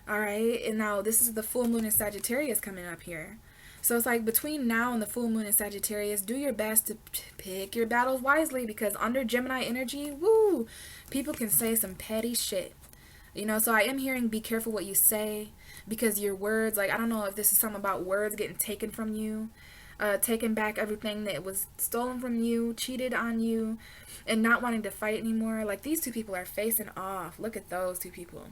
[SPEAKER 1] All right. And now this is the full moon in Sagittarius coming up here. So it's like between now and the full moon in Sagittarius, do your best to pick your battles wisely, because under Gemini energy, woo, people can say some petty shit. You know, so I am hearing be careful what you say, because your words, like, I don't know if this is something about words getting taken from you, taking back everything that was stolen from you, cheated on you, and not wanting to fight anymore. Like, these two people are facing off. Look at those two people.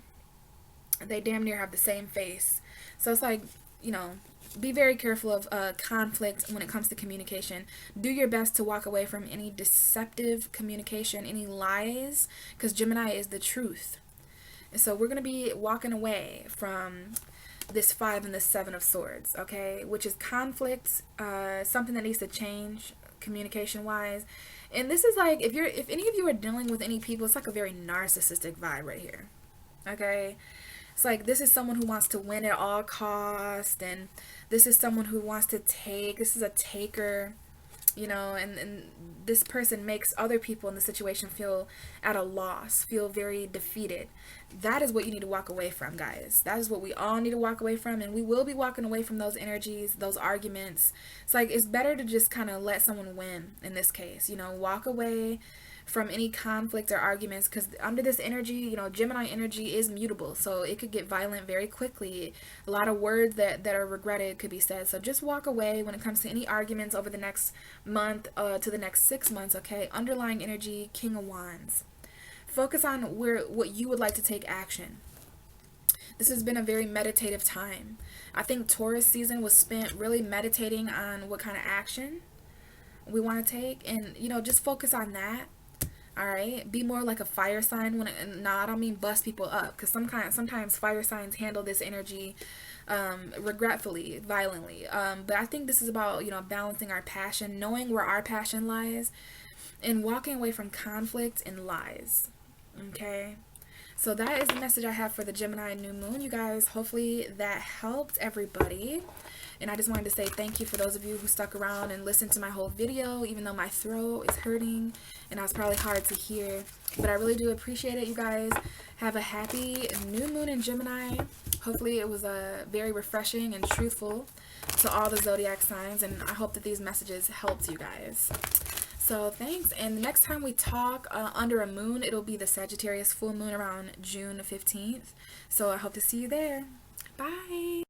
[SPEAKER 1] They damn near have the same face. So it's like, you know, be very careful of conflict when it comes to communication. Do your best to walk away from any deceptive communication, any lies, because Gemini is the truth. And so we're going to be walking away from this Five and the Seven of Swords, okay, which is conflict, something that needs to change communication wise. And this is like, if any of you are dealing with any people, it's like a very narcissistic vibe right here. Okay, it's like this is someone who wants to win at all cost, and this is someone who wants to take. This is a taker, you know, and this person makes other people in the situation feel at a loss, feel very defeated. That is what you need to walk away from, guys. That is what we all need to walk away from, and we will be walking away from those energies, those arguments. It's like, it's better to just kind of let someone win in this case, you know, walk away from any conflict or arguments, because under this energy, you know, Gemini energy is mutable, so it could get violent very quickly. A lot of words that are regretted could be said. So just walk away when it comes to any arguments over the next month to the next 6 months. Okay, underlying energy, King of Wands. Focus on what you would like to take action. This has been a very meditative time. I think Taurus season was spent really meditating on what kind of action we want to take, and you know, just focus on that. All right, be more like a fire sign. No, I don't mean bust people up, because sometimes fire signs handle this energy regretfully, violently. But I think this is about, you know, balancing our passion, knowing where our passion lies, and walking away from conflict and lies. Okay, so that is the message I have for the Gemini new moon, you guys. Hopefully that helped everybody. And I just wanted to say thank you for those of you who stuck around and listened to my whole video, even though my throat is hurting and I was probably hard to hear. But I really do appreciate it, you guys. Have a happy new moon in Gemini. Hopefully it was very refreshing and truthful to all the zodiac signs. And I hope that these messages helped you guys. So thanks. And the next time we talk under a moon, it'll be the Sagittarius full moon around June 15th. So I hope to see you there. Bye.